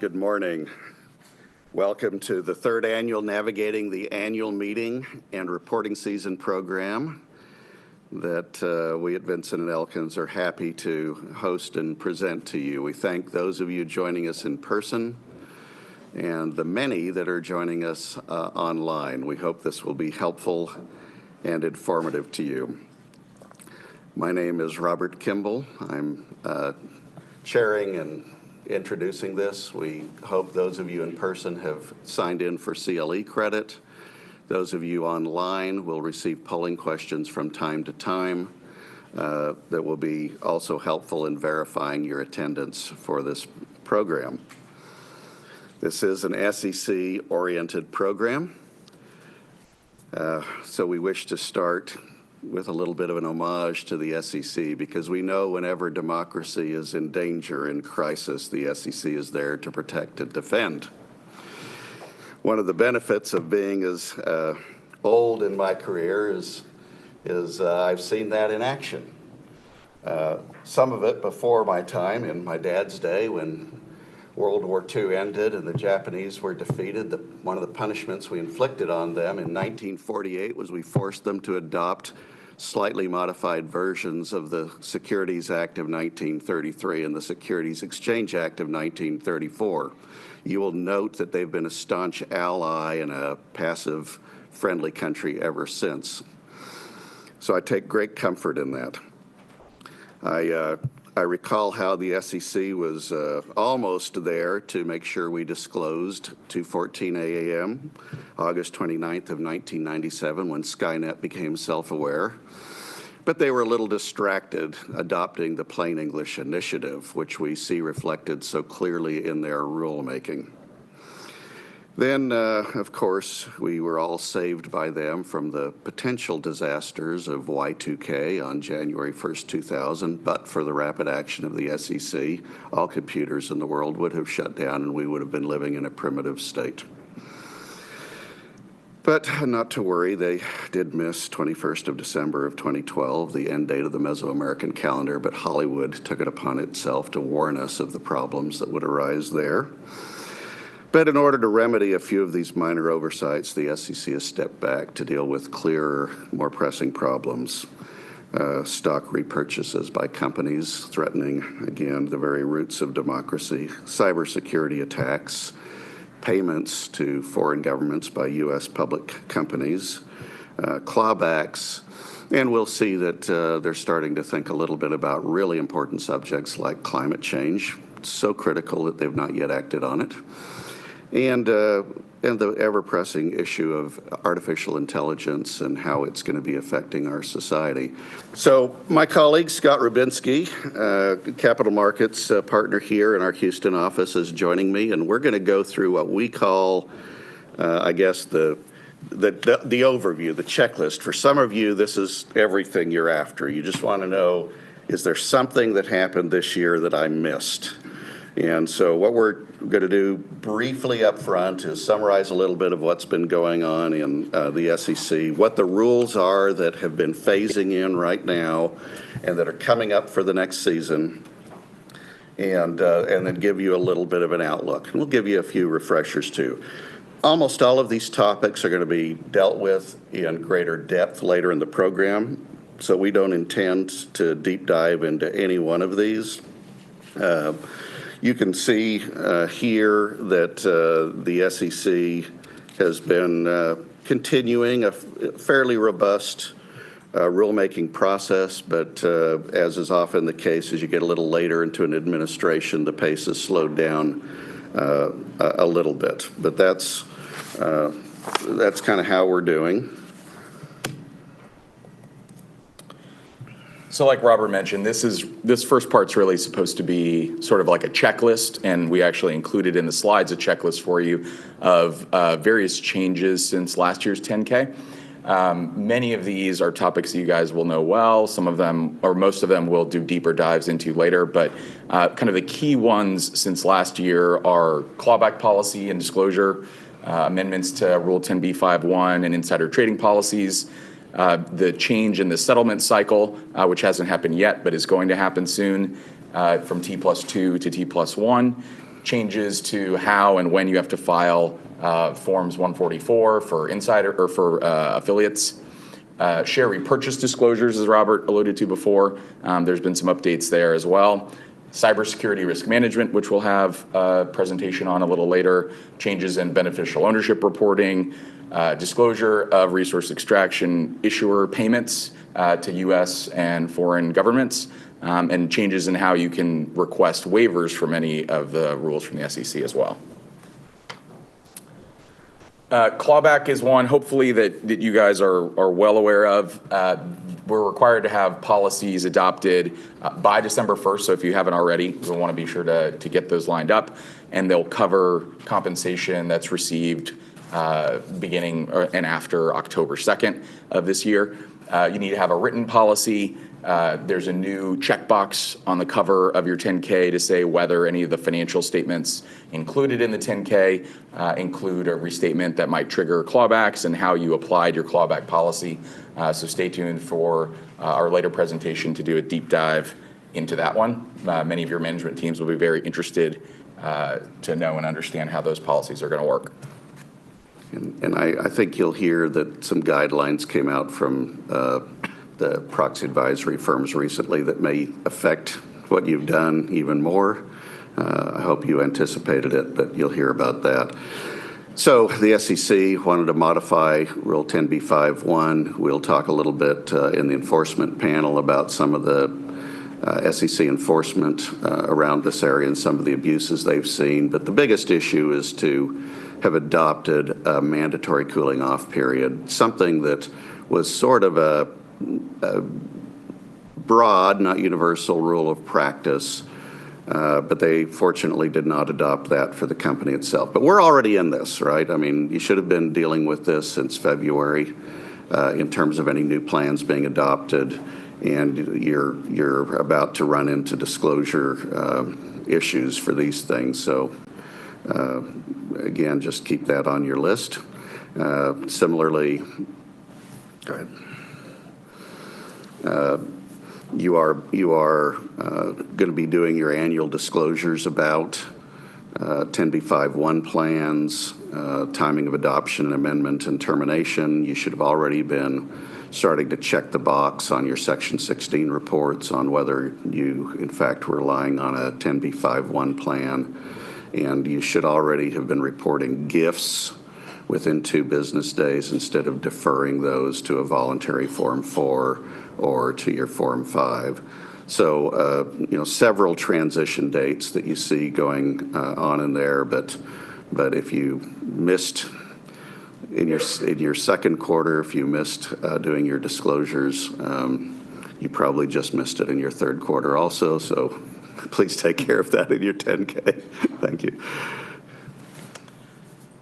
Good morning. Welcome to the third annual Navigating the Annual Meeting and Reporting Season program that we at Vinson & Elkins are happy to host and present to you. We thank those of you joining us in person and the many that are joining us online. We hope this will be helpful and informative to you. My name is Robert Kimball. I'm chairing and introducing this. We hope those of you in person have signed in for CLE credit. Those of you online will receive polling questions from time to time that will be also helpful in verifying your attendance for this program. This is an SEC-oriented program, so we wish to start with a little bit of an homage to the SEC, because we know whenever democracy is in danger, in crisis, the SEC is there to protect and defend. One of the benefits of being as old in my career is I've seen that in action. Some of it before my time, in my dad's day, when World War II ended and the Japanese were defeated. One of the punishments we inflicted on them in 1948 was we forced them to adopt slightly modified versions of the Securities Act of 1933 and the Securities Exchange Act of 1934. You will note that they've been a staunch ally and a passive, friendly country ever since. So I take great comfort in that. I recall how the SEC was almost there to make sure we disclosed 2:14 a.m., August 29th of 1997, when Skynet became self-aware. But they were a little distracted adopting the Plain English Initiative, which we see reflected so clearly in their rulemaking. Then, of course, we were all saved by them from the potential disasters of Y2K on January 1st, 2000. But for the rapid action of the SEC, all computers in the world would have shut down and we would have been living in a primitive state. But not to worry, they did miss 21st of December of 2012, the end date of the Mesoamerican calendar, but Hollywood took it upon itself to warn us of the problems that would arise there. But in order to remedy a few of these minor oversights, the SEC has stepped back to deal with clearer, more pressing problems. Stock repurchases by companies threatening, again, the very roots of democracy, cybersecurity attacks, payments to foreign governments by U.S. public companies, clawbacks, and we'll see that they're starting to think a little bit about really important subjects like climate change. It's so critical that they've not yet acted on it. And the ever-pressing issue of artificial intelligence and how it's going to be affecting our society. So my colleague, Scott Rubinski, capital markets partner here in our Houston office, is joining me, and we're going to go through what we call, I guess, the overview, the checklist. For some of you, this is everything you're after. You just want to know, is there something that happened this year that I missed? And so what we're going to do briefly up front is summarize a little bit of what's been going on in the SEC, what the rules are that have been phasing in right now and that are coming up for the next season, and then give you a little bit of an outlook. And we'll give you a few refreshers too. Almost all of these topics are going to be dealt with in greater depth later in the program, so we don't intend to deep dive into any one of these. You can see here that the SEC has been continuing a fairly robust rulemaking process, but as is often the case, as you get a little later into an administration, the pace has slowed down a little bit. But that's kind of how we're doing. So like Robert mentioned, this first part's really supposed to be sort of like a checklist, and we actually included in the slides a checklist for you of various changes since last year's 10K. Many of these are topics that you guys will know well. Some of them, or most of them, we'll do deeper dives into later, but kind of the key ones since last year are clawback policy and disclosure, amendments to Rule 10b5-1 and insider trading policies, the change in the settlement cycle, which hasn't happened yet but is going to happen soon, from T+2 to T+1, changes to how and when you have to file Forms 144 for insider or for affiliates. Share repurchase disclosures, as Robert alluded to before. There's been some updates there as well. Cybersecurity risk management, which we'll have a presentation on a little later. Changes in beneficial ownership reporting. Disclosure of resource extraction issuer payments to U.S. and foreign governments. And changes in how you can request waivers for many of the rules from the SEC as well. Clawback is one, hopefully, that you guys are well aware of. We're required to have policies adopted by December 1st, so if you haven't already, we'll want to be sure to get those lined up, and they'll cover compensation that's received beginning and after October 2nd of this year. You need to have a written policy. There's a new checkbox on the cover of your 10K to say whether any of the financial statements included in the 10K include a restatement that might trigger clawbacks and how you applied your clawback policy. So stay tuned for our later presentation to do a deep dive into that one. Many of your management teams will be very interested to know and understand how those policies are going to work. And I think you'll hear that some guidelines came out from the proxy advisory firms recently that may affect what you've done even more. I hope you anticipated it, but you'll hear about that. So the SEC wanted to modify Rule 10b5-1. We'll talk a little bit in the enforcement panel about some of the SEC enforcement around this area and some of the abuses they've seen. But the biggest issue is to have adopted a mandatory cooling off period, something that was sort of a broad, not universal rule of practice, but they fortunately did not adopt that for the company itself. But we're already in this, right? I mean, you should have been dealing with this since February in terms of any new plans being adopted, and you're about to run into disclosure issues for these things. So again, just keep that on your list. Similarly, go ahead. You are going to be doing your annual disclosures about 10b5-1 plans, timing of adoption, amendment, and termination. You should have already been starting to check the box on your Section 16 reports on whether you, in fact, were relying on a 10b5-1 plan. And you should already have been reporting gifts within 2 business days instead of deferring those to a voluntary Form 4 or to your Form 5. So, several transition dates that you see going on in there, but if you missed in your second quarter, if you missed doing your disclosures, you probably just missed it in your third quarter also. So please take care of that in your 10K. Thank you.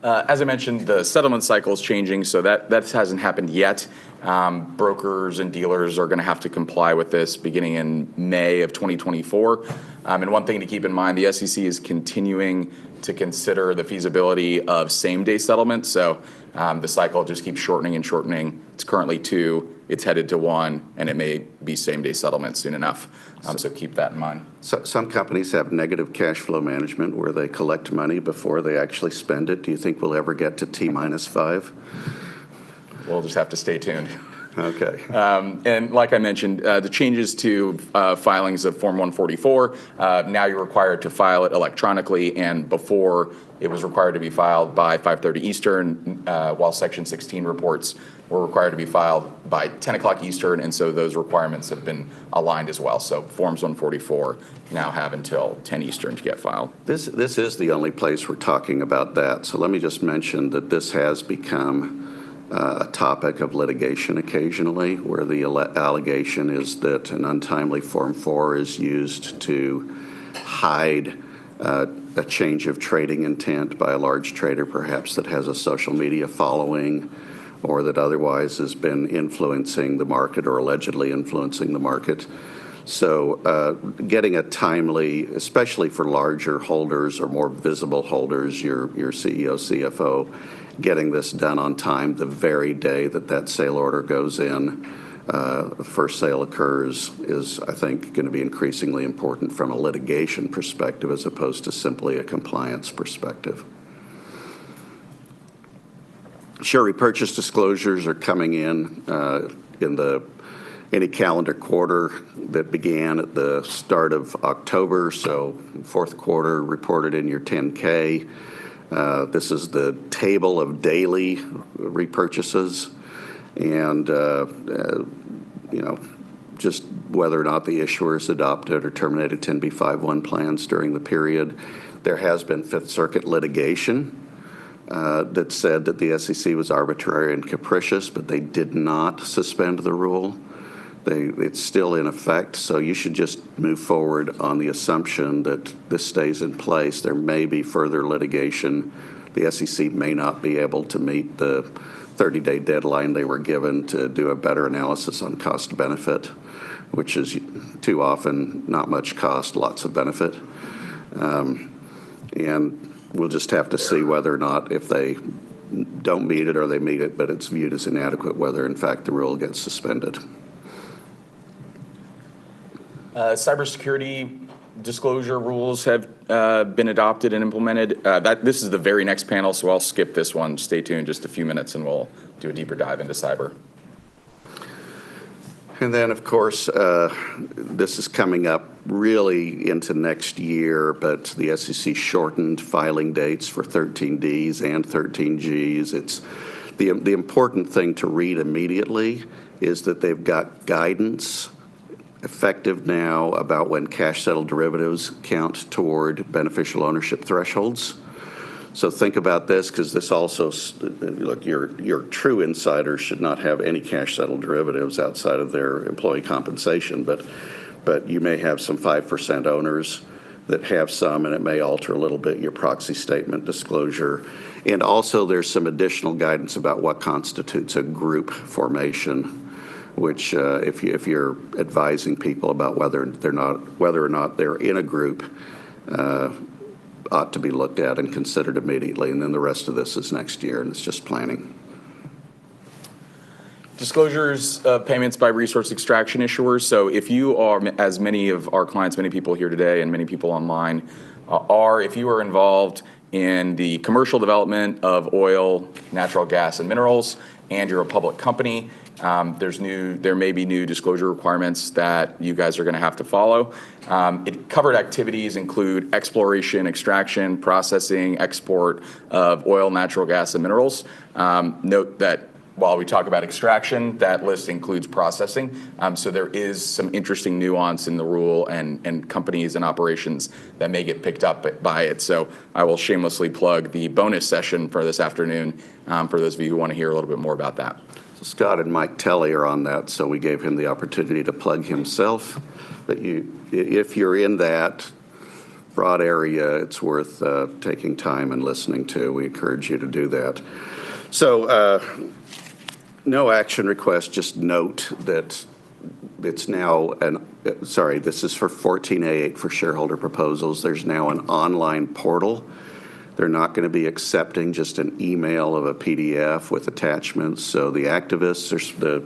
As I mentioned, the settlement cycle is changing, so that hasn't happened yet. Brokers and dealers are going to have to comply with this beginning in May of 2024. And one thing to keep in mind, the SEC is continuing to consider the feasibility of same-day settlement. So the cycle just keeps shortening and shortening. It's currently 2, it's headed to 1, and it may be same-day settlement soon enough. So keep that in mind. So some companies have negative cash flow management where they collect money before they actually spend it. Do you think we'll ever get to T-5? We'll just have to stay tuned. Okay. And like I mentioned, the changes to filings of Form 144, now you're required to file it electronically, and before it was required to be filed by 5:30 Eastern, while Section 16 reports were required to be filed by 10 o'clock Eastern, and so those requirements have been aligned as well. So Forms 144 now have until 10 Eastern to get filed. This is the only place we're talking about that. So let me just mention that this has become a topic of litigation occasionally, where the allegation is that an untimely Form 4 is used to hide a change of trading intent by a large trader, perhaps that has a social media following or that otherwise has been influencing the market or allegedly influencing the market. So getting a timely, especially for larger holders or more visible holders, your CEO, CFO, getting this done on time the very day that sale order goes in first sale occurs is, I think, going to be increasingly important from a litigation perspective as opposed to simply a compliance perspective. Share repurchase disclosures are coming in any calendar quarter that began at the start of October, so fourth quarter reported in your 10K. This is the table of daily repurchases and, just whether or not the issuers adopted or terminated 10b5-1 plans during the period. There has been Fifth Circuit litigation that said that the SEC was arbitrary and capricious, but they did not suspend the rule. It's still in effect, so you should just move forward on the assumption that this stays in place. There may be further litigation. The SEC may not be able to meet the 30-day deadline they were given to do a better analysis on cost benefit, which is too often not much cost, lots of benefit. And we'll just have to see whether or not, if they don't meet it or they meet it, but it's viewed as inadequate, whether in fact the rule gets suspended. Cybersecurity disclosure rules have been adopted and implemented. This is the very next panel, so I'll skip this one. Stay tuned just a few minutes and we'll do a deeper dive into cyber. And then, of course, this is coming up really into next year, but the SEC shortened filing dates for 13Ds and 13Gs. It's the important thing to read immediately is that they've got guidance effective now about when cash-settled derivatives count toward beneficial ownership thresholds. So think about this, because this also, look, your true insiders should not have any cash-settled derivatives outside of their employee compensation, but you may have some 5% owners that have some, and it may alter a little bit your proxy statement disclosure. And also there's some additional guidance about what constitutes a group formation, which if you're advising people about whether or not they're in a group, ought to be looked at and considered immediately. And then the rest of this is next year, and it's just planning. Disclosures of payments by resource extraction issuers. So if you are, as many of our clients, many people here today and many people online if you are involved in the commercial development of oil, natural gas, and minerals, and you're a public company, there may be new disclosure requirements that you guys are going to have to follow. Covered activities include exploration, extraction, processing, export of oil, natural gas, and minerals. Note that while we talk about extraction, that list includes processing. So there is some interesting nuance in the rule and companies and operations that may get picked up by it. So I will shamelessly plug the bonus session for this afternoon for those of you who want to hear a little bit more about that. Scott and Mike Telly are on that, so we gave him the opportunity to plug himself. But if you're in that broad area, it's worth taking time and listening to. We encourage you to do that. So no action request, just note that it's now this is for 14A8 for shareholder proposals. There's now an online portal. They're not going to be accepting just an email of a PDF with attachments. So the activists, the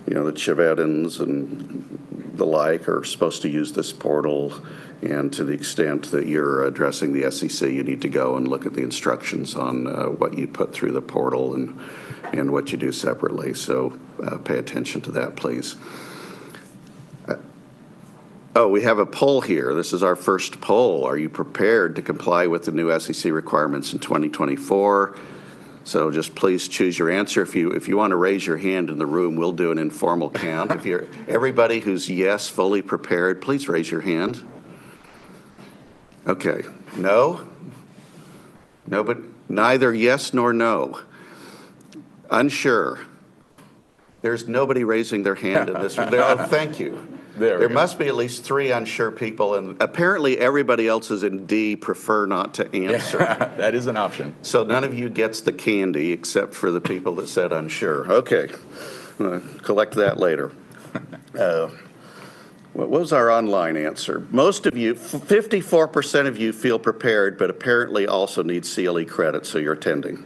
Chevettans and the like, are supposed to use this portal. And to the extent that you're addressing the SEC, you need to go and look at the instructions on what you put through the portal and what you do separately. So pay attention to that, please. We have a poll here. This is our first poll. Are you prepared to comply with the new SEC requirements in 2024? So just please choose your answer. If you want to raise your hand in the room, we'll do an informal count. Everybody who's yes, fully prepared, please raise your hand. Okay. No? No, but neither yes nor no. Unsure. There's nobody raising their hand in this room. Oh, thank you. There must be at least 3 unsure people, and apparently everybody else is in D, prefer not to answer. That is an option. So none of you gets the candy except for the people that said unsure. Okay, I'm going to collect that later. What was our online answer? Most of you, 54% of you feel prepared, but apparently also need CLE credit, so you're attending.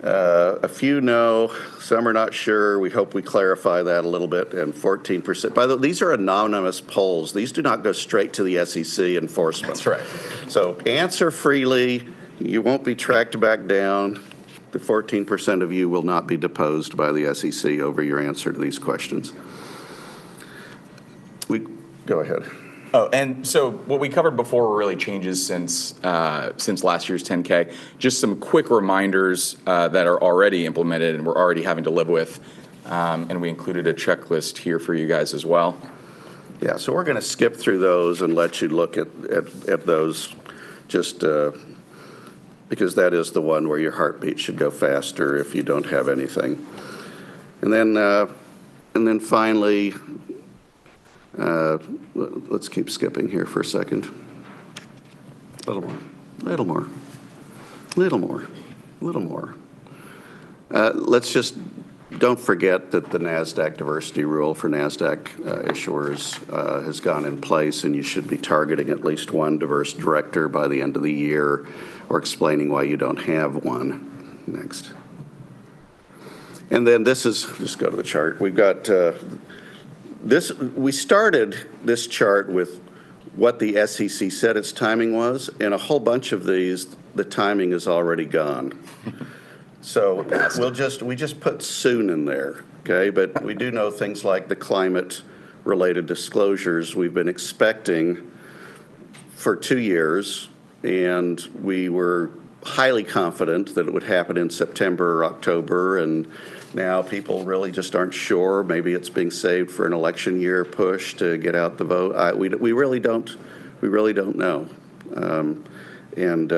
A few know, some are not sure. We hope we clarify that a little bit. And 14%. By the way, these are anonymous polls. These do not go straight to the SEC enforcement. That's right. So answer freely. You won't be tracked back down. The 14% of you will not be deposed by the SEC over your answer to these questions. Go ahead. Oh, and so what we covered before were really changes since last year's 10K. Just some quick reminders that are already implemented and we're already having to live with. And we included a checklist here for you guys as well. Yeah, so we're going to skip through those and let you look at those just because that is the one where your heartbeat should go faster if you don't have anything. And then finally, let's keep skipping here for a second. A little more. Let's just, don't forget that the NASDAQ diversity rule for NASDAQ issuers has gone in place, and you should be targeting at least one diverse director by the end of the year, or explaining why you don't have one. Next. And then this is, just go to the chart. We've got we started this chart with what the SEC said its timing was, and a whole bunch of these, the timing is already gone. So we just put soon in there, okay? But we do know things like the climate-related disclosures we've been expecting for 2 years, and we were highly confident that it would happen in September or October, and now people really just aren't sure. Maybe it's being saved for an election year push to get out the vote. We really don't know. And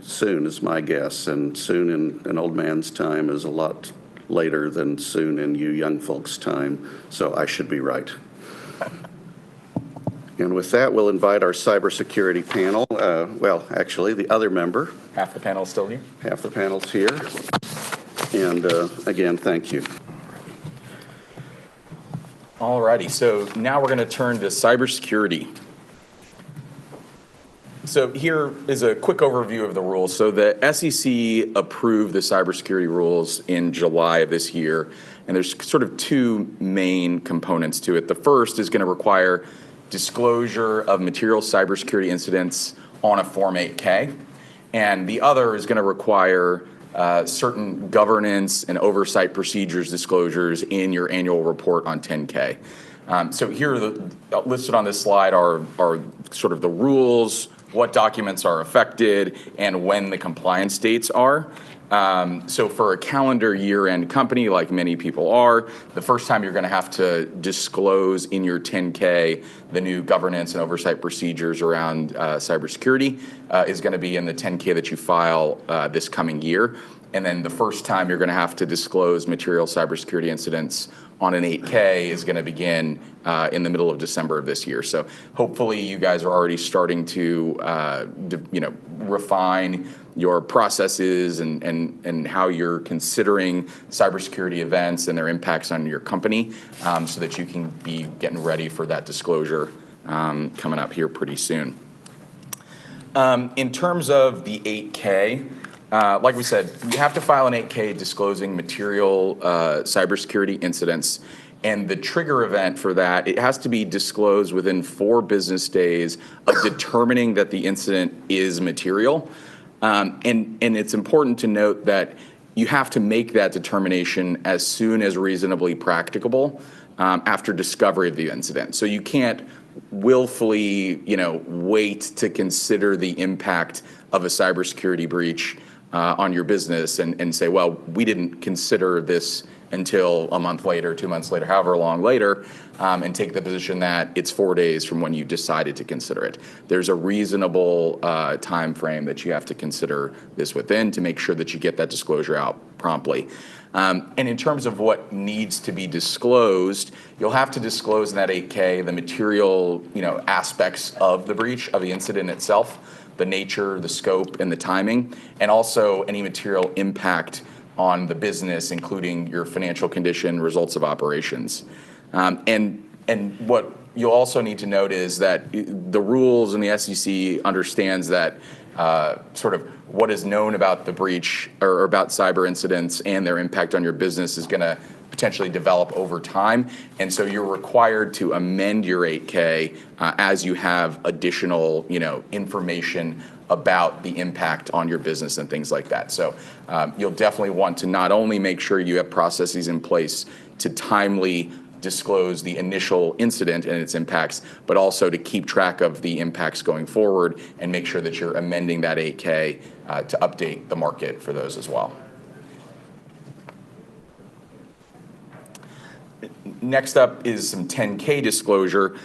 soon is my guess, and soon in an old man's time is a lot later than soon in you young folks' time, so I should be right. And with that, we'll invite our cybersecurity panel. Well, actually, the other member. Half the panel is still here. Half the panel's here. And again, thank you. All righty, so now we're going to turn to cybersecurity. So here is a quick overview of the rules. So the SEC approved the cybersecurity rules in July of this year, and there's sort of two main components to it. The first is going to require disclosure of material cybersecurity incidents on a Form 8K, and the other is going to require certain governance and oversight procedures disclosures in your annual report on 10K. So here, listed on this slide are sort of the rules, what documents are affected, and when the compliance dates are. So for a calendar year-end company, like many people are, the first time you're going to have to disclose in your 10K the new governance and oversight procedures around cybersecurity is going to be in the 10K that you file this coming year. And then the first time you're going to have to disclose material cybersecurity incidents on an 8K is going to begin in the middle of December of this year. So hopefully you guys are already starting to refine your processes and how you're considering cybersecurity events and their impacts on your company, so that you can be getting ready for that disclosure coming up here pretty soon. In terms of the 8K, like we said, you have to file an 8K disclosing material cybersecurity incidents, and the trigger event for that, it has to be disclosed within 4 business days of determining that the incident is material. And it's important to note that you have to make that determination as soon as reasonably practicable after discovery of the incident. So you can't willfully, wait to consider the impact of a cybersecurity breach on your business and say, well, we didn't consider this until a month later, 2 months later, however long later, and take the position that it's 4 days from when you decided to consider it. There's a reasonable time frame that you have to consider this within to make sure that you get that disclosure out promptly. And in terms of what needs to be disclosed, you'll have to disclose in that 8K the material, aspects of the breach, of the incident itself, the nature, the scope, and the timing, and also any material impact on the business, including your financial condition, results of operations. And what you'll also need to note is that the rules and the SEC understands that sort of what is known about the breach or about cyber incidents and their impact on your business is going to potentially develop over time. And so you're required to amend your 8K as you have additional, information about the impact on your business and things like that. So you'll definitely want to not only make sure you have processes in place to timely disclose the initial incident and its impacts, but also to keep track of the impacts going forward and make sure that you're amending that 8K to update the market for those as well. Next up is some 10K disclosure.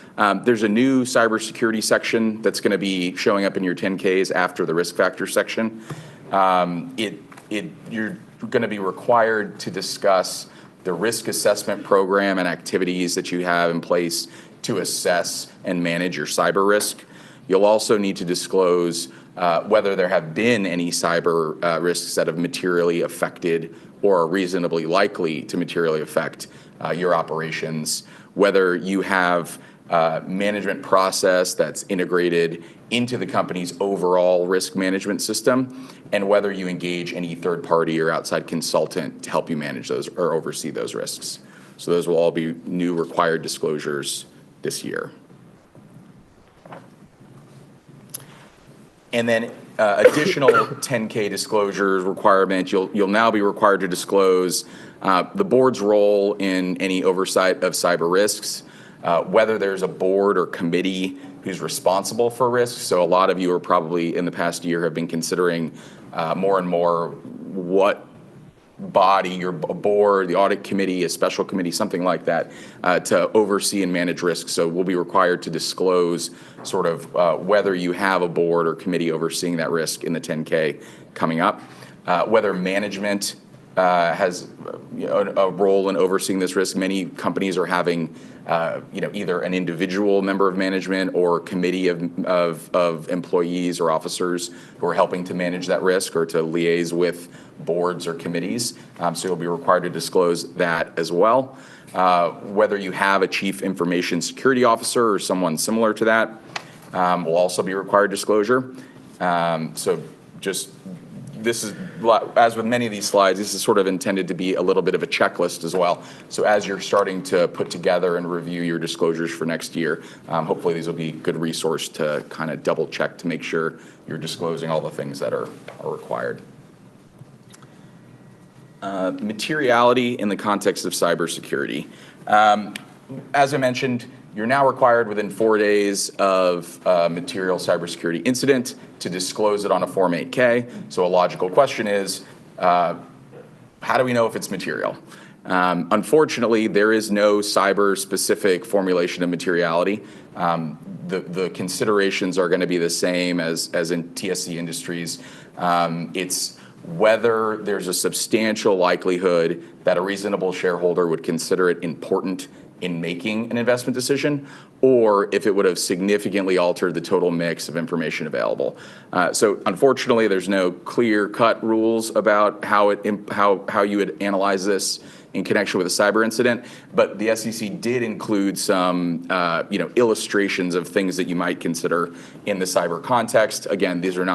There's a new cybersecurity section that's going to be showing up in your 10Ks after the risk factor section. You're going to be required to discuss the risk assessment program and activities that you have in place to assess and manage your cyber risk. You'll also need to disclose whether there have been any cyber risks that have materially affected or are reasonably likely to materially affect your operations, whether you have management process that's integrated into the company's overall risk management system, and whether you engage any third party or outside consultant to help you manage those or oversee those risks. So those will all be new required disclosures this year. And then additional 10K disclosures requirement, you'll now be required to disclose the board's role in any oversight of cyber risks, whether there's a board or committee who's responsible for risks. So a lot of you are probably in the past year have been considering more and more what body, your board, the audit committee, a special committee, something like that, to oversee and manage risks. So we'll be required to disclose sort of whether you have a board or committee overseeing that risk in the 10K coming up, whether management has a role in overseeing this risk. Many companies are having either an individual member of management or committee of employees or officers who are helping to manage that risk or to liaise with boards or committees. So you'll be required to disclose that as well. Whether you have a chief information security officer or someone similar to that will also be required disclosure. So just this is, as with many of these slides, this is sort of intended to be a little bit of a checklist as well. So as you're starting to put together and review your disclosures for next year, hopefully these will be a good resource to kind of double check to make sure you're disclosing all the things that are required. Materiality in the context of cybersecurity. As I mentioned, you're now required within 4 days of a material cybersecurity incident to disclose it on a Form 8K. So a logical question is, how do we know if it's material? Unfortunately, there is no cyber-specific formulation of materiality. The considerations are going to be the same as in TSC Industries. It's whether there's a substantial likelihood that a reasonable shareholder would consider it important in making an investment decision, or if it would have significantly altered the total mix of information available. So unfortunately, there's no clear-cut rules about how you would analyze this in connection with a cyber incident, but the SEC did include some illustrations of things that you might consider in the cyber context. Again, these are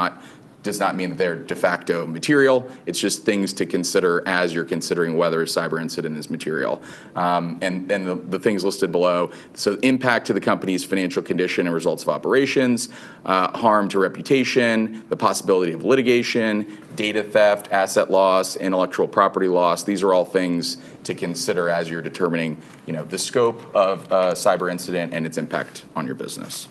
does not mean that they're de facto material. It's just things to consider as you're considering whether a cyber incident is material. And the things listed below, so impact to the company's financial condition and results of operations, harm to reputation, the possibility of litigation, data theft, asset loss, intellectual property loss. These are all things to consider as you're determining the scope of a cyber incident and its impact on your business.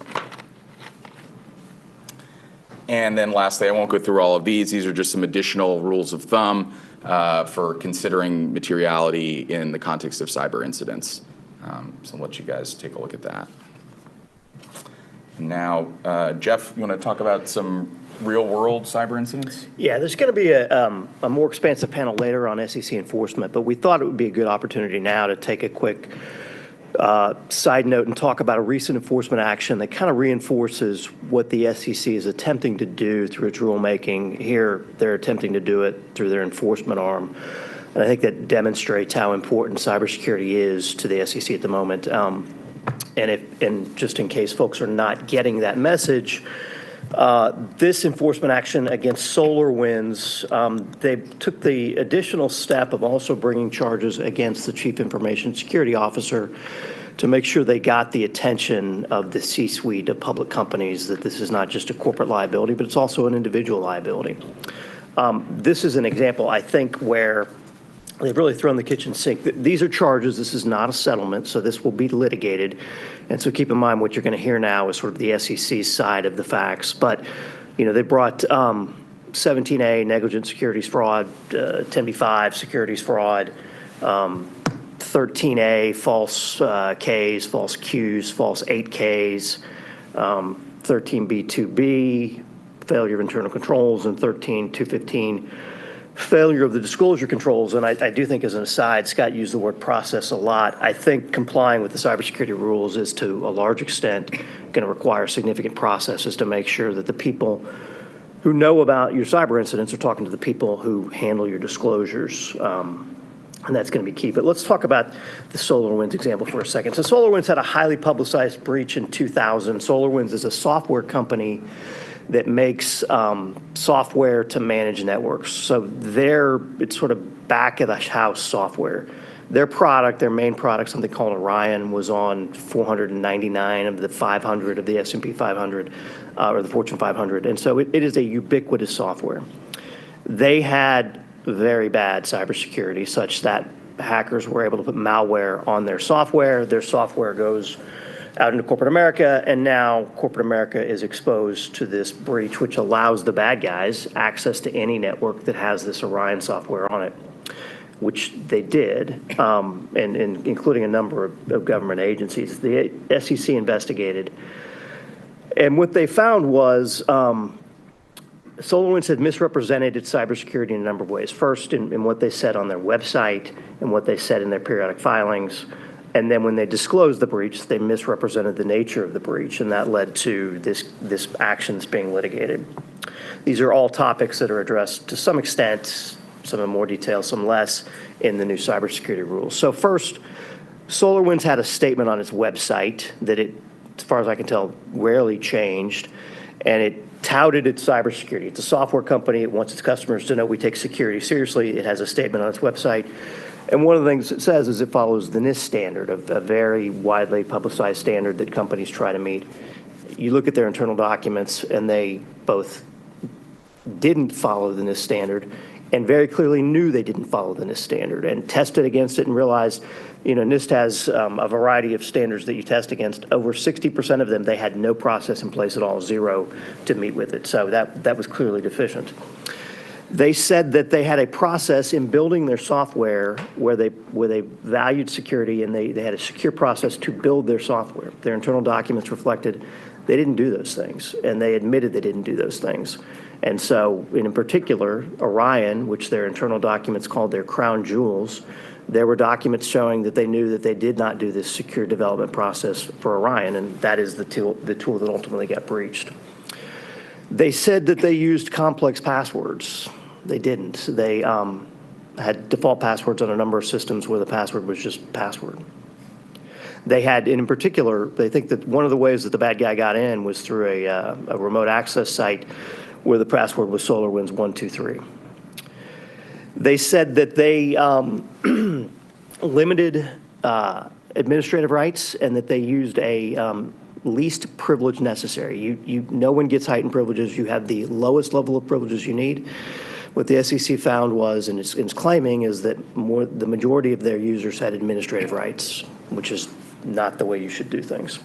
And then lastly, I won't go through all of these. These are just some additional rules of thumb for considering materiality in the context of cyber incidents. So I'll let you guys take a look at that. Now, Jeff, you want to talk about some real-world cyber incidents? Yeah, there's going to be a more expansive panel later on SEC enforcement, but we thought it would be a good opportunity now to take a quick side note and talk about a recent enforcement action that kind of reinforces what the SEC is attempting to do through its rulemaking. Here, they're attempting to do it through their enforcement arm. And I think that demonstrates how important cybersecurity is to the SEC at the moment. And just in case folks are not getting that message, This enforcement action against SolarWinds, they took the additional step of also bringing charges against the Chief Information Security Officer to make sure they got the attention of the C-suite of public companies, that this is not just a corporate liability, but it's also an individual liability. This is an example, I think, where they've really thrown the kitchen sink. These are charges. This is not a settlement, so this will be litigated. And so keep in mind what you're going to hear now is sort of the SEC side of the facts. But, they brought 17A, negligent securities fraud, 10B5, securities fraud, 13A, false Ks, false Qs, false 8Ks, 13B2B, failure of internal controls, and 13215, failure of the disclosure controls. And I do think, as an aside, Scott used the word process a lot. I think complying with the cybersecurity rules is, to a large extent, going to require significant processes to make sure that the people who know about your cyber incidents are talking to the people who handle your disclosures. And that's going to be key. But let's talk about the SolarWinds example for a second. So SolarWinds had a highly publicized breach in 2000. SolarWinds is a software company that makes software to manage networks. So it's sort of back of the house software. Their product, their main product, something called Orion, was on 499 of the 500 of the S&P 500 or the Fortune 500. And so it is a ubiquitous software. They had very bad cybersecurity, such that hackers were able to put malware on their software. Their software goes out into corporate America, and now corporate America is exposed to this breach, which allows the bad guys access to any network that has this Orion software on it, which they did, and including a number of government agencies. The SEC investigated, and what they found was SolarWinds had misrepresented its cybersecurity in a number of ways. First, in what they said on their website and what they said in their periodic filings. And then when they disclosed the breach, they misrepresented the nature of the breach, and that led to this action that's being litigated. These are all topics that are addressed to some extent, some in more detail, some less, in the new cybersecurity rules. So first, SolarWinds had a statement on its website that it, as far as I can tell, rarely changed, and it touted its cybersecurity. It's a software company. It wants its customers to know we take security seriously. It has a statement on its website. And one of the things it says is it follows the NIST standard, a very widely publicized standard that companies try to meet. You look at their internal documents, and they both didn't follow the NIST standard and very clearly knew they didn't follow the NIST standard and tested against it and realized, NIST has a variety of standards that you test against. Over 60% of them, they had no process in place at all, zero, to meet with it. So that was clearly deficient. They said that they had a process in building their software where they valued security, and they had a secure process to build their software. Their internal documents reflected they didn't do those things, and they admitted they didn't do those things. And so, in particular, Orion, which their internal documents called their crown jewels, there were documents showing that they knew that they did not do this secure development process for Orion, and that is the tool that ultimately got breached. They said that they used complex passwords. They didn't. They had default passwords on a number of systems where the password was just password. They had, in particular, they think that one of the ways that the bad guy got in was through a remote access site where the password was SolarWinds 123. They said that they limited administrative rights and that they used a least privilege necessary. No one gets heightened privileges. You have the lowest level of privileges you need. What the SEC found was, and it's claiming, is that the majority of their users had administrative rights, which is not the way you should do things.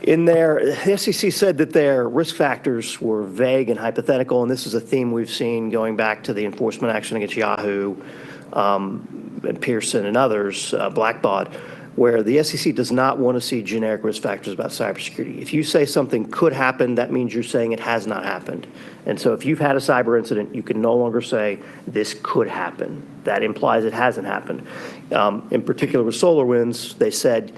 The SEC said that their risk factors were vague and hypothetical, and this is a theme we've seen going back to the enforcement action against Yahoo, and Pearson and others, Blackbaud, where the SEC does not want to see generic risk factors about cybersecurity. If you say something could happen, that means you're saying it has not happened. And so if you've had a cyber incident, you can no longer say this could happen. That implies it hasn't happened. In particular with SolarWinds, they said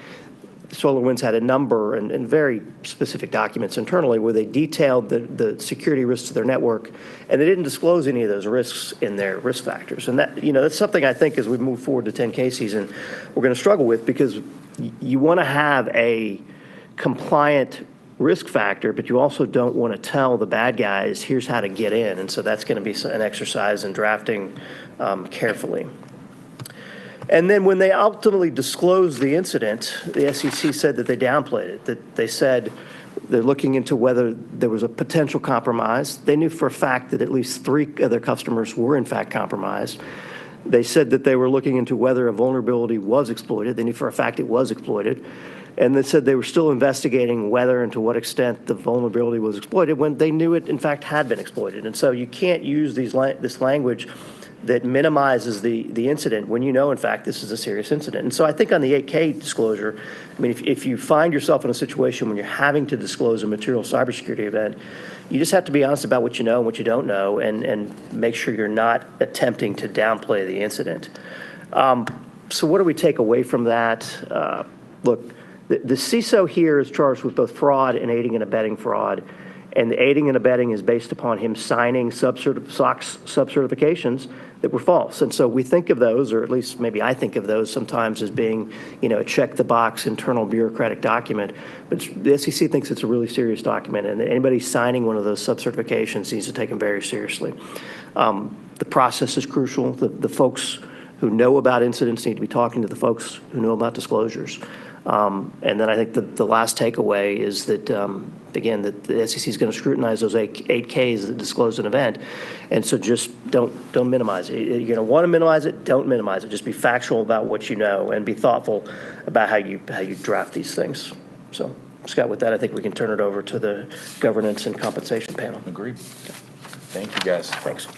SolarWinds had a number and very specific documents internally where they detailed the security risks to their network, and they didn't disclose any of those risks in their risk factors. And that's something I think as we move forward to 10K season, we're going to struggle with, because you want to have a compliant risk factor, but you also don't want to tell the bad guys, here's how to get in. And so that's going to be an exercise in drafting carefully. And then when they ultimately disclosed the incident, the SEC said that they downplayed it, that they said they're looking into whether there was a potential compromise. They knew for a fact that at least 3 of their customers were in fact compromised. They said that they were looking into whether a vulnerability was exploited. They knew for a fact it was exploited. And they said they were still investigating whether and to what extent the vulnerability was exploited when they knew it, in fact, had been exploited. And so you can't use this language that minimizes the incident when you know, in fact, this is a serious incident. And so I think on the 8K disclosure, I mean, if you find yourself in a situation when you're having to disclose a material cybersecurity event, you just have to be honest about what you know and what you don't know and make sure you're not attempting to downplay the incident. So what do we take away from that? Look, the CISO here is charged with both fraud and aiding and abetting fraud. And the aiding and abetting is based upon him signing SOX sub-certifications that were false. And so we think of those, or at least maybe I think of those sometimes as being, a check-the-box internal bureaucratic document. But the SEC thinks it's a really serious document, and anybody signing one of those sub-certifications needs to take them very seriously. The process is crucial. The folks who know about incidents need to be talking to the folks who know about disclosures. And then I think the last takeaway is that, again, that the SEC is going to scrutinize those 8Ks that disclose an event. And so just don't minimize it. You're going to want to minimize it, don't minimize it. Just be factual about what you know and be thoughtful about how you draft these things. So, Scott, with that, I think we can turn it over to the governance and compensation panel. Agreed. Thank you, guys. Thanks.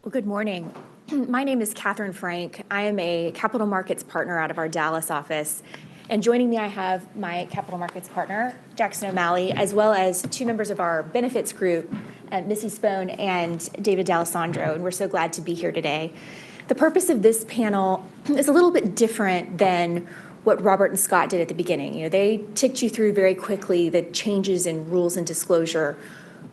Well, good morning. My name is Catherine Frank. I am a capital markets partner out of our Dallas office. And joining me, I have my capital markets partner, Jackson O'Malley, as well as 2 members of our benefits group, Missy Spohn and David D'Alessandro. And we're so glad to be here today. The purpose of this panel is a little bit different than what Robert and Scott did at the beginning. They ticked you through very quickly the changes in rules and disclosure.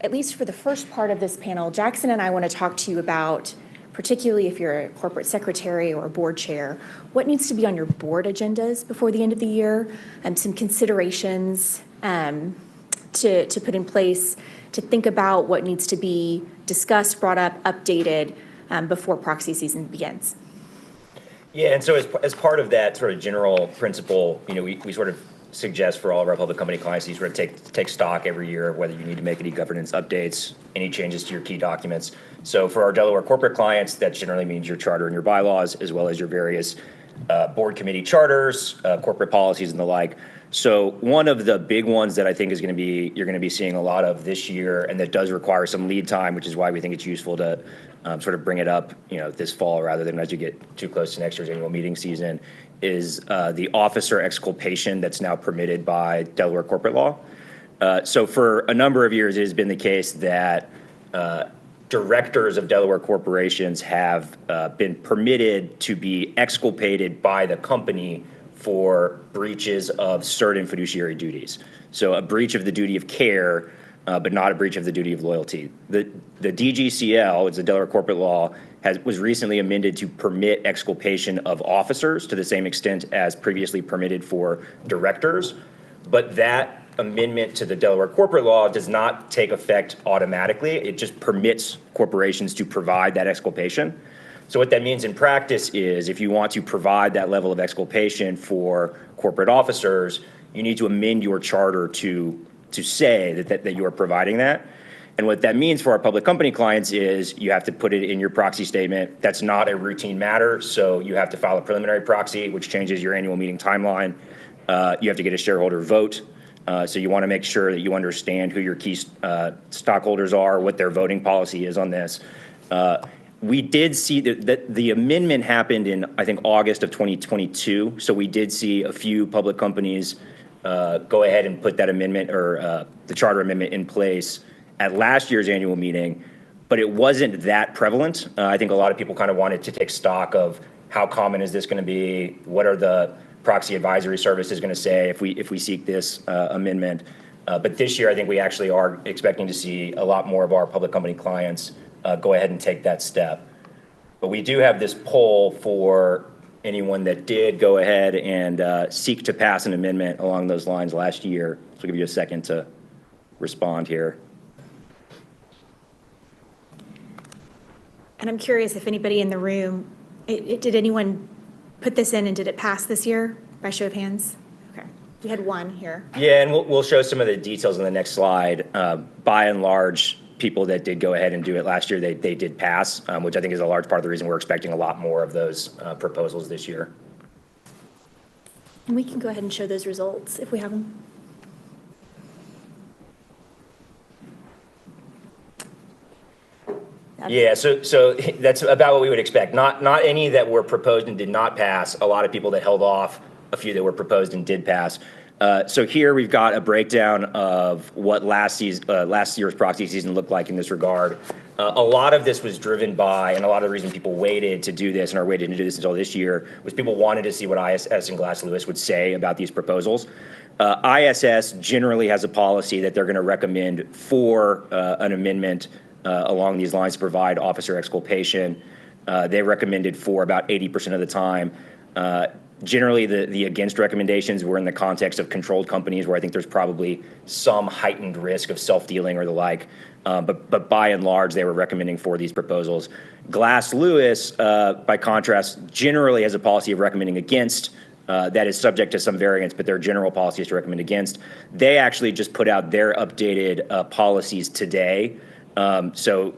At least for the first part of this panel, Jackson and I want to talk to you about, particularly if you're a corporate secretary or a board chair, what needs to be on your board agendas before the end of the year, some considerations to put in place to think about what needs to be discussed, brought up, updated before proxy season begins. Yeah, and so as part of that sort of general principle, we sort of suggest for all of our public company clients, you sort of take stock every year of whether you need to make any governance updates, any changes to your key documents. So for our Delaware corporate clients, that generally means your charter and your bylaws, as well as your various board committee charters, corporate policies, and the like. So one of the big ones that I think is you're going to be seeing a lot of this year, and that does require some lead time, which is why we think it's useful to sort of bring it up, this fall rather than as you get too close to next year's annual meeting season, is the officer exculpation that's now permitted by Delaware corporate law. So for a number of years, it has been the case that directors of Delaware corporations have been permitted to be exculpated by the company for breaches of certain fiduciary duties. So a breach of the duty of care, but not a breach of the duty of loyalty. The DGCL, it's the Delaware corporate law, was recently amended to permit exculpation of officers to the same extent as previously permitted for directors. But that amendment to the Delaware corporate law does not take effect automatically. It just permits corporations to provide that exculpation. So what that means in practice is if you want to provide that level of exculpation for corporate officers, you need to amend your charter to say that you are providing that. And what that means for our public company clients is you have to put it in your proxy statement. That's not a routine matter, so you have to file a preliminary proxy, which changes your annual meeting timeline. You have to get a shareholder vote. So you want to make sure that you understand who your key stockholders are, what their voting policy is on this. We did see that the amendment happened in, I think, August of 2022. So we did see a few public companies go ahead and put that amendment or the charter amendment in place at last year's annual meeting, but it wasn't that prevalent. I think a lot of people kind of wanted to take stock of how common is this going to be? What are the proxy advisory services going to say if we seek this amendment? But this year, I think we actually are expecting to see a lot more of our public company clients go ahead and take that step. But we do have this poll for anyone that did go ahead and seek to pass an amendment along those lines last year. So I'll give you a second to respond here. And I'm curious if anybody in the room, did anyone put this in and did it pass this year by show of hands? Okay, we had one here. Yeah, and we'll show some of the details on the next slide. By and large, people that did go ahead and do it last year, they did pass, which I think is a large part of the reason we're expecting a lot more of those proposals this year. And we can go ahead and show those results if we have them. Yeah, so that's about what we would expect. Not any that were proposed and did not pass. A lot of people that held off, a few that were proposed and did pass. So here we've got a breakdown of what last year's proxy season looked like in this regard. A lot of this was driven by, and a lot of the reason people waited to do this and are waiting to do this until this year, was people wanted to see what ISS and Glass Lewis would say about these proposals. ISS generally has a policy that they're going to recommend for an amendment along these lines to provide officer exculpation. They recommended for about 80% of the time. Generally, the against recommendations were in the context of controlled companies where I think there's probably some heightened risk of self-dealing or the like. But by and large, they were recommending for these proposals. Glass Lewis, by contrast, generally has a policy of recommending against. That is subject to some variance, but their general policy is to recommend against. They actually just put out their updated policies today. So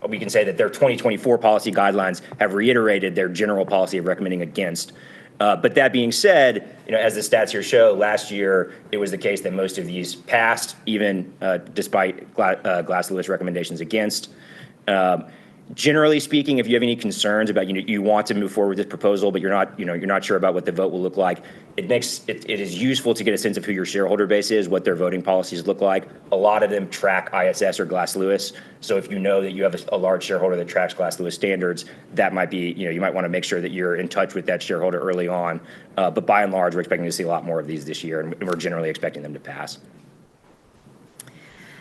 we can say that their 2024 policy guidelines have reiterated their general policy of recommending against. But that being said, as the stats here show, last year it was the case that most of these passed, even despite Glass Lewis recommendations against. Generally speaking, if you have any concerns about you want to move forward with this proposal, but you're not sure about what the vote will look like, it is useful to get a sense of who your shareholder base is, what their voting policies look like. A lot of them track ISS or Glass Lewis. So if you know that you have a large shareholder that tracks Glass Lewis standards, that might be, you might want to make sure that you're in touch with that shareholder early on. But by and large, we're expecting to see a lot more of these this year, and we're generally expecting them to pass.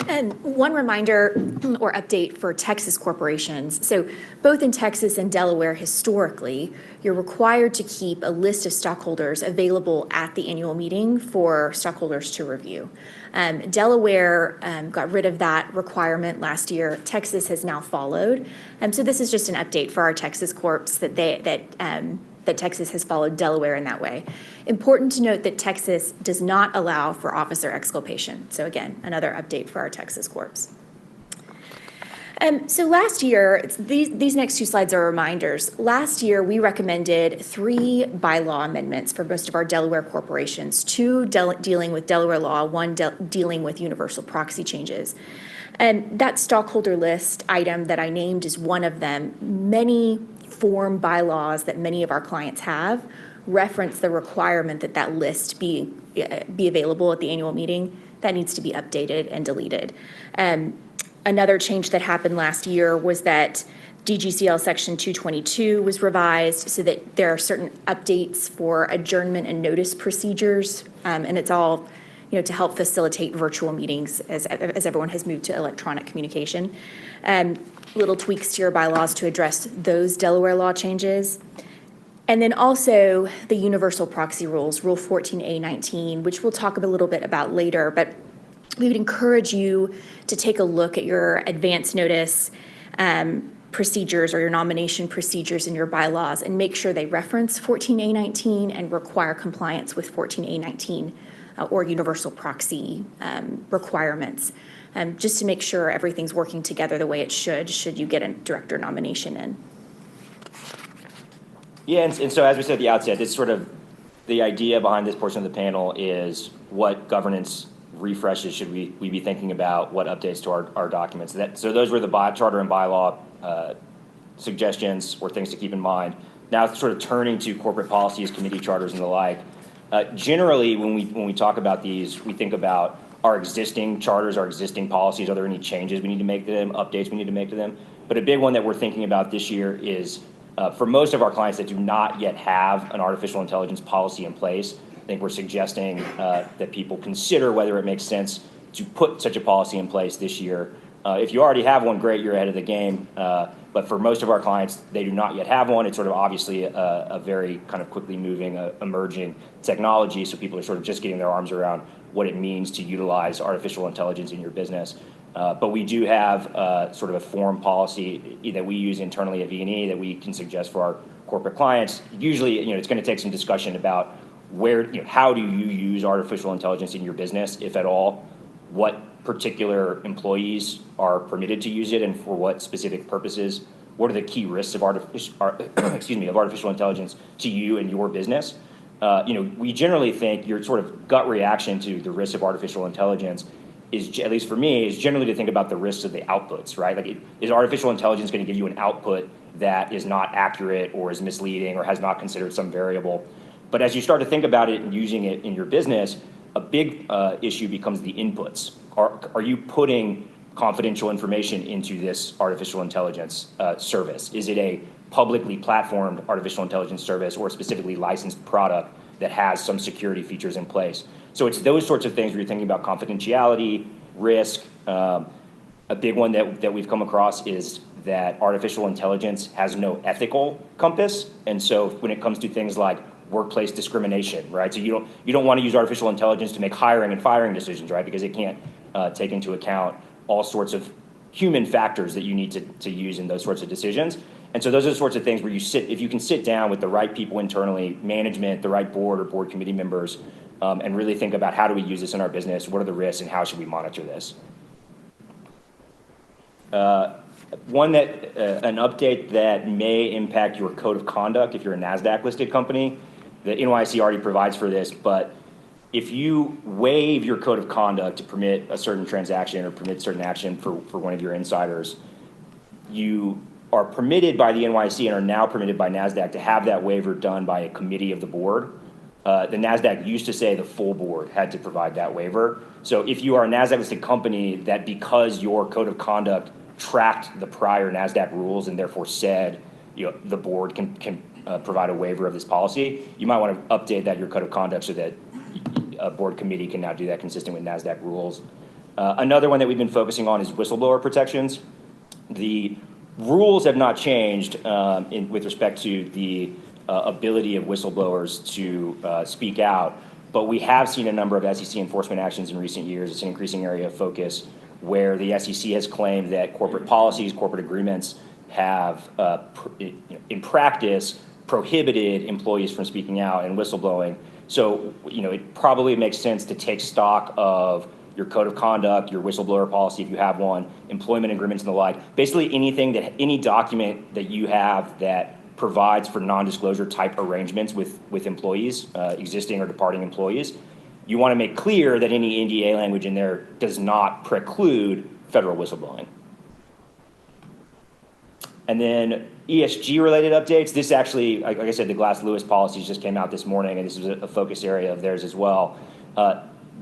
And one reminder or update for Texas corporations. So both in Texas and Delaware, historically, you're required to keep a list of stockholders available at the annual meeting for stockholders to review. Delaware got rid of that requirement last year. Texas has now followed. So this is just an update for our Texas corps that Texas has followed Delaware in that way. Important to note that Texas does not allow for officer exculpation. So again, another update for our Texas corps. So last year, these next two slides are reminders. Last year, we recommended 3 bylaw amendments for most of our Delaware corporations, 2 dealing with Delaware law, 1 dealing with universal proxy changes. And that stockholder list item that I named is one of them. Many form bylaws that many of our clients have reference the requirement that that list be available at the annual meeting. That needs to be updated and deleted. Another change that happened last year was that DGCL Section 222 was revised so that there are certain updates for adjournment and notice procedures, and it's all to help facilitate virtual meetings as everyone has moved to electronic communication. Little tweaks to your bylaws to address those Delaware law changes. And then also the universal proxy rules, Rule 14A19, which we'll talk a little bit about later, but we would encourage you to take a look at your advance notice procedures or your nomination procedures in your bylaws and make sure they reference 14A19 and require compliance with 14A19 or universal proxy requirements, just to make sure everything's working together the way it should you get a director nomination in. Yeah, and so as we said at the outset, this sort of the idea behind this portion of the panel is what governance refreshes should we be thinking about, what updates to our documents. So those were the charter and bylaw suggestions or things to keep in mind. Now sort of turning to corporate policies, committee charters and the like. Generally, when we talk about these, we think about our existing charters, our existing policies. Are there any changes we need to make to them, updates we need to make to them? But a big one that we're thinking about this year is for most of our clients that do not yet have an artificial intelligence policy in place, I think we're suggesting that people consider whether it makes sense to put such a policy in place this year. If you already have one, great, you're ahead of the game. But for most of our clients, they do not yet have one. It's sort of obviously a very kind of quickly moving, emerging technology. So people are sort of just getting their arms around what it means to utilize artificial intelligence in your business. But we do have sort of a form policy that we use internally at V&E that we can suggest for our corporate clients. Usually, it's going to take some discussion about how do you use artificial intelligence in your business, if at all? What particular employees are permitted to use it and for what specific purposes? What are the key risks of artificial intelligence to you and your business? We generally think your sort of gut reaction to the risks of artificial intelligence is, at least for me, is generally to think about the risks of the outputs, right? Like, is artificial intelligence going to give you an output that is not accurate or is misleading or has not considered some variable? But as you start to think about it and using it in your business, a big issue becomes the inputs. Are you putting confidential information into this artificial intelligence service? Is it a publicly platformed artificial intelligence service or a specifically licensed product that has some security features in place? So it's those sorts of things where you're thinking about confidentiality, risk. A big one that we've come across is that artificial intelligence has no ethical compass. And so when it comes to things like workplace discrimination, right? So you don't want to use artificial intelligence to make hiring and firing decisions, right? Because it can't take into account all sorts of human factors that you need to use in those sorts of decisions. And so those are the sorts of things where if you can sit down with the right people internally, management, the right board or board committee members, and really think about how do we use this in our business, what are the risks, and how should we monitor this? An update that may impact your code of conduct if you're a NASDAQ listed company. The NYSE already provides for this, but if you waive your code of conduct to permit a certain transaction or permit certain action for one of your insiders, you are permitted by the NYSE and are now permitted by NASDAQ to have that waiver done by a committee of the board. The NASDAQ used to say the full board had to provide that waiver. So if you are a NASDAQ listed company that because your code of conduct tracked the prior NASDAQ rules and therefore said the board can provide a waiver of this policy, you might want to update your code of conduct so that a board committee can now do that consistent with NASDAQ rules. Another one that we've been focusing on is whistleblower protections. The rules have not changed with respect to the ability of whistleblowers to speak out, but we have seen a number of SEC enforcement actions in recent years. It's an increasing area of focus where the SEC has claimed that corporate policies, corporate agreements have, in practice, prohibited employees from speaking out and whistleblowing. So, it probably makes sense to take stock of your code of conduct, your whistleblower policy if you have one, employment agreements and the like. Basically any document that you have that provides for non-disclosure type arrangements with employees, existing or departing employees. You want to make clear that any NDA language in there does not preclude federal whistleblowing. And then ESG-related updates. This actually, like I said, the Glass Lewis policies just came out this morning, and this is a focus area of theirs as well.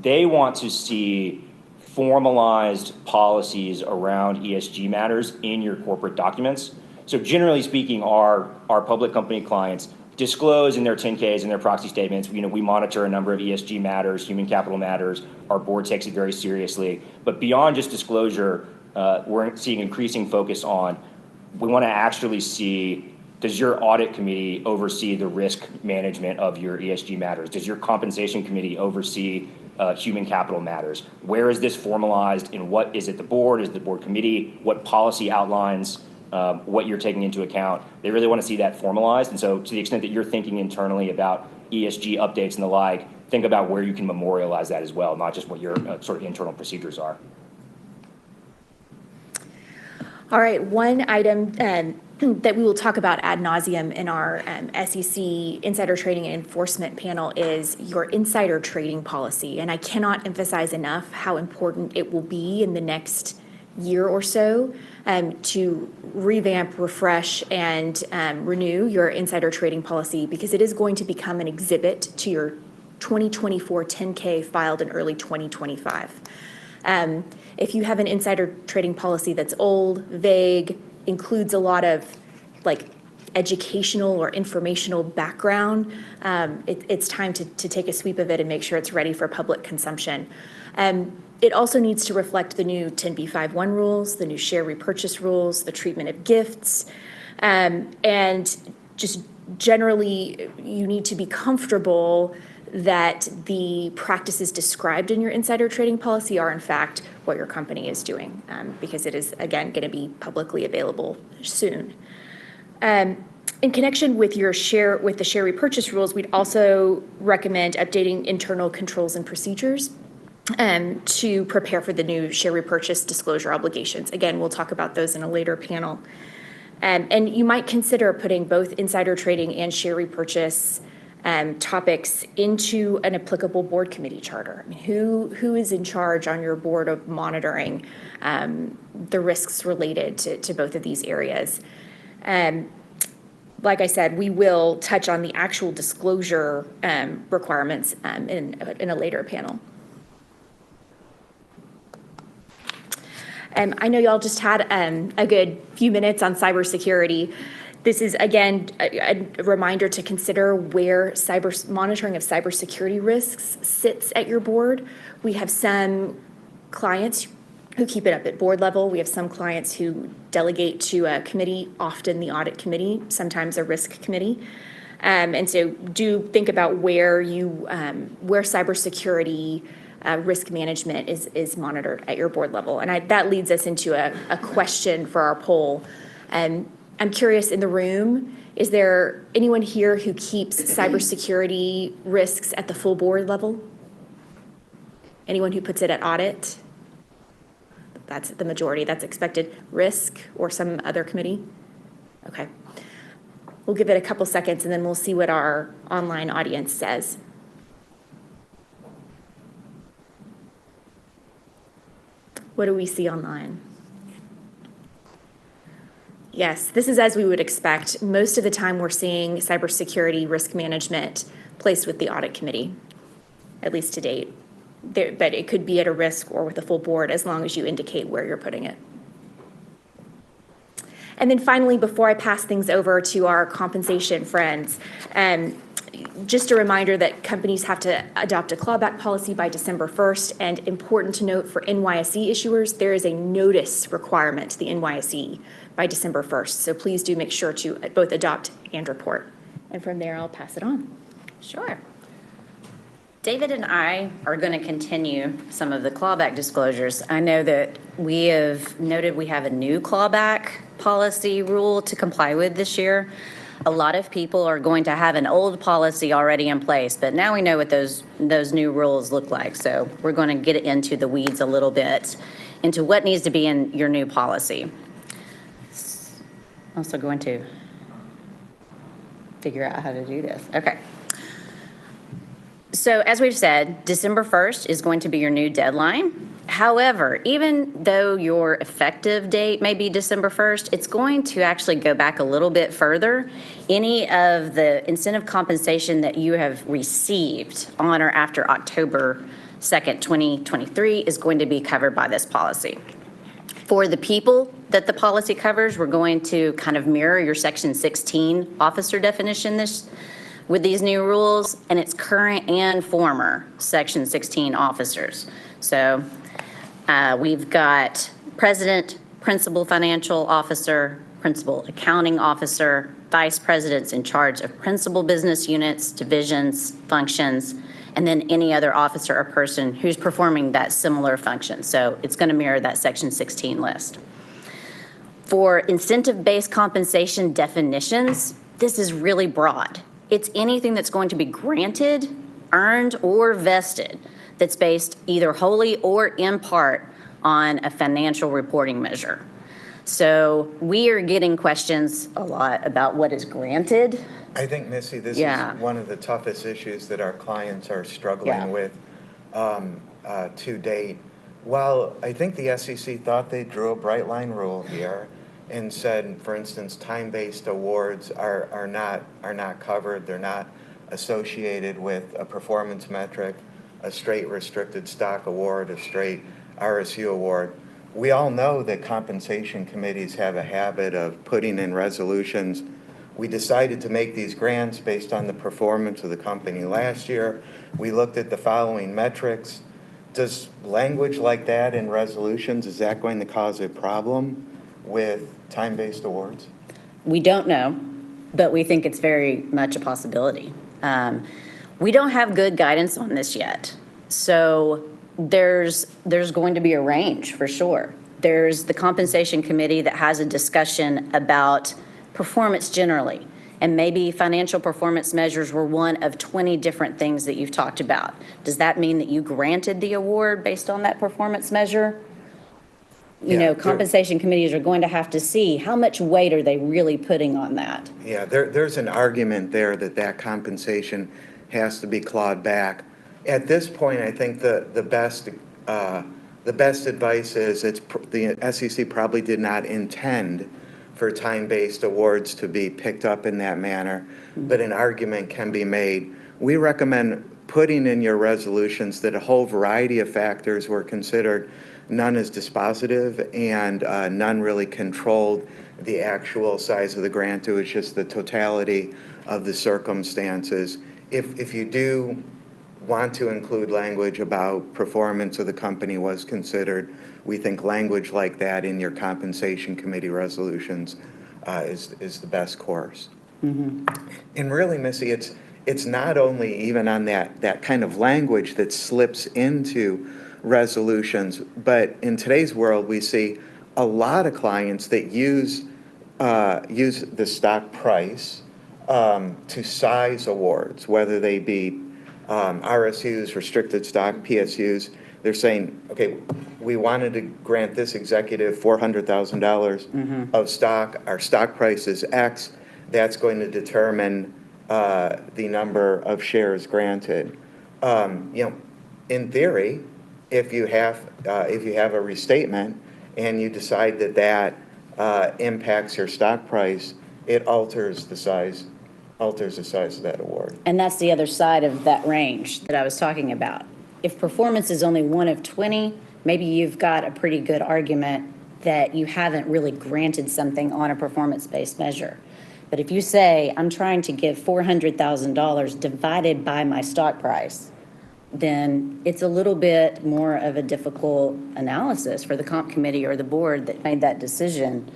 They want to see formalized policies around ESG matters in your corporate documents. So generally speaking, our public company clients disclose in their 10Ks and their proxy statements, we monitor a number of ESG matters, human capital matters. Our board takes it very seriously. But beyond just disclosure, we're seeing increasing focus on, we want to actually see, does your audit committee oversee the risk management of your ESG matters? Does your compensation committee oversee human capital matters? Where is this formalized? In what is it the board? Is it the board committee? What policy outlines what you're taking into account? They really want to see that formalized. And so to the extent that you're thinking internally about ESG updates and the like, think about where you can memorialize that as well, not just what your sort of internal procedures are. All right, one item that we will talk about ad nauseum in our SEC insider trading and enforcement panel is your insider trading policy. And I cannot emphasize enough how important it will be in the next year or so to revamp, refresh, and renew your insider trading policy, because it is going to become an exhibit to your 2024 10K filed in early 2025. If you have an insider trading policy that's old, vague, includes a lot of educational or informational background, it's time to take a sweep of it and make sure it's ready for public consumption. It also needs to reflect the new 10b5-1 rules, the new share repurchase rules, the treatment of gifts, and just generally, you need to be comfortable that the practices described in your insider trading policy are in fact what your company is doing, because it is, again, going to be publicly available soon. In connection with the share repurchase rules, we'd also recommend updating internal controls and procedures to prepare for the new share repurchase disclosure obligations. Again, we'll talk about those in a later panel. And you might consider putting both insider trading and share repurchase topics into an applicable board committee charter. I mean, who is in charge on your board of monitoring the risks related to both of these areas? Like I said, we will touch on the actual disclosure requirements in a later panel. I know y'all just had a good few minutes on cybersecurity. This is, again, a reminder to consider where monitoring of cybersecurity risks sits at your board. We have some clients who keep it up at board level. We have some clients who delegate to a committee, often the audit committee, sometimes a risk committee. And so do think about where cybersecurity risk management is monitored at your board level. And that leads us into a question for our poll. I'm curious, in the room, is there anyone here who keeps cybersecurity risks at the full board level? Anyone who puts it at audit? That's the majority. That's expected. Risk or some other committee? Okay. We'll give it a couple seconds and then we'll see what our online audience says. What do we see online? Yes, this is as we would expect. Most of the time we're seeing cybersecurity risk management placed with the audit committee, at least to date. But it could be at a risk or with a full board as long as you indicate where you're putting it. And then finally, before I pass things over to our compensation friends, just a reminder that companies have to adopt a clawback policy by December 1st. And important to note for NYSE issuers, there is a notice requirement to the NYSE by December 1st. So please do make sure to both adopt and report. And from there, I'll pass it on. Sure. David and I are going to continue some of the clawback disclosures. I know that we have noted we have a new clawback policy rule to comply with this year. A lot of people are going to have an old policy already in place, but now we know what those new rules look like. So we're going to get into the weeds a little bit into what needs to be in your new policy. Also going to figure out how to do this. Okay. So as we've said, December 1st is going to be your new deadline. However, even though your effective date may be December 1st, it's going to actually go back a little bit further. Any of the incentive compensation that you have received on or after October 2nd, 2023 is going to be covered by this policy. For the people that the policy covers, we're going to kind of mirror your Section 16 officer definition with these new rules, and it's current and former Section 16 officers. So we've got president, principal financial officer, principal accounting officer, vice presidents in charge of principal business units, divisions, functions, and then any other officer or person who's performing that similar function. So it's going to mirror that Section 16 list. For incentive-based compensation definitions, this is really broad. It's anything that's going to be granted, earned, or vested that's based either wholly or in part on a financial reporting measure. So we are getting questions a lot about what is granted. I think, Missy, this is one of the toughest issues that our clients are struggling with to date. While I think the SEC thought they drew a bright line rule here and said, for instance, time-based awards are not covered. They're not associated with a performance metric, a straight restricted stock award, a straight RSU award. We all know that compensation committees have a habit of putting in resolutions. We decided to make these grants based on the performance of the company last year. We looked at the following metrics does language like that in resolutions, is that going to cause a problem with time-based awards? We don't know, but we think it's very much a possibility. We don't have good guidance on this yet. So there's going to be a range for sure. There's the compensation committee that has a discussion about performance generally. And maybe financial performance measures were one of 20 different things that you've talked about. Does that mean that you granted the award based on that performance measure? You know, compensation committees are going to have to see how much weight are they really putting on that. Yeah, there's an argument there that compensation has to be clawed back. At this point, I think the best advice is the SEC probably did not intend for time-based awards to be picked up in that manner, but an argument can be made. We recommend putting in your resolutions that a whole variety of factors were considered, none is dispositive, and none really controlled the actual size of the grant. It was just the totality of the circumstances. If you do want to include language about performance of the company was considered, we think language like that in your compensation committee resolutions is the best course. And really, Missy, it's not only even on that kind of language that slips into resolutions, but in today's world, we see a lot of clients that use the stock price to size awards, whether they be RSUs, restricted stock, PSUs. They're saying, okay, we wanted to grant this executive $400,000 of stock. Our stock price is X. That's going to determine the number of shares granted. In theory, if you have a restatement and you decide that impacts your stock price, it alters the size of that award. And that's the other side of that range that I was talking about. If performance is only one of 20, maybe you've got a pretty good argument that you haven't really granted something on a performance-based measure. But if you say, I'm trying to give $400,000 divided by my stock price, then it's a little bit more of a difficult analysis for the comp committee or the board that made that decision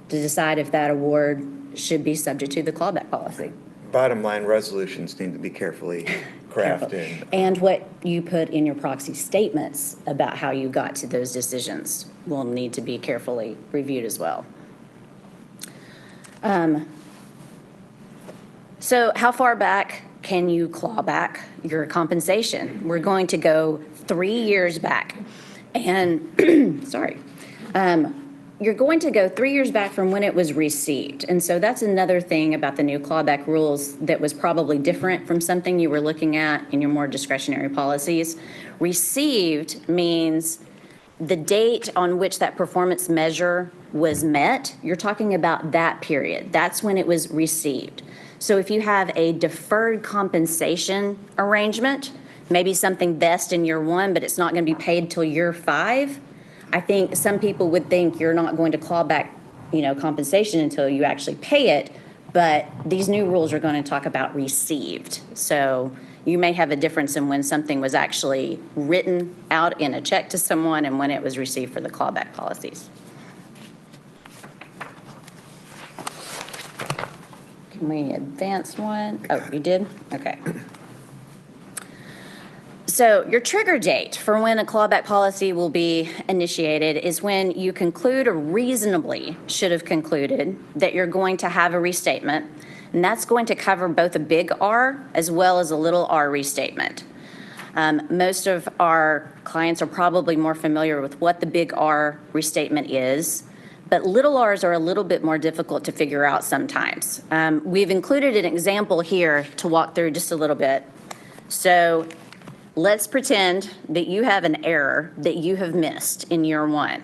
to decide if that award should be subject to the clawback policy. Bottom line, resolutions need to be carefully crafted. And what you put in your proxy statements about how you got to those decisions will need to be carefully reviewed as well. So how far back can you claw back your compensation? We're going to go 3 years back. And, sorry. You're going to go 3 years back from when it was received. And so that's another thing about the new clawback rules that was probably different from something you were looking at in your more discretionary policies. Received means the date on which that performance measure was met. You're talking about that period. That's when it was received. So if you have a deferred compensation arrangement, maybe something vests in year 1, but it's not going to be paid till year 5, I think some people would think you're not going to claw back, compensation until you actually pay it. But these new rules are going to talk about received. So you may have a difference in when something was actually written out in a check to someone and when it was received for the clawback policies. Can we advance one? Oh, you did? Okay. So your trigger date for when a clawback policy will be initiated is when you conclude or reasonably should have concluded that you're going to have a restatement, and that's going to cover both a big R as well as a little r restatement. Most of our clients are probably more familiar with what the big R restatement is, but little r's are a little bit more difficult to figure out sometimes. We've included an example here to walk through just a little bit. So let's pretend that you have an error that you have missed in year 1,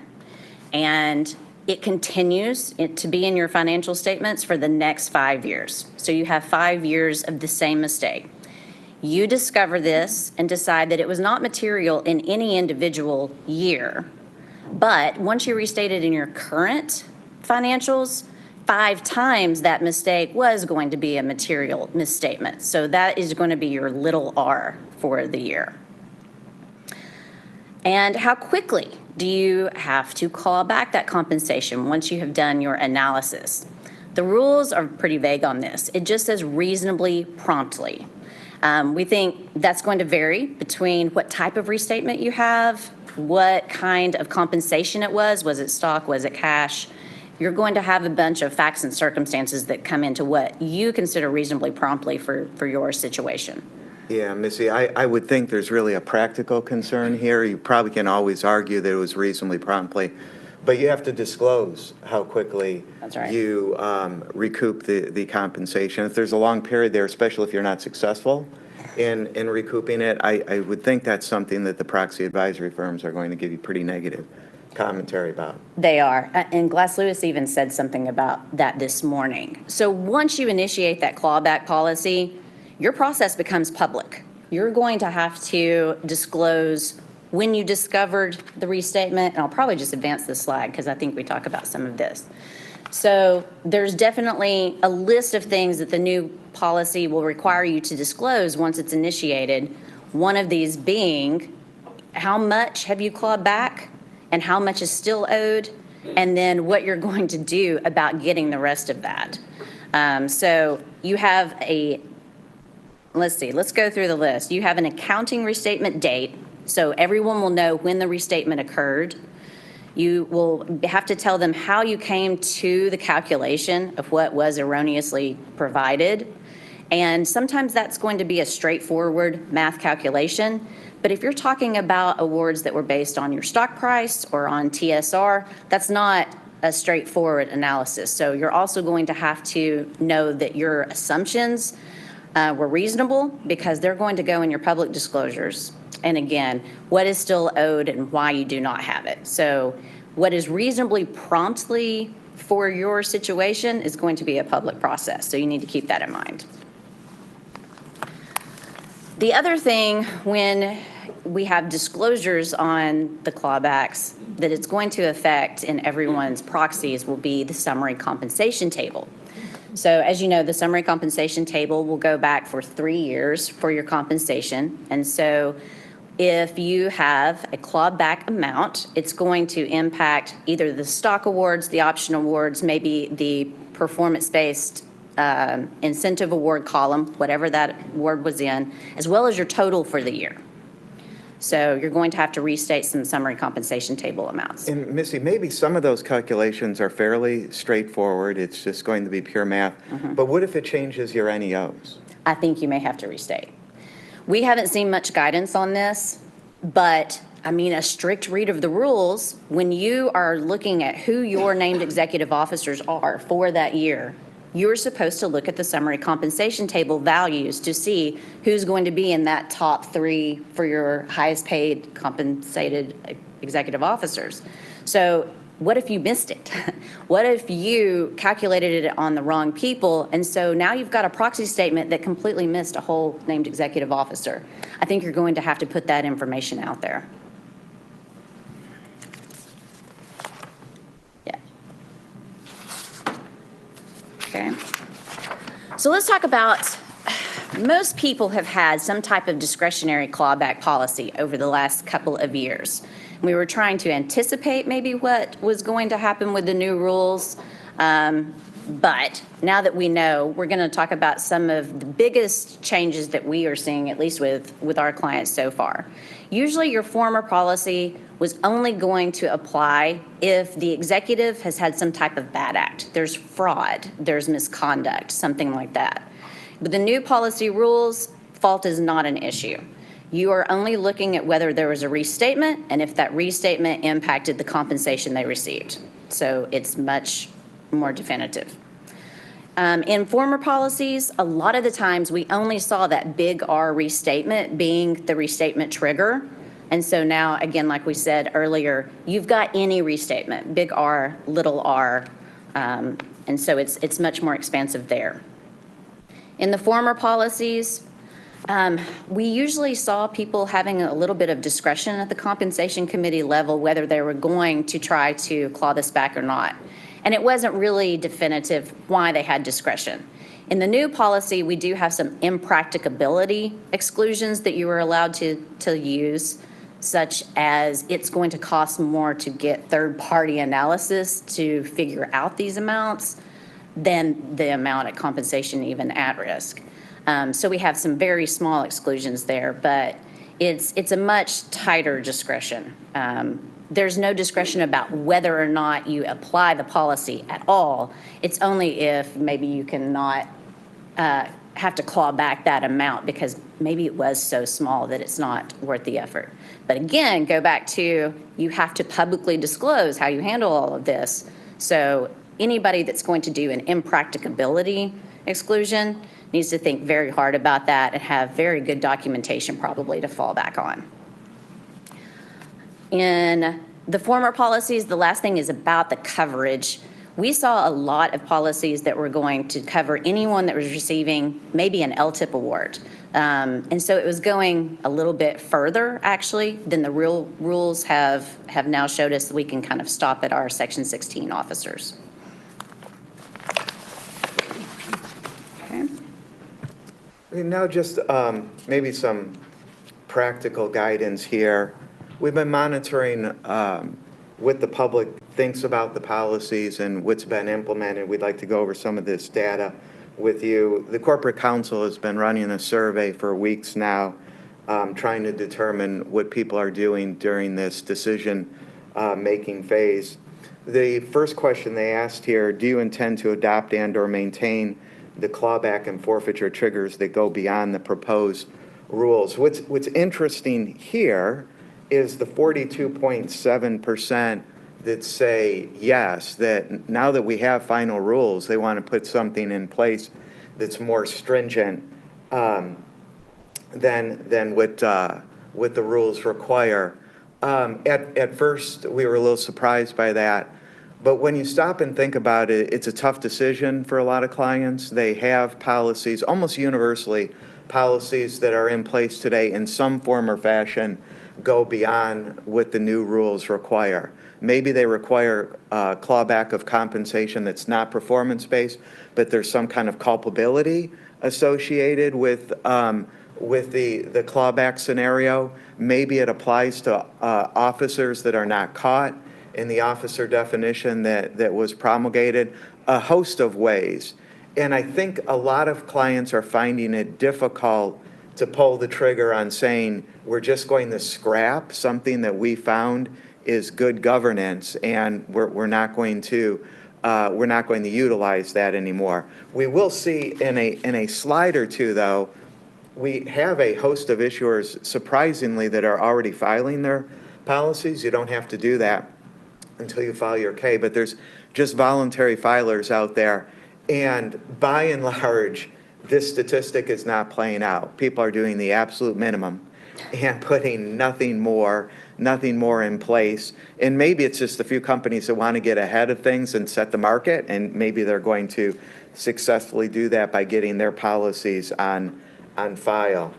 and it continues to be in your financial statements for the next 5 years. So you have 5 years of the same mistake. You discover this and decide that it was not material in any individual year, but once you restate it in your current financials, 5 times that mistake was going to be a material misstatement. So that is going to be your little r for the year. And how quickly do you have to claw back that compensation once you have done your analysis? The rules are pretty vague on this. It just says reasonably promptly. We think that's going to vary between what type of restatement you have, what kind of compensation it was. Was it stock? Was it cash? You're going to have a bunch of facts and circumstances that come into what you consider reasonably promptly for your situation. Yeah, Missy, I would think there's really a practical concern here. You probably can always argue that it was reasonably promptly, but you have to disclose how quickly That's right. you recoup the compensation. If there's a long period there, especially if you're not successful in recouping it, I would think that's something that the proxy advisory firms are going to give you pretty negative commentary about. They are. And Glass Lewis even said something about that this morning. So once you initiate that clawback policy, your process becomes public. You're going to have to disclose when you discovered the restatement, and I'll probably just advance this slide because I think we talk about some of this. So there's definitely a list of things that the new policy will require you to disclose once it's initiated. One of these being, how much have you clawed back and how much is still owed, and then what you're going to do about getting the rest of that. So you have let's go through the list. You have an accounting restatement date, so everyone will know when the restatement occurred. You will have to tell them how you came to the calculation of what was erroneously provided. And sometimes that's going to be a straightforward math calculation. But if you're talking about awards that were based on your stock price or on TSR, that's not a straightforward analysis. So you're also going to have to know that your assumptions were reasonable because they're going to go in your public disclosures. And again, what is still owed and why you do not have it. So what is reasonably promptly for your situation is going to be a public process. So you need to keep that in mind. The other thing when we have disclosures on the clawbacks that it's going to affect in everyone's proxies will be the summary compensation table. So as you know, the summary compensation table will go back for 3 years for your compensation. And so if you have a clawback amount, it's going to impact either the stock awards, the option awards, maybe the performance-based incentive award column, whatever that award was in, as well as your total for the year. So you're going to have to restate some summary compensation table amounts. And Missy, maybe some of those calculations are fairly straightforward. It's just going to be pure math. But what if it changes your NEOs? I think you may have to restate. We haven't seen much guidance on this, but I mean, a strict read of the rules, when you are looking at who your named executive officers are for that year, you're supposed to look at the summary compensation table values to see who's going to be in that top 3 for your highest paid compensated executive officers. So what if you missed it? What if you calculated it on the wrong people? And so now you've got a proxy statement that completely missed a whole named executive officer. I think you're going to have to put that information out there. Yeah. Okay. So let's talk about, most people have had some type of discretionary clawback policy over the last couple of years. We were trying to anticipate maybe what was going to happen with the new rules. But now that we know, we're going to talk about some of the biggest changes that we are seeing, at least with our clients so far. Usually your former policy was only going to apply if the executive has had some type of bad act. There's fraud, there's misconduct, something like that. With the new policy rules, fault is not an issue. You are only looking at whether there was a restatement and if that restatement impacted the compensation they received. So it's much more definitive. In former policies, a lot of the times we only saw that big R restatement being the restatement trigger. And so now, again, like we said earlier, you've got any restatement, big R, little r, and so it's much more expansive there. In the former policies, we usually saw people having a little bit of discretion at the compensation committee level, whether they were going to try to claw this back or not. And it wasn't really definitive why they had discretion. In the new policy, we do have some impracticability exclusions that you were allowed to use. such as it's going to cost more to get third-party analysis to figure out these amounts than the amount at compensation even at risk. So we have some very small exclusions there, but it's a much tighter discretion. There's no discretion about whether or not you apply the policy at all. It's only if maybe you cannot have to claw back that amount because maybe it was so small that it's not worth the effort. But again, go back to you have to publicly disclose how you handle all of this. So anybody that's going to do an impracticability exclusion needs to think very hard about that and have very good documentation probably to fall back on. In the former policies, the last thing is about the coverage. We saw a lot of policies that were going to cover anyone that was receiving maybe an LTIP award. And so it was going a little bit further, actually, than the real rules have now showed us that we can kind of stop at our Section 16 officers. Okay. Now just maybe some practical guidance here. We've been monitoring what the public thinks about the policies and what's been implemented. We'd like to go over some of this data with you. The Corporate Council has been running a survey for weeks now, trying to determine what people are doing during this decision-making phase. The first question they asked here, do you intend to adopt and/or maintain the clawback and forfeiture triggers that go beyond the proposed rules? What's interesting here is the 42.7% that say yes, that now that we have final rules, they want to put something in place that's more stringent than what the rules require. At first, we were a little surprised by that. But when you stop and think about it, it's a tough decision for a lot of clients. They have policies, almost universally, policies that are in place today in some form or fashion go beyond what the new rules require. Maybe they require clawback of compensation that's not performance-based, but there's some kind of culpability associated with the clawback scenario. Maybe it applies to officers that are not caught in the officer definition that was promulgated, a host of ways. And I think a lot of clients are finding it difficult to pull the trigger on saying, we're just going to scrap something that we found is good governance, and we're not going to utilize that anymore. We will see in a slide or two, though, we have a host of issuers, surprisingly, that are already filing their policies. You don't have to do that until you file your K, but there's just voluntary filers out there. And by and large, this statistic is not playing out. People are doing the absolute minimum and putting nothing more in place. And maybe it's just a few companies that want to get ahead of things and set the market, and maybe they're going to successfully do that by getting their policies on file.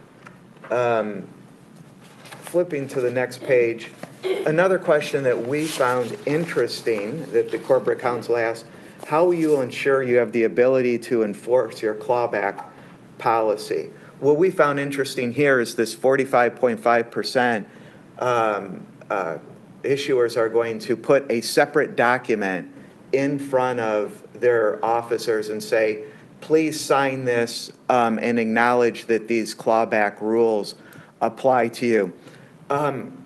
Flipping to the next page, another question that we found interesting that the Corporate Council asked, how will you ensure you have the ability to enforce your clawback policy? What we found interesting here is this 45.5% issuers are going to put a separate document in front of their officers and say, please sign this and acknowledge that these clawback rules apply to you.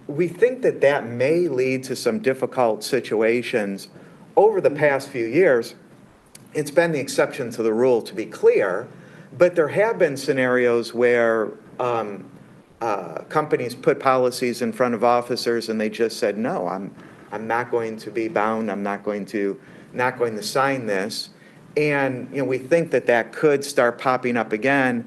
We think that may lead to some difficult situations. Over the past few years, it's been the exception to the rule, to be clear, but there have been scenarios where companies put policies in front of officers and they just said, no, I'm not going to be bound, I'm not going to sign this. And we think that could start popping up again,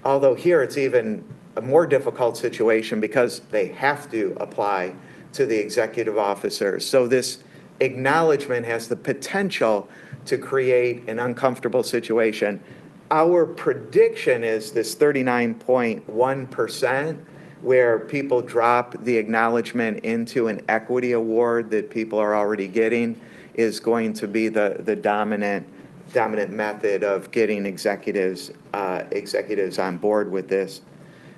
although here it's even a more difficult situation because they have to apply to the executive officers. So this acknowledgement has the potential to create an uncomfortable situation. Our prediction is this 39.1% where people drop the acknowledgement into an equity award that people are already getting is going to be the dominant method of getting executives on board with this.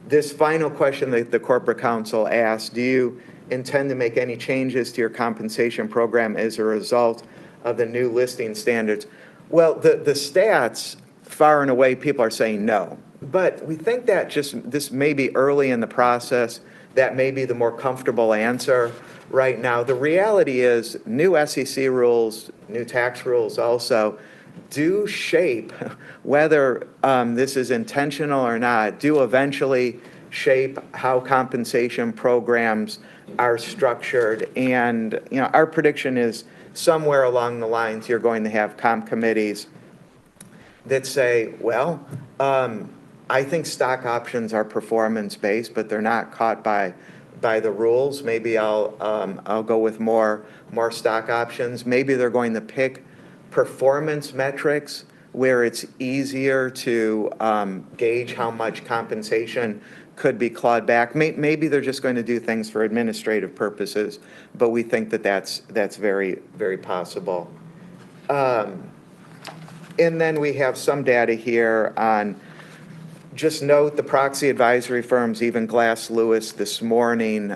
This final question that the corporate counsel asked, do you intend to make any changes to your compensation program as a result of the new listing standards? Well, the stats, far and away, people are saying no. But we think that this may be early in the process. That may be the more comfortable answer right now. The reality is new SEC rules, new tax rules also do shape, whether this is intentional or not, do eventually shape how compensation programs are structured. And, our prediction is somewhere along the lines, you're going to have comp committees that say, well, I think stock options are performance-based, but they're not caught by the rules. Maybe I'll go with more stock options. Maybe they're going to pick performance metrics where it's easier to gauge how much compensation could be clawed back. Maybe they're just going to do things for administrative purposes, but we think that that's very, very possible. And then we have some data here on, just note the proxy advisory firms, even Glass Lewis this morning,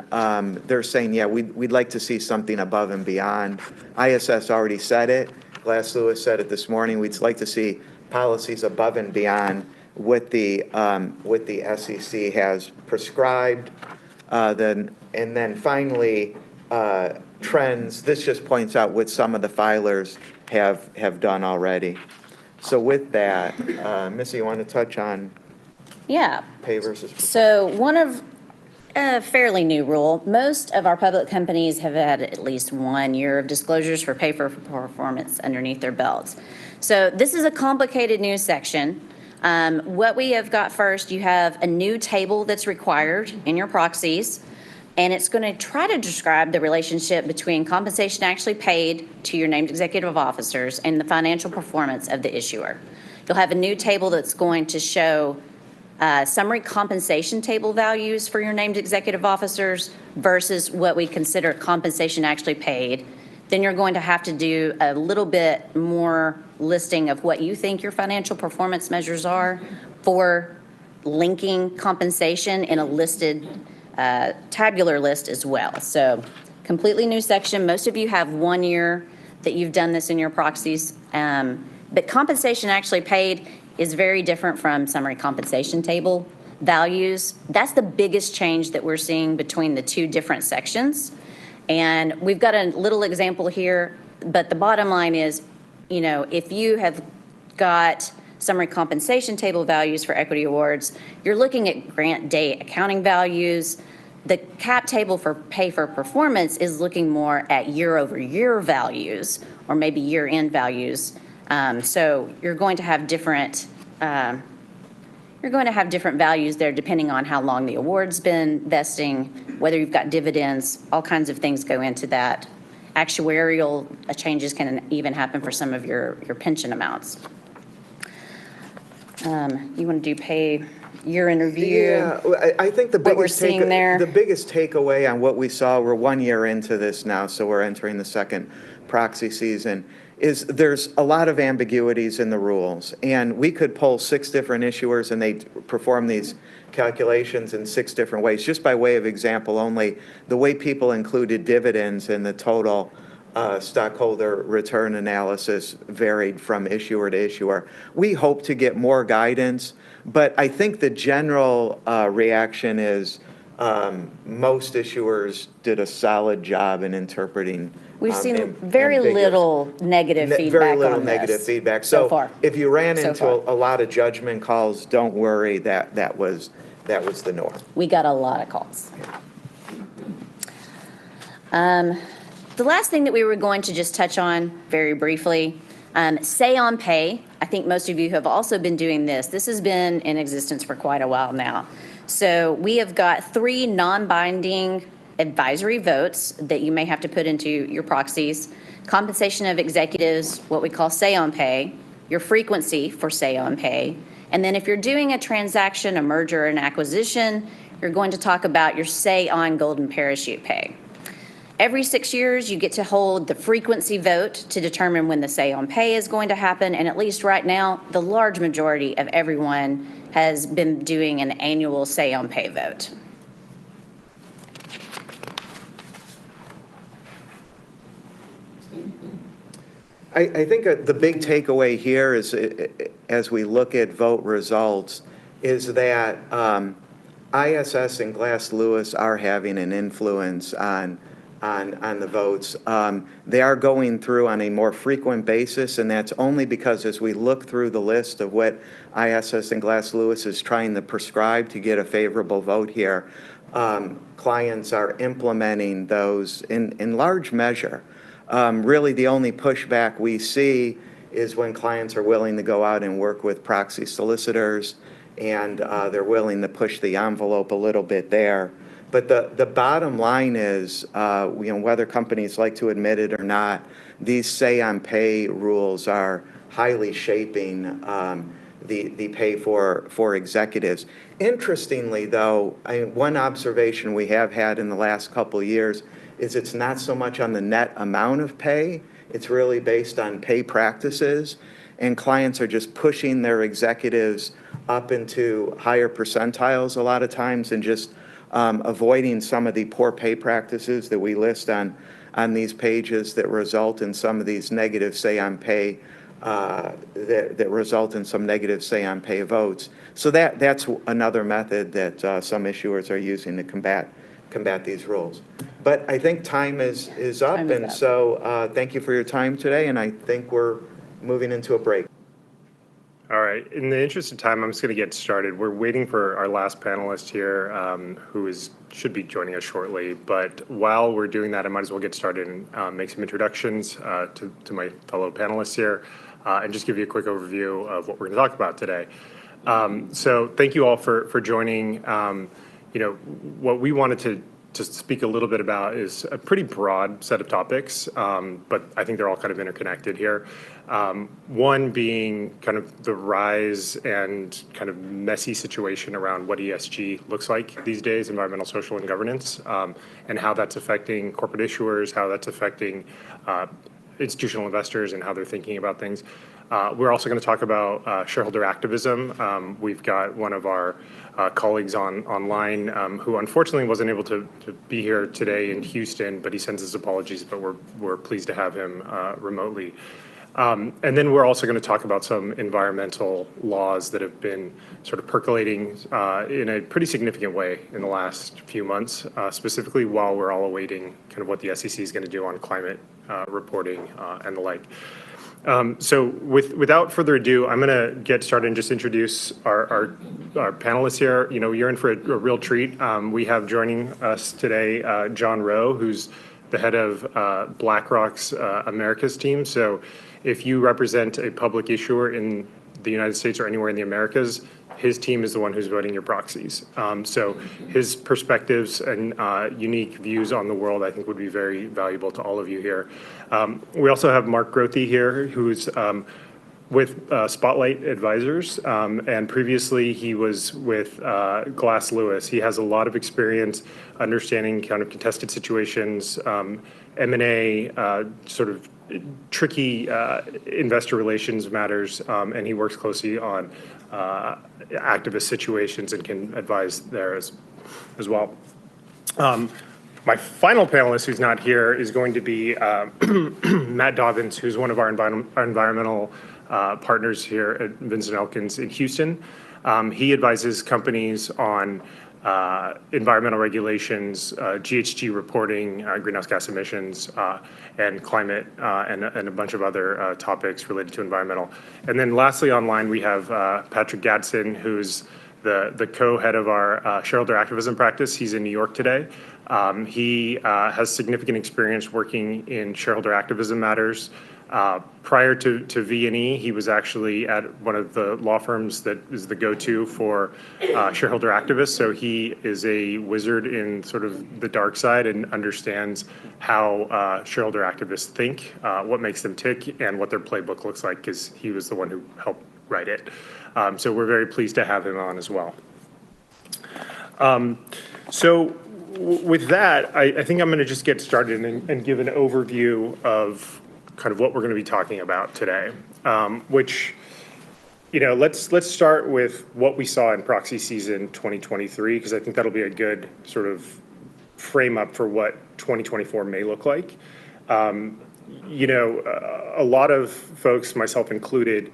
they're saying, yeah, we'd like to see something above and beyond. ISS already said it. Glass Lewis said it this morning. We'd like to see policies above and beyond what the SEC has prescribed. And then finally, trends. This just points out what some of the filers have done already. So with that, Missy, you want to touch on pay versus performance? So one of a fairly new rule, most of our public companies have had at least 1 year of disclosures for pay for performance underneath their belts. So this is a complicated new section. What we have got first, you have a new table that's required in your proxies, and it's going to try to describe the relationship between compensation actually paid to your named executive officers and the financial performance of the issuer. You'll have a new table that's going to show summary compensation table values for your named executive officers versus what we consider compensation actually paid. Then you're going to have to do a little bit more listing of what you think your financial performance measures are for linking compensation in a listed tabular list as well. So completely new section. Most of you have 1 year that you've done this in your proxies, but compensation actually paid is very different from summary compensation table values. That's the biggest change that we're seeing between the two different sections. And we've got a little example here, but the bottom line is, if you have got summary compensation table values for equity awards, you're looking at grant date accounting values. The cap table for pay for performance is looking more at year-over-year values or maybe year-end values. So you're going to have different values there depending on how long the award's been vesting, whether you've got dividends, all kinds of things go into that. Actuarial changes can even happen for some of your pension amounts. You want to do pay year in review? Yeah, I think the what we're biggest seeing there. The biggest takeaway on what we saw, we're 1 year into this now, so we're entering the second proxy season, is there's a lot of ambiguities in the rules. And we could poll 6 different issuers and they perform these calculations in 6 different ways. Just by way of example only, the way people included dividends in the total stockholder return analysis varied from issuer to issuer. We hope to get more guidance, but I think the general reaction is most issuers did a solid job in interpreting. We've seen very little negative feedback Very little on negative this feedback. so far. If you ran So into far. a lot of judgment calls, don't worry, that was the norm. We got a lot of calls. The last thing that we were going to just touch on very briefly, say on pay. I think most of you have also been doing this. This has been in existence for quite a while now. So we have got 3 non-binding advisory votes that you may have to put into your proxies. Compensation of executives, what we call say on pay, your frequency for say on pay, and then if you're doing a transaction, a merger, an acquisition, you're going to talk about your say on golden parachute pay. Every 6 years, you get to hold the frequency vote to determine when the say on pay is going to happen. And at least right now, the large majority of everyone has been doing an annual say on pay vote. I think the big takeaway here is, as we look at vote results, is that ISS and Glass Lewis are having an influence on the votes. They are going through on a more frequent basis, and that's only because as we look through the list of what ISS and Glass Lewis is trying to prescribe to get a favorable vote here, clients are implementing those in large measure. Really, the only pushback we see is when clients are willing to go out and work with proxy solicitors, and they're willing to push the envelope a little bit there. But the bottom line is, whether companies like to admit it or not, these say-on-pay rules are highly shaping the pay for executives. Interestingly, though, one observation we have had in the last couple of years is it's not so much on the net amount of pay, it's really based on pay practices, and clients are just pushing their executives up into higher percentiles a lot of times and just avoiding some of the poor pay practices that we list on these pages that result in some of these negative say-on-pay that result in some negative say-on-pay votes. So that's another method that some issuers are using to combat these rules. But I think time is up, and so thank you for your time today, and I think we're moving into a break. All right. In the interest of time, I'm just going to get started. We're waiting for our last panelist here, who should be joining us shortly. But while we're doing that, I might as well get started and make some introductions to my fellow panelists here, and just give you a quick overview of what we're going to talk about today. So thank you all for joining. What we wanted to speak a little bit about is a pretty broad set of topics, but I think they're all kind of interconnected here. One being kind of the rise and kind of messy situation around what ESG looks like these days, environmental, social, and governance, and how that's affecting corporate issuers, how that's affecting institutional investors and how they're thinking about things. We're also going to talk about shareholder activism. We've got one of our colleagues online who unfortunately wasn't able to be here today in Houston, but he sends his apologies, but we're pleased to have him remotely. And then we're also going to talk about some environmental laws that have been sort of percolating in a pretty significant way in the last few months, specifically while we're all awaiting kind of what the SEC is going to do on climate reporting and the like. So without further ado, I'm going to get started and just introduce our panelists here. You're in for a real treat. We have joining us today John Rowe, who's the head of BlackRock's Americas team. So if you represent a public issuer in the United States or anywhere in the Americas, his team is the one who's voting your proxies. So his perspectives and unique views on the world, I think, would be very valuable to all of you here. We also have Mark Grothe here, who's with Spotlight Advisors, and previously he was with Glass Lewis. He has a lot of experience understanding kind of contested situations, M&A, sort of tricky investor relations matters, and he works closely on activist situations and can advise there as well. My final panelist who's not here is going to be Matt Dobbins, who's one of our environmental partners here at Vincent Elkins in Houston. He advises companies on environmental regulations, GHG reporting, greenhouse gas emissions, and climate, and a bunch of other topics related to environmental. And then lastly online, we have Patrick Gadsden, who's the co-head of our shareholder activism practice. He's in New York today. He has significant experience working in shareholder activism matters. Prior to V&E, he was actually at one of the law firms that is the go-to for shareholder activists. So he is a wizard in sort of the dark side and understands how shareholder activists think, what makes them tick, and what their playbook looks like, because he was the one who helped write it. So we're very pleased to have him on as well. So with that, I think I'm going to just get started and give an overview of kind of what we're going to be talking about today, which, let's start with what we saw in proxy season 2023, because I think that'll be a good sort of frame up for what 2024 may look like. A lot of folks, myself included,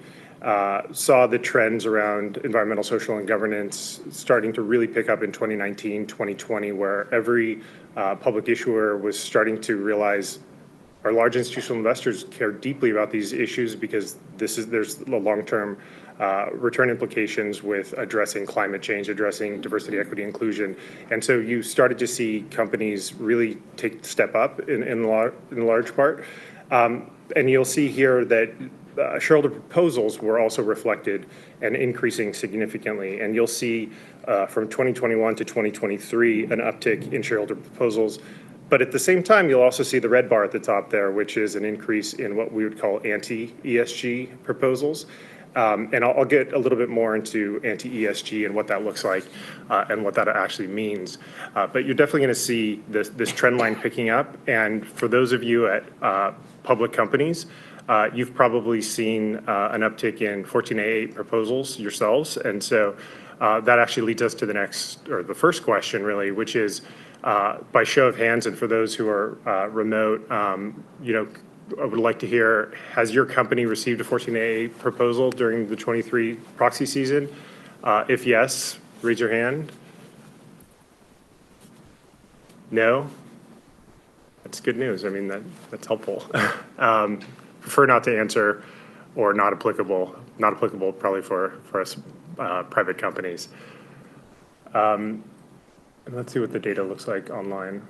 saw the trends around environmental, social, and governance starting to really pick up in 2019, 2020, where every public issuer was starting to realize our large institutional investors care deeply about these issues because there's a long-term return implications with addressing climate change, addressing diversity, equity, inclusion. And so you started to see companies really step up in large part. And you'll see here that shareholder proposals were also reflected and increasing significantly. And you'll see from 2021 to 2023 an uptick in shareholder proposals. But at the same time, you'll also see the red bar at the top there, which is an increase in what we would call anti-ESG proposals. And I'll get a little bit more into anti-ESG and what that looks like and what that actually means. But you're definitely going to see this trend line picking up. And for those of you at public companies, you've probably seen an uptick in 14A8 proposals yourselves. And so that actually leads us to the first question, really, which is by show of hands, and for those who are remote, I would like to hear, has your company received a 14A8 proposal during the 23 proxy season? If yes, raise your hand. No? That's good news. I mean, that's helpful. Prefer not to answer or not applicable. Not applicable probably for us private companies. And let's see what the data looks like online.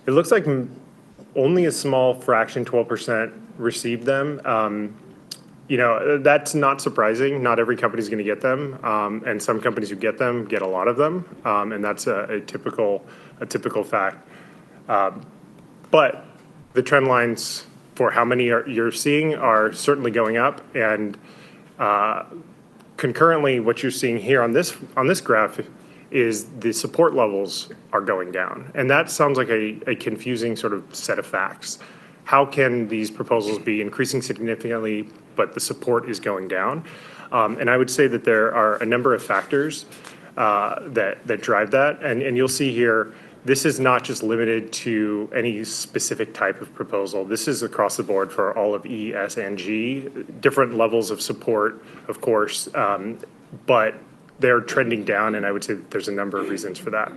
It looks like only a small fraction, 12%, received them. That's not surprising. Not every company is going to get them, and some companies who get them get a lot of them, and that's a typical fact. But the trend lines for how many you're seeing are certainly going up, and concurrently, what you're seeing here on this graph is the support levels are going down. And that sounds like a confusing sort of set of facts. How can these proposals be increasing significantly, but the support is going down? And I would say that there are a number of factors that drive that. And you'll see here, this is not just limited to any specific type of proposal. This is across the board for all of E, S, and G. Different levels of support, of course, but they're trending down, and I would say that there's a number of reasons for that.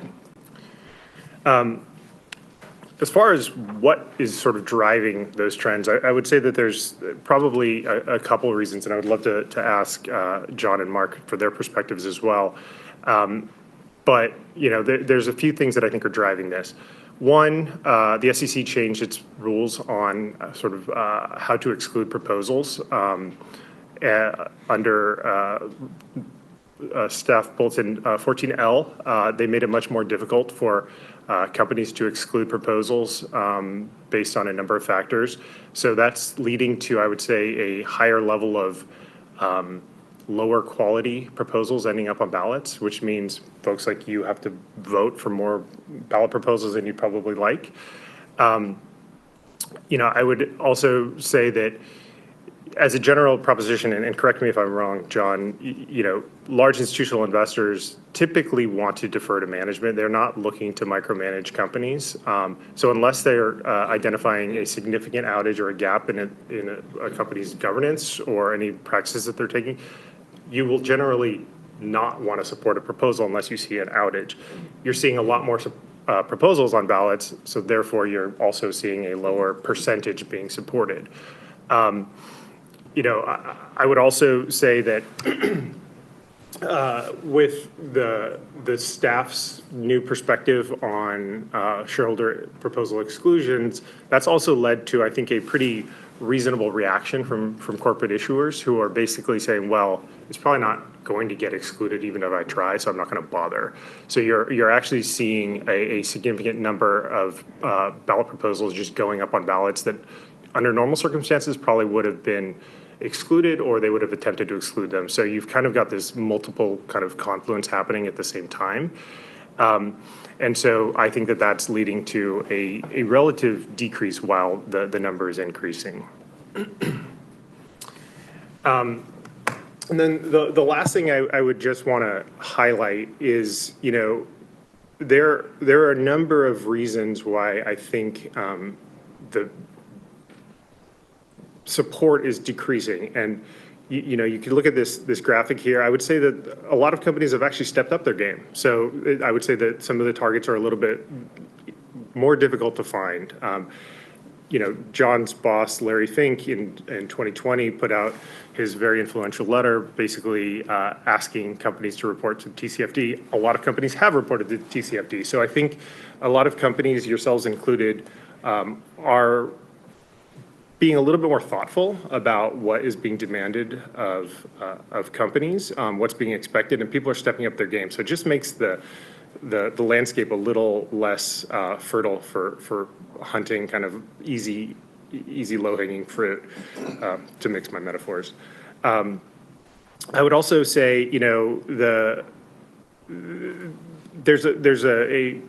As far as what is sort of driving those trends, I would say that there's probably a couple of reasons, and I would love to ask John and Mark for their perspectives as well. But there's a few things that I think are driving this. One, the SEC changed its rules on sort of how to exclude proposals under Staff Bulletin 14L. They made it much more difficult for companies to exclude proposals based on a number of factors. So that's leading to, I would say, a higher level of lower quality proposals ending up on ballots, which means folks like you have to vote for more ballot proposals than you'd probably like. I would also say that as a general proposition, and correct me if I'm wrong, John, large institutional investors typically want to defer to management. They're not looking to micromanage companies. So unless they're identifying a significant outage or a gap in a company's governance or any practices that they're taking, you will generally not want to support a proposal unless you see an outage. You're seeing a lot more proposals on ballots, so therefore you're also seeing a lower percentage being supported. I would also say that with the staff's new perspective on shareholder proposal exclusions, that's also led to, I think, a pretty reasonable reaction from corporate issuers who are basically saying, well, it's probably not going to get excluded even if I try, so I'm not going to bother. So you're actually seeing a significant number of ballot proposals just going up on ballots that under normal circumstances probably would have been excluded, or they would have attempted to exclude them. So you've kind of got this multiple kind of confluence happening at the same time. And so I think that that's leading to a relative decrease while the number is increasing. And then the last thing I would just want to highlight is, there are a number of reasons why I think the support is decreasing. And you can look at this graphic here. I would say that a lot of companies have actually stepped up their game. So I would say that some of the targets are a little bit more difficult to find. John's boss, Larry Fink, in 2020 put out his very influential letter basically asking companies to report to the TCFD. A lot of companies have reported to the TCFD. So I think a lot of companies, yourselves included, are being a little bit more thoughtful about what is being demanded of companies, what's being expected, and people are stepping up their game. So it just makes the landscape a little less fertile for hunting kind of easy low-hanging fruit, to mix my metaphors. I would also say, there's a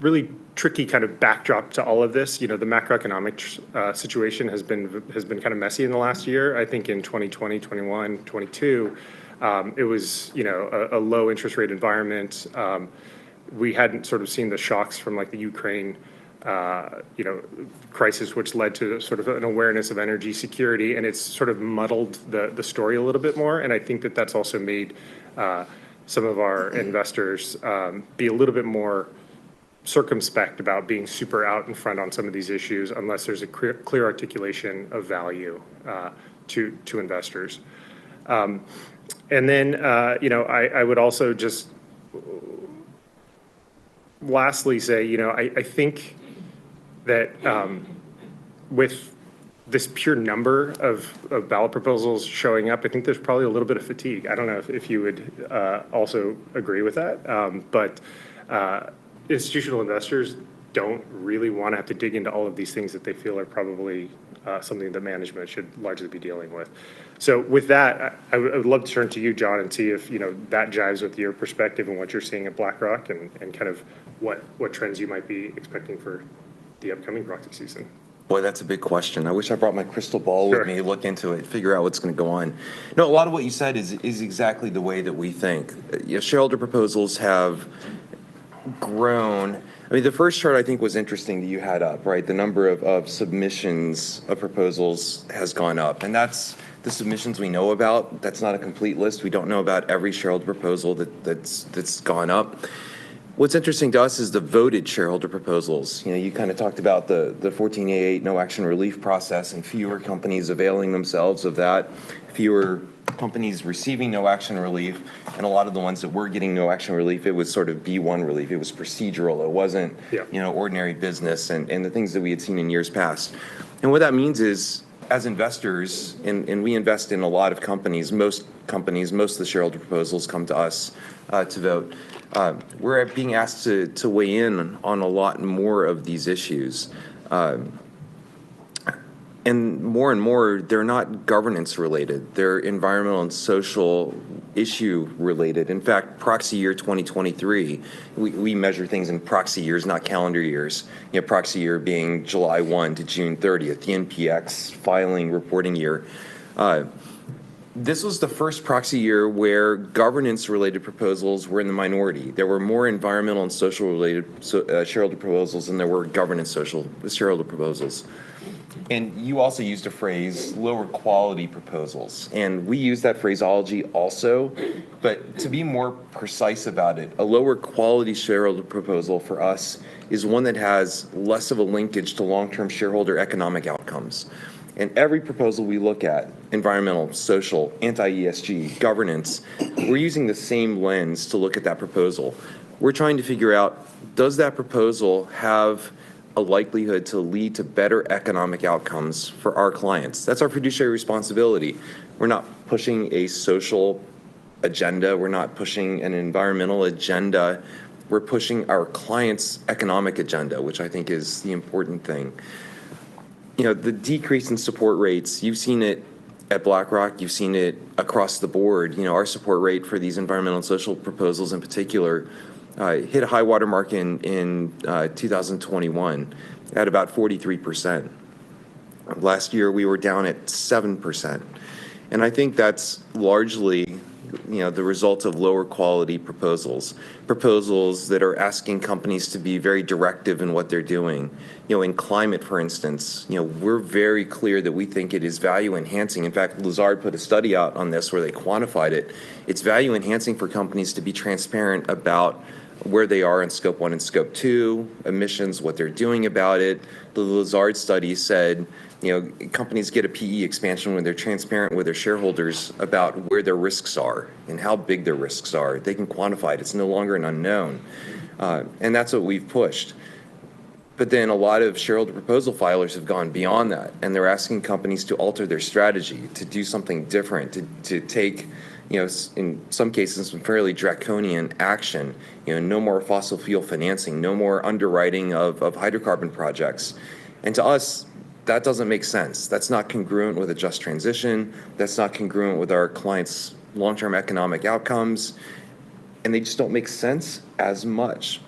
really tricky kind of backdrop to all of this. The macroeconomic situation has been kind of messy in the last year. I think in 2020, 21, 22, it was, a low interest rate environment. We hadn't sort of seen the shocks from like the Ukraine, crisis, which led to sort of an awareness of energy security, and it's sort of muddled the story a little bit more. And I think that that's also made some of our investors be a little bit more circumspect about being super out in front on some of these issues unless there's a clear articulation of value to investors. And then, I would also just lastly say, I think that with this pure number of ballot proposals showing up, I think there's probably a little bit of fatigue. I don't know if you would also agree with that, but institutional investors don't really want to have to dig into all of these things that they feel are probably something that management should largely be dealing with. So with that, I would love to turn to you, John, and see if that jives with your perspective and what you're seeing at BlackRock, and kind of what trends you might be expecting for the upcoming proxy season. Boy, that's a big question. I wish I brought my crystal ball Sure. with me, look into it, figure out what's going to go on. No, a lot of what you said is exactly the way that we think. Shareholder proposals have grown. I mean, the first chart I think was interesting that you had up, right? The number of submissions of proposals has gone up, and that's the submissions we know about. That's not a complete list. We don't know about every shareholder proposal that's gone up. What's interesting to us is the voted shareholder proposals. You kind of talked about the 14A8 no action relief process and fewer companies availing themselves of that, fewer companies receiving no action relief, and a lot of the ones that were getting no action relief, it was sort of B1 relief. It was procedural. It wasn't, ordinary business and the things that we had seen in years past. And what that means is, as investors, and we invest in a lot of companies, most of the shareholder proposals come to us to vote. We're being asked to weigh in on a lot more of these issues. And more, they're not governance related. They're environmental and social issue related. In fact, proxy year 2023, we measure things in proxy years, not calendar years. Proxy year being July 1 to June 30th, the NPX filing reporting year. This was the first proxy year where governance-related proposals were in the minority. There were more environmental and social-related shareholder proposals than there were governance social shareholder proposals. And you also used a phrase, lower quality proposals. And we use that phraseology also, but to be more precise about it, a lower quality shareholder proposal for us is one that has less of a linkage to long-term shareholder economic outcomes. And every proposal we look at, environmental, social, anti-ESG, governance, we're using the same lens to look at that proposal. We're trying to figure out, does that proposal have a likelihood to lead to better economic outcomes for our clients? That's our fiduciary responsibility. We're not pushing a social agenda. We're not pushing an environmental agenda. We're pushing our clients' economic agenda, which I think is the important thing. The decrease in support rates, you've seen it at BlackRock, you've seen it across the board. Our support rate for these environmental and social proposals in particular hit a high water mark in 2021 at about 43%. Last year, we were down at 7%. And I think that's largely, the result of lower quality proposals that are asking companies to be very directive in what they're doing. In climate, for instance, we're very clear that we think it is value enhancing. In fact, Lazard put a study out on this where they quantified it. It's value enhancing for companies to be transparent about where they are in Scope 1 and Scope 2 emissions, what they're doing about it. The Lazard study said, companies get a PE expansion when they're transparent with their shareholders about where their risks are and how big their risks are. They can quantify it. It's no longer an unknown. And that's what we've pushed. But then a lot of shareholder proposal filers have gone beyond that, and they're asking companies to alter their strategy, to do something different, to take, in some cases, some fairly draconian action. No more fossil fuel financing, no more underwriting of hydrocarbon projects. And to us, that doesn't make sense. That's not congruent with a just transition. That's not congruent with our clients' long-term economic outcomes. And they just don't make sense as much.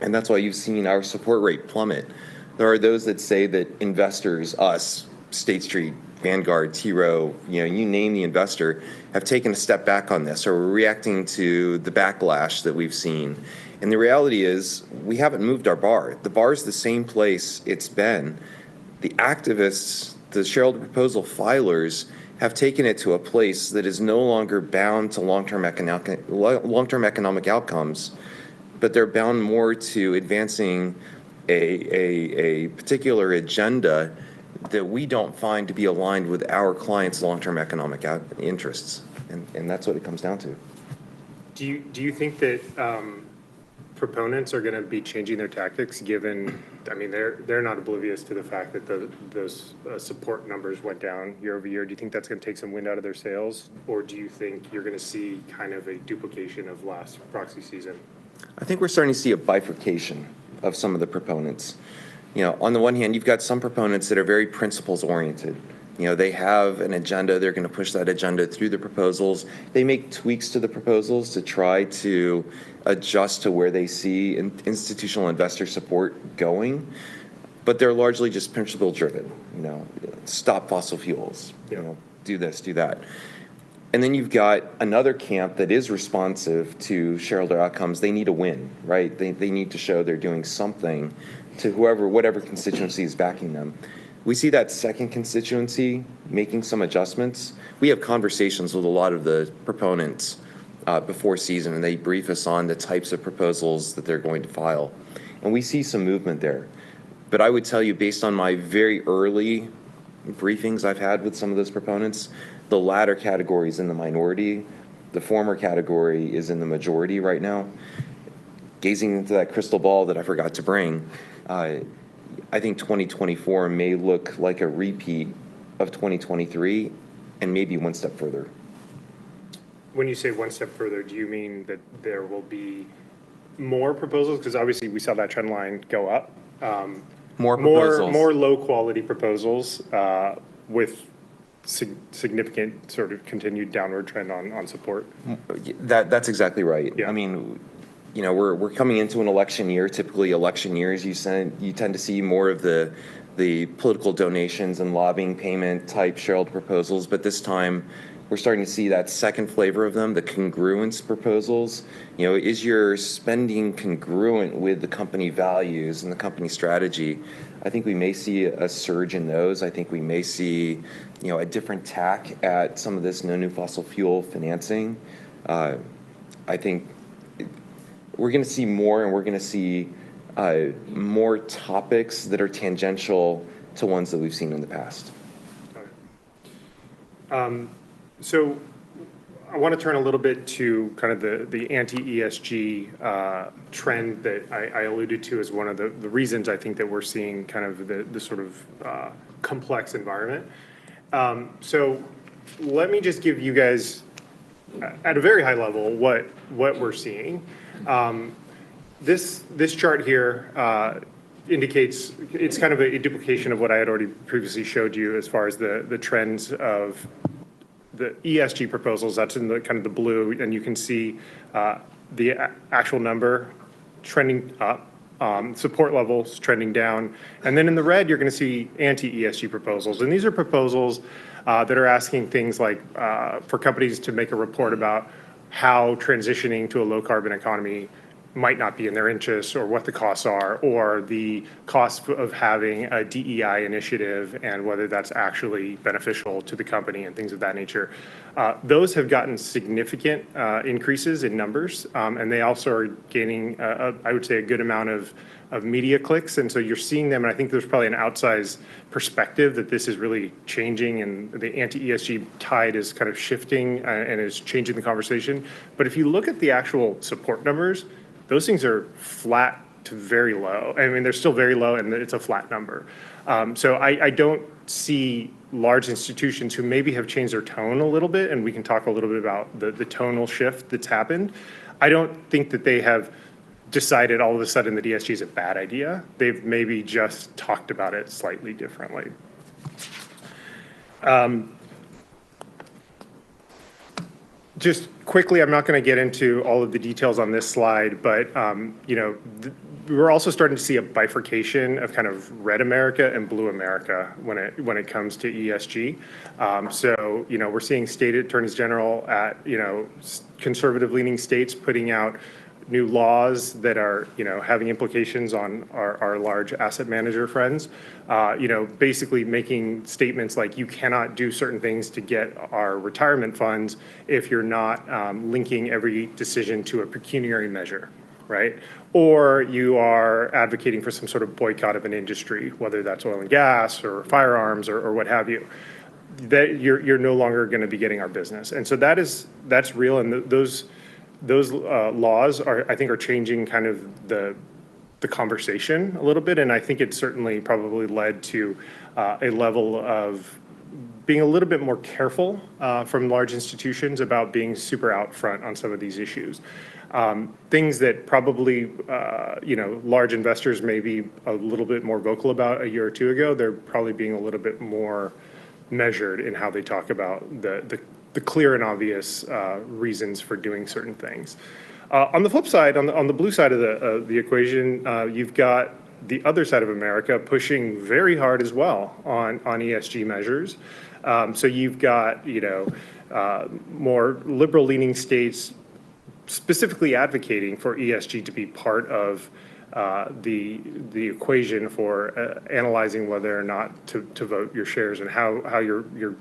And that's why you've seen our support rate plummet. There are those that say that investors, us, State Street, Vanguard, T. Rowe, you name the investor, have taken a step back on this, or we're reacting to the backlash that we've seen. And the reality is, we haven't moved our bar. The bar is the same place it's been. The activists, the shareholder proposal filers, have taken it to a place that is no longer bound to long-term economic outcomes, but they're bound more to advancing a particular agenda that we don't find to be aligned with our clients' long-term economic interests. And that's what it comes down to. Do you think that proponents are going to be changing their tactics given, they're not oblivious to the fact that those support numbers went down year over year. Do you think that's going to take some wind out of their sails? Or do you think you're going to see kind of a duplication of last proxy season? I think we're starting to see a bifurcation of some of the proponents. On the one hand, you've got some proponents that are very principles oriented. They have an agenda. They're going to push that agenda through the proposals. They make tweaks to the proposals to try to adjust to where they see institutional investor support going. But they're largely just principle driven. Stop fossil fuels. Do this, do that. And then you've got another camp that is responsive to shareholder outcomes. They need a win, right? They need to show they're doing something to whatever constituency is backing them. We see that second constituency making some adjustments. We have conversations with a lot of the proponents before season, and they brief us on the types of proposals that they're going to file. And we see some movement there. But I would tell you, based on my very early briefings I've had with some of those proponents, the latter category is in the minority. The former category is in the majority right now. Gazing into that crystal ball that I forgot to bring, I think 2024 may look like a repeat of 2023 and maybe one step further. When you say one step further, do you mean that there will be more proposals? Because obviously we saw that trend line go up. More proposals. More low quality proposals with significant sort of continued downward trend on support. That's exactly right. Yeah. We're coming into an election year. Typically, election years, you tend to see more of the political donations and lobbying payment type shareholder proposals. But this time, we're starting to see that second flavor of them, the congruence proposals. Is your spending congruent with the company values and the company strategy? I think we may see a surge in those. I think we may see, a different tack at some of this no new fossil fuel financing. I think we're going to see more, and we're going to see more topics that are tangential to ones that we've seen in the past. So I want to turn a little bit to kind of the anti-ESG trend that I alluded to as one of the reasons I think that we're seeing kind of the sort of complex environment. So let me just give you guys, at a very high level, what we're seeing. This chart here indicates it's kind of a duplication of what I had already previously showed you as far as the trends of the ESG proposals. That's in the kind of the blue, and you can see the actual number trending up, support levels trending down. And then in the red, you're going to see anti-ESG proposals. And these are proposals that are asking things like for companies to make a report about how transitioning to a low carbon economy might not be in their interests, or what the costs are, or the cost of having a DEI initiative and whether that's actually beneficial to the company and things of that nature. Those have gotten significant increases in numbers, and they also are gaining, I would say, a good amount of media clicks. And so you're seeing them, and I think there's probably an outsized perspective that this is really changing, and the anti-ESG tide is kind of shifting and is changing the conversation. But if you look at the actual support numbers, those things are flat to very low. I mean, they're still very low, and it's a flat number. So I don't see large institutions who maybe have changed their tone a little bit, and we can talk a little bit about the tonal shift that's happened. I don't think that they have decided all of a sudden that ESG is a bad idea. They've maybe just talked about it slightly differently. Just quickly, I'm not going to get into all of the details on this slide, but we're also starting to see a bifurcation of kind of red America and blue America when it comes to ESG. So we're seeing state attorneys general at conservative-leaning states putting out new laws that are having implications on our large asset manager friends. Basically making statements like you cannot do certain things to get our retirement funds if you're not linking every decision to a pecuniary measure, right? Or you are advocating for some sort of boycott of an industry, whether that's oil and gas or firearms or what have you. That you're no longer going to be getting our business, and so that's real, and those laws I think are changing kind of the conversation a little bit, and I think it's certainly probably led to a level of being a little bit more careful from large institutions about being super out front on some of these issues. Things that probably large investors may be a little bit more vocal about a year or two ago, they're probably being a little bit more measured in how they talk about the clear and obvious reasons for doing certain things. On the flip side, on the blue side of the equation, you've got the other side of America pushing very hard as well on ESG measures. So you've got more liberal-leaning states specifically advocating for ESG to be part of the equation for analyzing whether or not to vote your shares, and how your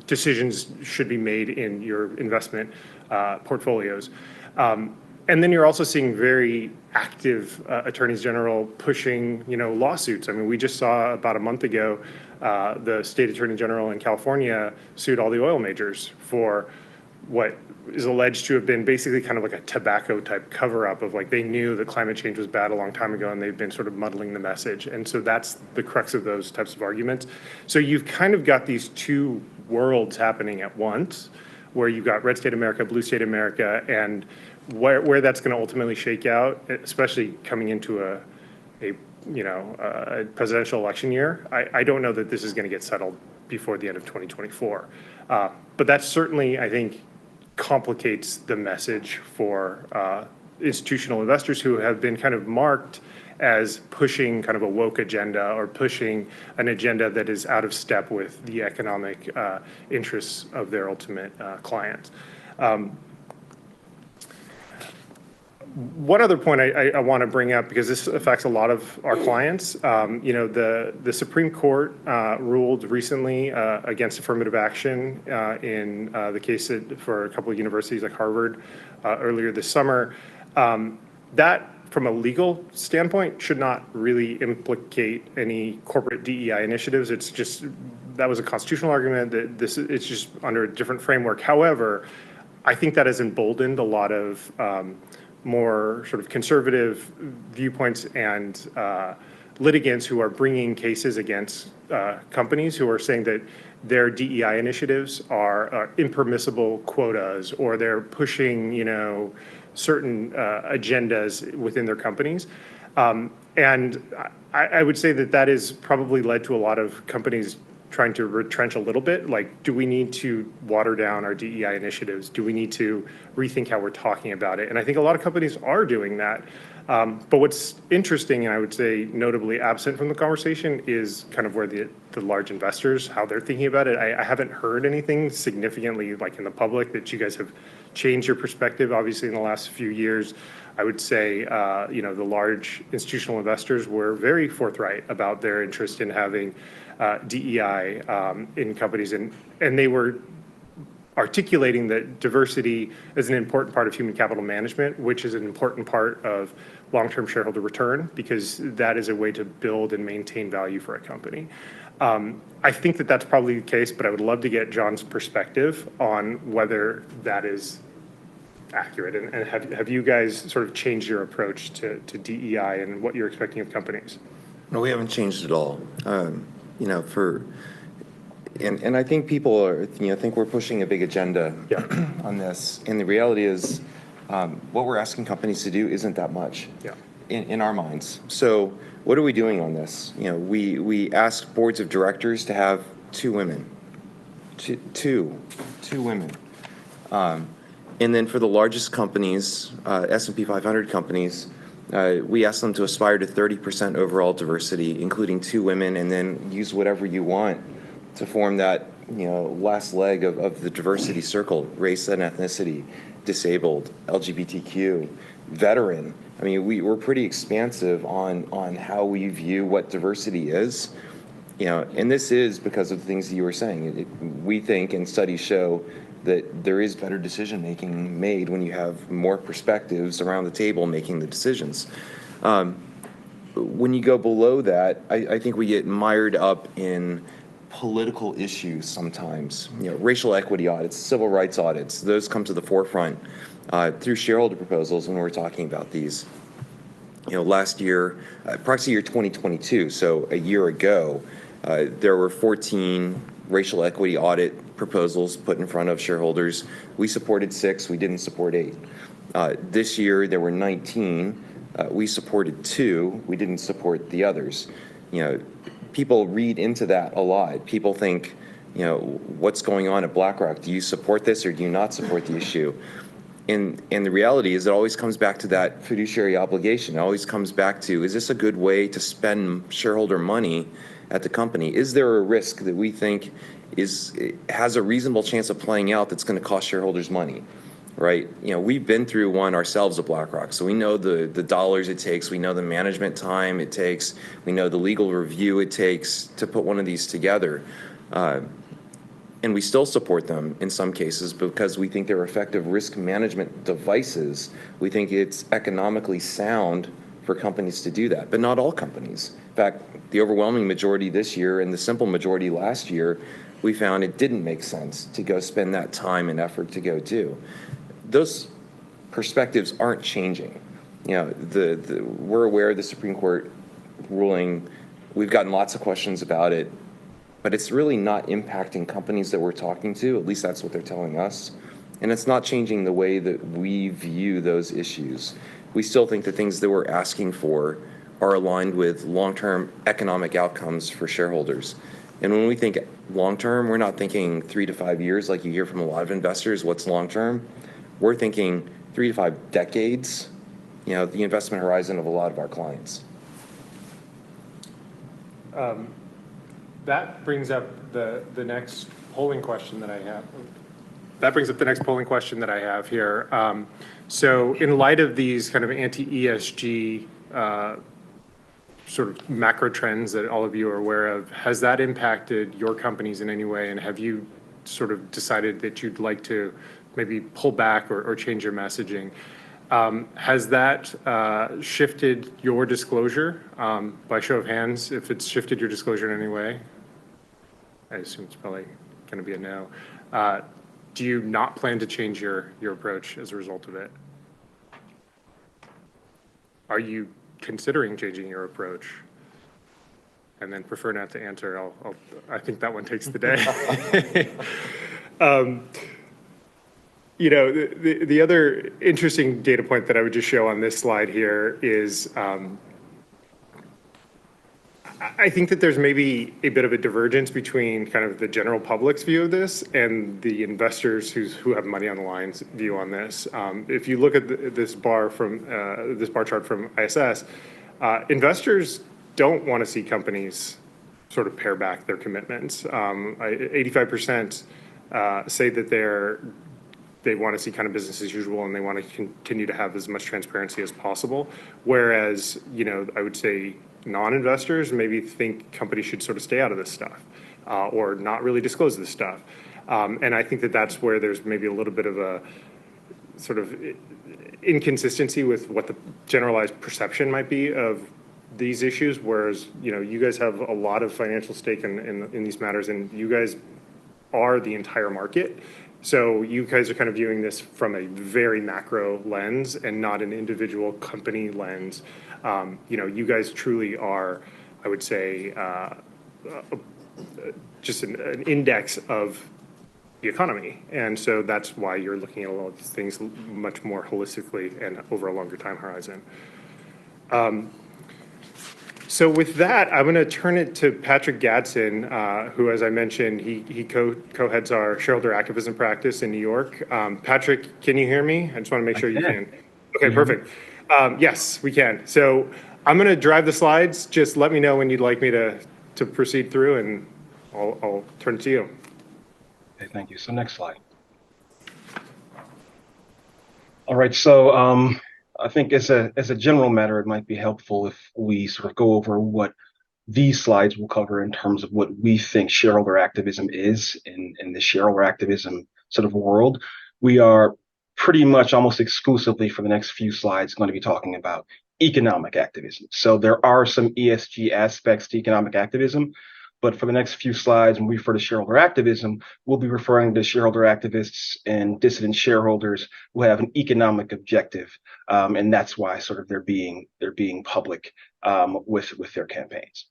decisions should be made in your investment portfolios. And then you're also seeing very active attorneys general pushing, lawsuits. I mean, we just saw about a month ago, the state attorney general in California sued all the oil majors for what is alleged to have been basically kind of like a tobacco type cover up of like they knew that climate change was bad a long time ago and they've been sort of muddling the message. And so that's the crux of those types of arguments. So you've kind of got these two worlds happening at once, where you've got red state America, blue state America, and where that's going to ultimately shake out, especially coming into a presidential election year. I don't know that this is going to get settled before the end of 2024. But that certainly, I think, complicates the message for institutional investors who have been kind of marked as pushing kind of a woke agenda or pushing an agenda that is out of step with the economic interests of their ultimate clients. One other point I want to bring up, because this affects a lot of our clients, the Supreme Court ruled recently against affirmative action in the case for a couple of universities like Harvard earlier this summer. That, from a legal standpoint, should not really implicate any corporate DEI initiatives. It's just, that was a constitutional argument that it's just under a different framework. However, I think that has emboldened a lot of more sort of conservative viewpoints and litigants who are bringing cases against companies who are saying that their DEI initiatives are impermissible quotas, or they're pushing, certain agendas within their companies. And I would say that has probably led to a lot of companies trying to retrench a little bit. Like, do we need to water down our DEI initiatives? Do we need to rethink how we're talking about it? And I think a lot of companies are doing that. But what's interesting, and I would say notably absent from the conversation, is kind of where the large investors, how they're thinking about it. I haven't heard anything significantly like in the public that you guys have changed your perspective, obviously, in the last few years. I would say, the large institutional investors were very forthright about their interest in having DEI in companies, and they were articulating that diversity is an important part of human capital management, which is an important part of long-term shareholder return, because that is a way to build and maintain value for a company. I think that that's probably the case, but I would love to get John's perspective on whether that is accurate. And have you guys sort of changed your approach to DEI and what you're expecting of companies? No, we haven't changed at all. And I think people are, think we're pushing a big agenda on this. And the reality is, what we're asking companies to do isn't that much in our minds. So what are we doing on this? We ask boards of directors to have 2 women, two women. And then for the largest companies, S&P 500 companies, we ask them to aspire to 30% overall diversity, including 2 women, and then use whatever you want to form that, last leg of the diversity circle: race and ethnicity, disabled, LGBTQ, veteran. I mean, we're pretty expansive on how we view what diversity is, and this is because of the things that you were saying. We think, and studies show, that there is better decision-making made when you have more perspectives around the table making the decisions. When you go below that, I think we get mired up in political issues sometimes. Racial equity audits, civil rights audits, those come to the forefront through shareholder proposals when we're talking about these. Last year, proxy year 2022, so a year ago, there were 14 racial equity audit proposals put in front of shareholders. We supported 6, we didn't support 8. This year, there were 19. We supported 2, we didn't support the others. People read into that a lot. People think, what's going on at BlackRock? Do you support this or do you not support the issue? And the reality is it always comes back to that fiduciary obligation. It always comes back to, is this a good way to spend shareholder money at the company? Is there a risk that we think has a reasonable chance of playing out that's going to cost shareholders money, right? We've been through one ourselves at BlackRock, so we know the dollars it takes, we know the management time it takes, we know the legal review it takes to put one of these together. And we still support them in some cases because we think they're effective risk management devices. We think it's economically sound for companies to do that, but not all companies. In fact, the overwhelming majority this year and the simple majority last year, we found it didn't make sense to go spend that time and effort to go do. Those perspectives aren't changing. We're aware of the Supreme Court ruling. We've gotten lots of questions about it, but it's really not impacting companies that we're talking to. At least that's what they're telling us. And it's not changing the way that we view those issues. We still think the things that we're asking for are aligned with long-term economic outcomes for shareholders. And when we think long-term, we're not thinking 3 to 5 years like you hear from a lot of investors. What's long-term? We're thinking 3 to 5 decades, the investment horizon of a lot of our clients. That brings up the next polling question that I have. That brings up the next polling question that I have here. So in light of these kind of anti-ESG sort of macro trends that all of you are aware of, has that impacted your companies in any way? And have you sort of decided that you'd like to maybe pull back or change your messaging? Has that shifted your disclosure? By show of hands, if it's shifted your disclosure in any way? I assume it's probably going to be a no. Do you not plan to change your approach as a result of it? Are you considering changing your approach? And then prefer not to answer. I think that one takes the day. The other interesting data point that I would just show on this slide here is I think that there's maybe a bit of a divergence between kind of the general public's view of this and the investors who have money on the line's view on this. If you look at this bar chart from ISS, investors don't want to see companies sort of pare back their commitments. 85% say that they want to see kind of business as usual and they want to continue to have as much transparency as possible. Whereas, I would say non-investors maybe think companies should sort of stay out of this stuff or not really disclose this stuff. And I think that that's where there's maybe a little bit of a sort of inconsistency with what the generalized perception might be of these issues, whereas, you guys have a lot of financial stake in these matters, and you guys are the entire market. So you guys are kind of viewing this from a very macro lens and not an individual company lens. You guys truly are, I would say, just an index of the economy. And so that's why you're looking at a lot of these things much more holistically and over a longer time horizon. So with that, I'm going to turn it to Patrick Gadsden, who, as I mentioned, he co-heads our shareholder activism practice in New York. Patrick, can you hear me? I just want to make sure you can. Okay, perfect. Yes, we can. So I'm going to drive the slides. Just let me know when you'd like me to proceed through, and I'll turn it to you. Okay, thank you. So next slide. All right, so I think as a general matter, it might be helpful if we sort of go over what these slides will cover in terms of what we think shareholder activism is in the shareholder activism sort of world. We are pretty much almost exclusively for the next few slides going to be talking about economic activism. So there are some ESG aspects to economic activism, but for the next few slides, when we refer to shareholder activism, we'll be referring to shareholder activists and dissident shareholders who have an economic objective, and that's why sort of they're being public with their campaigns.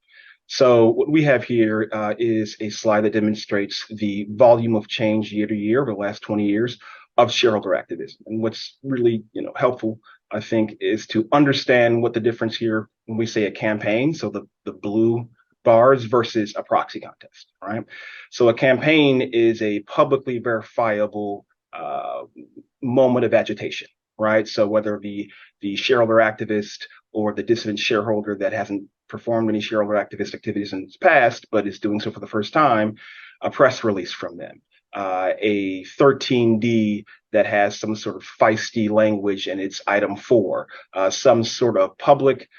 So what we have here is a slide that demonstrates the volume of change year to year over the last 20 years of shareholder activism. And what's really helpful, I think, is to understand what the difference here when we say a campaign, so the blue bars versus a proxy contest, right? So a campaign is a publicly verifiable moment of agitation, right? So whether the shareholder activist or the dissident shareholder that hasn't performed any shareholder activist activities in the past, but is doing so for the first time, a press release from them, a 13D that has some sort of feisty language in its item 4, some sort of public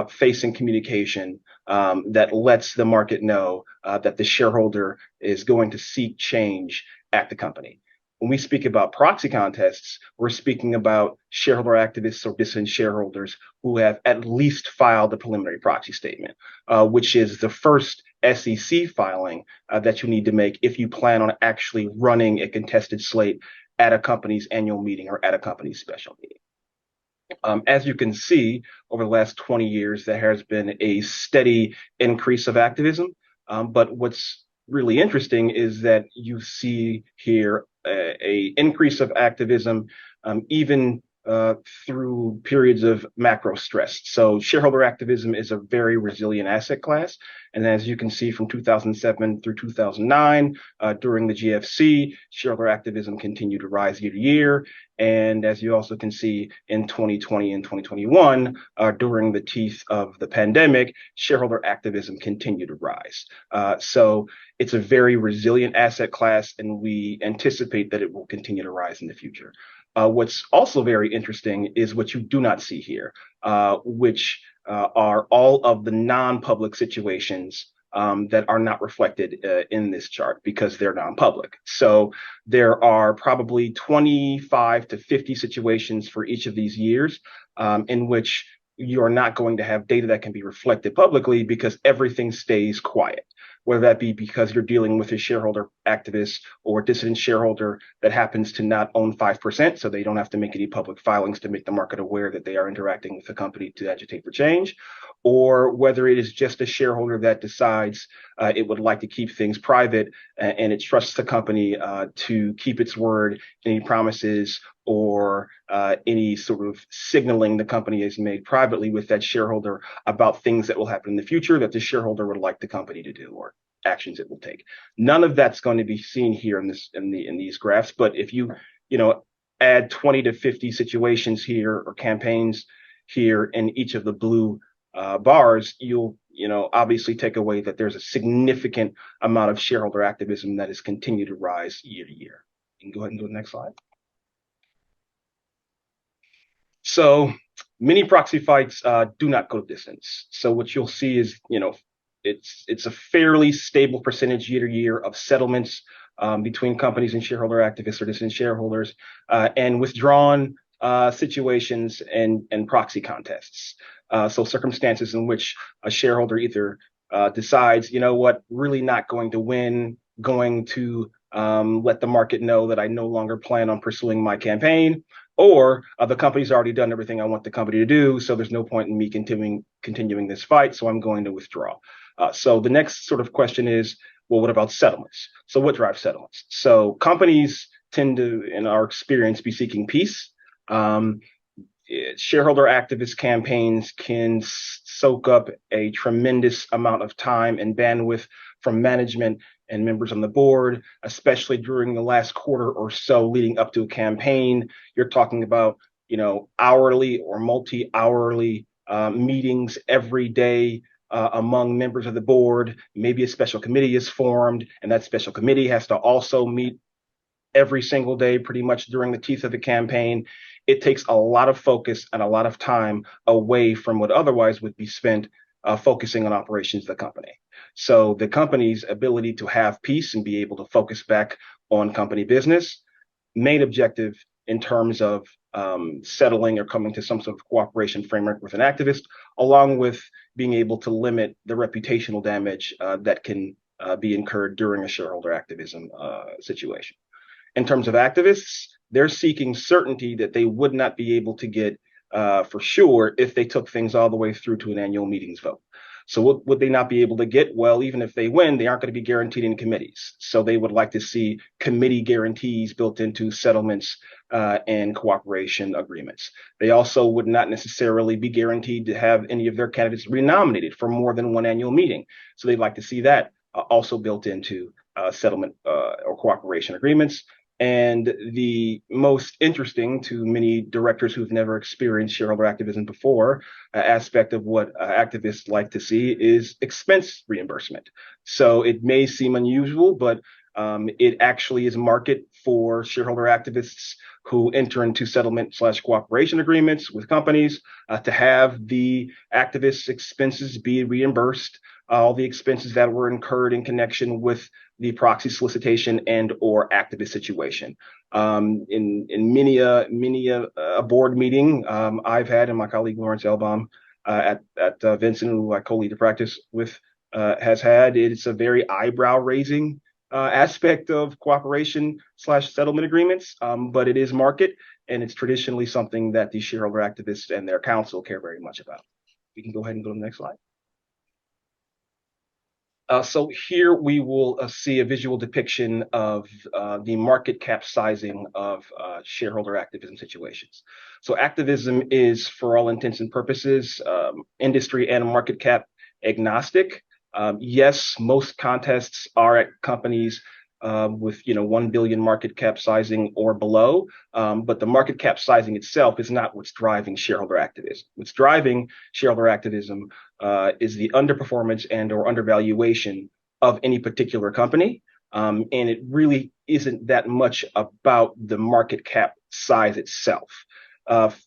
facing communication that lets the market know that the shareholder is going to seek change at the company. When we speak about proxy contests, we're speaking about shareholder activists or dissident shareholders who have at least filed a preliminary proxy statement, which is the first SEC filing that you need to make if you plan on actually running a contested slate at a company's annual meeting or at a company's special meeting. As you can see, over the last 20 years, there has been a steady increase of activism. But what's really interesting is that you see here a increase of activism even through periods of macro stress. So shareholder activism is a very resilient asset class. And as you can see from 2007 through 2009, during the GFC, shareholder activism continued to rise year to year. And as you also can see in 2020 and 2021, during the teeth of the pandemic, shareholder activism continued to rise. So it's a very resilient asset class, and we anticipate that it will continue to rise in the future. What's also very interesting is what you do not see here, which are all of the non-public situations that are not reflected in this chart because they're non-public. So there are probably 25 to 50 situations for each of these years in which you are not going to have data that can be reflected publicly because everything stays quiet, whether that be because you're dealing with a shareholder activist or dissident shareholder that happens to not own 5%, so they don't have to make any public filings to make the market aware that they are interacting with the company to agitate for change, or whether it is just a shareholder that decides it would like to keep things private and it trusts the company to keep its word, any promises or any sort of signaling the company has made privately with that shareholder about things that will happen in the future that the shareholder would like the company to do or actions it will take. None of that's going to be seen here in these graphs. But if you add 20 to 50 situations here or campaigns here in each of the blue bars, you'll obviously take away that there's a significant amount of shareholder activism that has continued to rise year to year. You can go ahead and go to the next slide. So many proxy fights do not go distance. So what you'll see is, it's a fairly stable percentage year to year of settlements between companies and shareholder activists or dissident shareholders, and withdrawn situations and proxy contests. So circumstances in which a shareholder either decides, really not going to win, going to let the market know that I no longer plan on pursuing my campaign, or the company's already done everything I want the company to do, so there's no point in me continuing this fight, so I'm going to withdraw. So the next sort of question is, well, what about settlements? So what drives settlements? So companies tend to, in our experience, be seeking peace. Shareholder activist campaigns can soak up a tremendous amount of time and bandwidth from management and members on the board, especially during the last quarter or so leading up to a campaign. You're talking about, hourly or multi-hourly meetings every day among members of the board. Maybe a special committee is formed, and that special committee has to also meet every single day, pretty much during the teeth of the campaign. It takes a lot of focus and a lot of time away from what otherwise would be spent focusing on operations of the company. So the company's ability to have peace and be able to focus back on company business, main objective in terms of settling or coming to some sort of cooperation framework with an activist, along with being able to limit the reputational damage that can be incurred during a shareholder activism situation. In terms of activists, they're seeking certainty that they would not be able to get for sure if they took things all the way through to an annual meetings vote. So what would they not be able to get? Well, even if they win, they aren't going to be guaranteed in committees. So they would like to see committee guarantees built into settlements and cooperation agreements. They also would not necessarily be guaranteed to have any of their candidates renominated for more than one annual meeting. So they'd like to see that also built into settlement or cooperation agreements. And the most interesting to many directors who've never experienced shareholder activism before aspect of what activists like to see is expense reimbursement. So it may seem unusual, but it actually is a market for shareholder activists who enter into settlement/cooperation agreements with companies to have the activists' expenses be reimbursed, all the expenses that were incurred in connection with the proxy solicitation and or activist situation. In many a board meeting I've had, and my colleague Lawrence Elbaum at Vincent, who I co-lead the practice with, has had, it's a very eyebrow-raising aspect of cooperation/settlement agreements, but it is market, and it's traditionally something that the shareholder activists and their counsel care very much about. We can go ahead and go to the next slide. So here we will see a visual depiction of the market cap sizing of shareholder activism situations. So activism is, for all intents and purposes, industry and market cap agnostic. Yes, most contests are at companies with 1 billion market cap sizing or below, but the market cap sizing itself is not what's driving shareholder activism. What's driving shareholder activism is the underperformance and or undervaluation of any particular company, and it really isn't that much about the market cap size itself.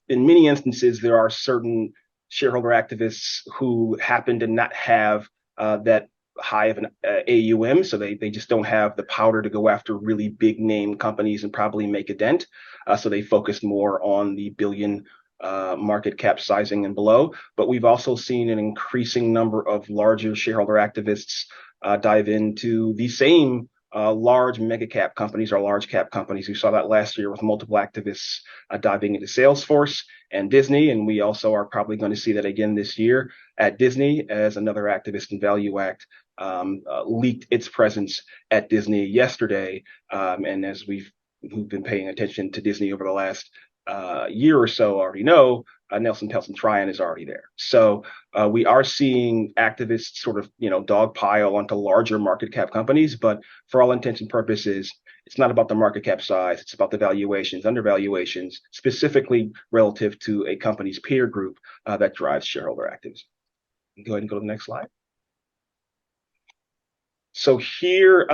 In many instances, there are certain shareholder activists who happen to not have that high of an AUM, so they just don't have the powder to go after really big name companies and probably make a dent. So they focus more on the billion market cap sizing and below. But we've also seen an increasing number of larger shareholder activists dive into the same large mega cap companies or large cap companies. We saw that last year with multiple activists diving into Salesforce and Disney, and we also are probably going to see that again this year at Disney, as another activist in ValueAct leaked its presence at Disney yesterday. And as we've who've been paying attention to Disney over the last year or so already know, Nelson Peltz Tryon is already there. So we are seeing activists sort of, dogpile onto larger market cap companies, but for all intents and purposes, it's not about the market cap size. It's about the valuations, undervaluations, specifically relative to a company's peer group that drives shareholder activism. Go ahead and go to the next slide. So here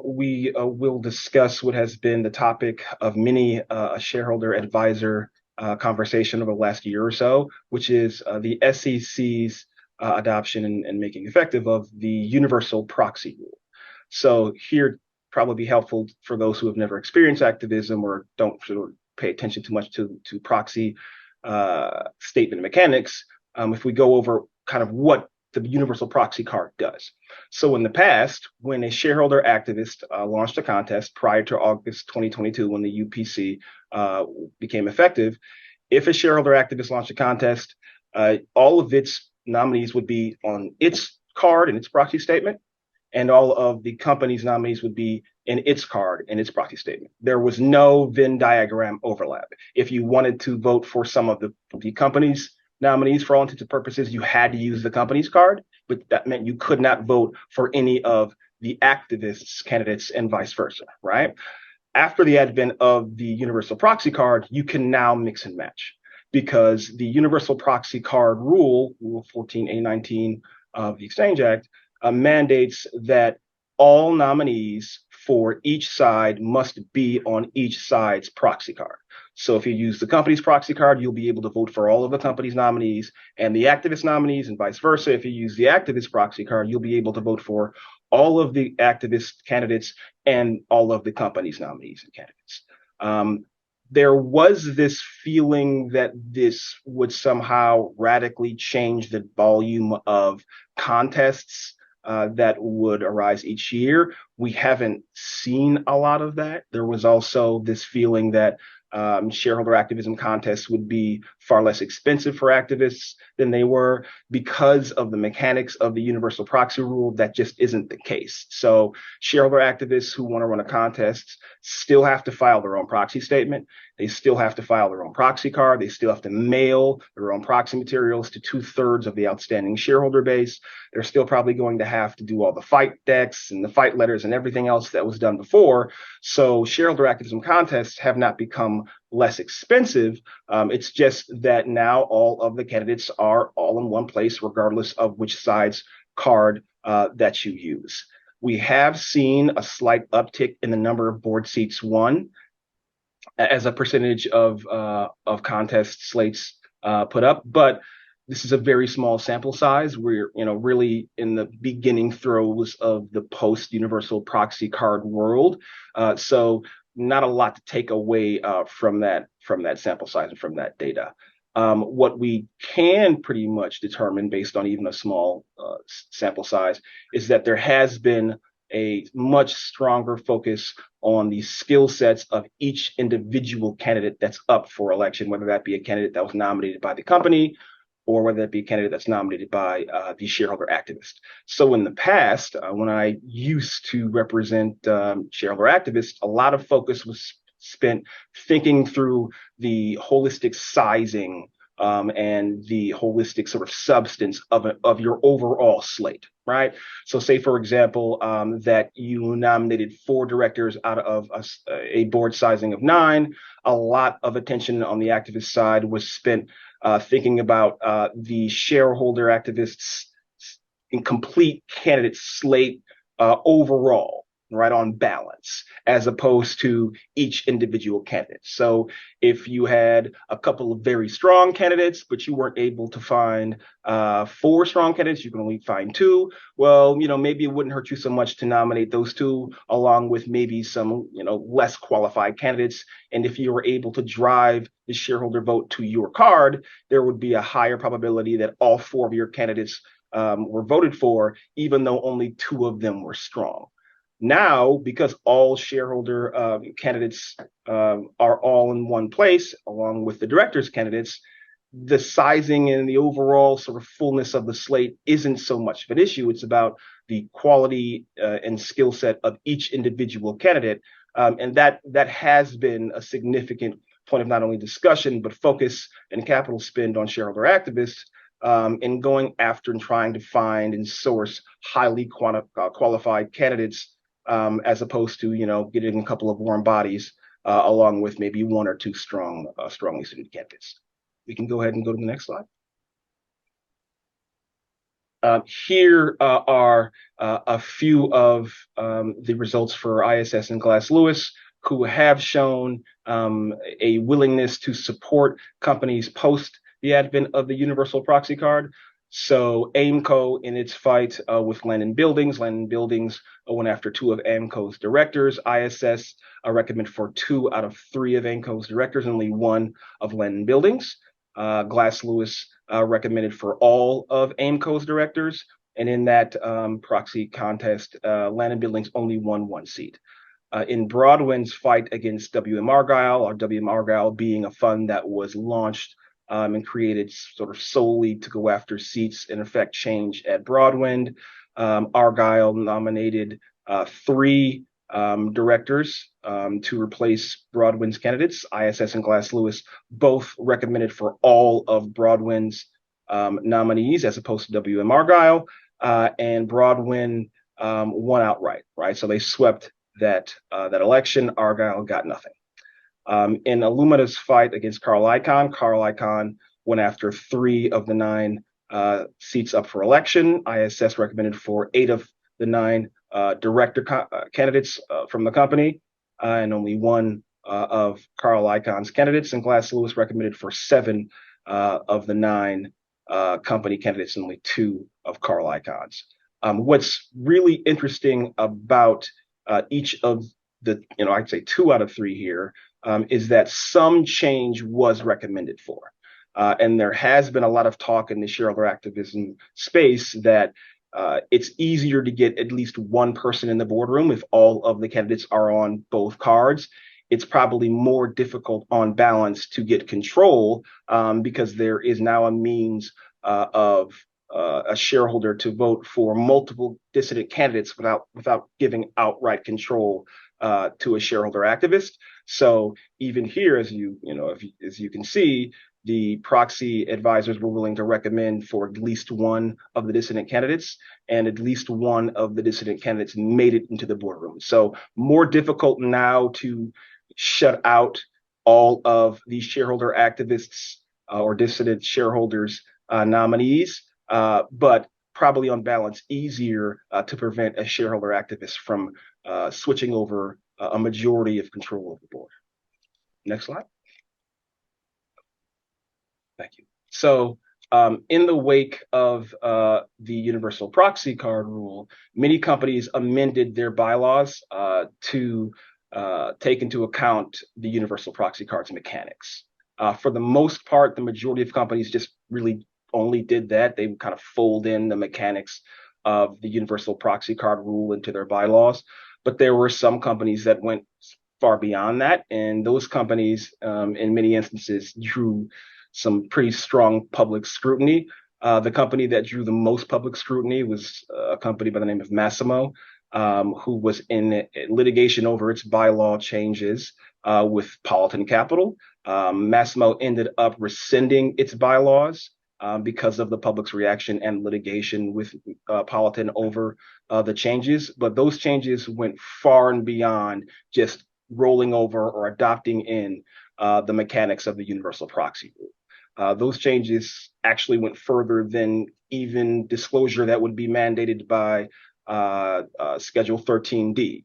we will discuss what has been the topic of many shareholder advisor conversation over the last year or so, which is the SEC's adoption and making effective of the universal proxy rule. So here probably be helpful for those who have never experienced activism or don't sort of pay attention too much to proxy statement mechanics. If we go over kind of what the universal proxy card does. So in the past, when a shareholder activist launched a contest prior to August 2022, when the UPC became effective, if a shareholder activist launched a contest, all of its nominees would be on its card and its proxy statement, and all of the company's nominees would be in its card and its proxy statement. There was no Venn diagram overlap. If you wanted to vote for some of the company's nominees, for all intents and purposes, you had to use the company's card, but that meant you could not vote for any of the activists' candidates and vice versa, right? After the advent of the universal proxy card, you can now mix and match, because the universal proxy card rule, Rule 14A19 of the Exchange Act, mandates that all nominees for each side must be on each side's proxy card. So if you use the company's proxy card, you'll be able to vote for all of the company's nominees and the activist nominees, and vice versa. If you use the activist proxy card, you'll be able to vote for all of the activist candidates and all of the company's nominees and candidates. There was this feeling that this would somehow radically change the volume of contests that would arise each year. We haven't seen a lot of that. There was also this feeling that shareholder activism contests would be far less expensive for activists than they were because of the mechanics of the universal proxy rule. That just isn't the case. So shareholder activists who want to run a contest still have to file their own proxy statement. They still have to file their own proxy card. They still have to mail their own proxy materials to 2/3 of the outstanding shareholder base. They're still probably going to have to do all the fight decks and the fight letters and everything else that was done before. So shareholder activism contests have not become less expensive. It's just that now all of the candidates are all in one place, regardless of which side's card that you use. We have seen a slight uptick in the number of board seats won as a percentage of contest slates put up, but this is a very small sample size. We're really in the beginning throes of the post-universal proxy card world, so not a lot to take away from that sample size and from that data. What we can pretty much determine based on even a small sample size is that there has been a much stronger focus on the skill sets of each individual candidate that's up for election, whether that be a candidate that was nominated by the company or whether that be a candidate that's nominated by the shareholder activist. So in the past, when I used to represent shareholder activists, a lot of focus was spent thinking through the holistic sizing and the holistic sort of substance of your overall slate, right? So say, for example, that you nominated 4 directors out of a board sizing of 9. A lot of attention on the activist side was spent thinking about the shareholder activists' incomplete candidate slate overall, right, on balance, as opposed to each individual candidate. So if you had a couple of very strong candidates, but you weren't able to find 4 strong candidates, you can only find 2. Well, maybe it wouldn't hurt you so much to nominate those 2 along with maybe some, less qualified candidates. And if you were able to drive the shareholder vote to your card, there would be a higher probability that all 4 of your candidates were voted for, even though only 2 of them were strong. Now, because all shareholder candidates are all in one place, along with the director's candidates, the sizing and the overall sort of fullness of the slate isn't so much of an issue. It's about the quality and skill set of each individual candidate. And that has been a significant point of not only discussion, but focus and capital spend on shareholder activists in going after and trying to find and source highly qualified candidates as opposed to, getting a couple of warm bodies along with maybe one or two strongly suited candidates. We can go ahead and go to the next slide. Here are a few of the results for ISS and Glass Lewis, who have shown a willingness to support companies post the advent of the universal proxy card. So Aimco, in its fight with Land & Buildings, went after 2 of Aimco's directors. ISS recommended for 2 out of 3 of Aimco's directors, only 1 of Land & Buildings. Glass Lewis recommended for all of Aimco's directors. And in that proxy contest, Land & Buildings only won 1 seat. In Broadwind's fight against WM Argyle, or WM Argyle being a fund that was launched and created sort of solely to go after seats and affect change at Broadwind, Argyle nominated 3 directors to replace Broadwind's candidates. ISS and Glass Lewis both recommended for all of Broadwind's nominees as opposed to WM Argyle, and Broadwind won outright, right? So they swept that election. Argyle got nothing. In Illumina's fight against Carl Icahn went after 3 of the 9 seats up for election. ISS recommended for 8 of the 9 director candidates from the company, and only 1 of Carl Icahn's candidates. And Glass Lewis recommended for 7 of the 9 company candidates, and only 2 of Carl Icahn's. What's really interesting about each of the, I'd say 2 out of 3 here, is that some change was recommended for. And there has been a lot of talk in the shareholder activism space that it's easier to get at least 1 person in the boardroom if all of the candidates are on both cards. It's probably more difficult on balance to get control because there is now a means of a shareholder to vote for multiple dissident candidates without giving outright control to a shareholder activist. So even here, as you can see, the proxy advisors were willing to recommend for at least 1 of the dissident candidates, and at least 1 of the dissident candidates made it into the boardroom. So more difficult now to shut out all of the shareholder activists or dissident shareholders nominees, but probably on balance easier to prevent a shareholder activist from switching over a majority of control of the board. Next slide. Thank you. So in the wake of the universal proxy card rule, many companies amended their bylaws to take into account the universal proxy card's mechanics. For the most part, the majority of companies just really only did that. They kind of fold in the mechanics of the universal proxy card rule into their bylaws. But there were some companies that went far beyond that, and those companies, in many instances, drew some pretty strong public scrutiny. The company that drew the most public scrutiny was a company by the name of Massimo, who was in litigation over its bylaw changes with Politan Capital. Massimo ended up rescinding its bylaws because of the public's reaction and litigation with Politan over the changes. But those changes went far and beyond just rolling over or adopting in the mechanics of the universal proxy rule. Those changes actually went further than even disclosure that would be mandated by Schedule 13D.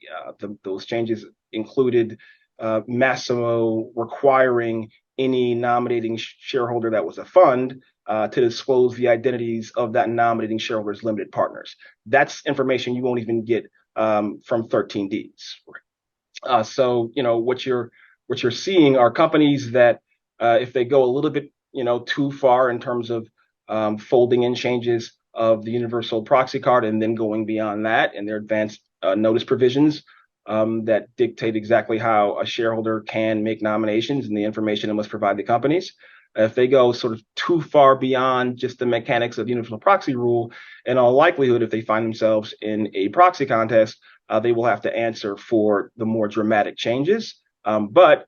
Those changes included Massimo requiring any nominating shareholder that was a fund to disclose the identities of that nominating shareholder's limited partners. That's information you won't even get from 13Ds. So, what you're seeing are companies that, if they go a little bit, too far in terms of folding in changes of the universal proxy card and then going beyond that, and their advanced notice provisions that dictate exactly how a shareholder can make nominations and the information it must provide the companies. If they go sort of too far beyond just the mechanics of the universal proxy rule, in all likelihood, if they find themselves in a proxy contest, they will have to answer for the more dramatic changes. But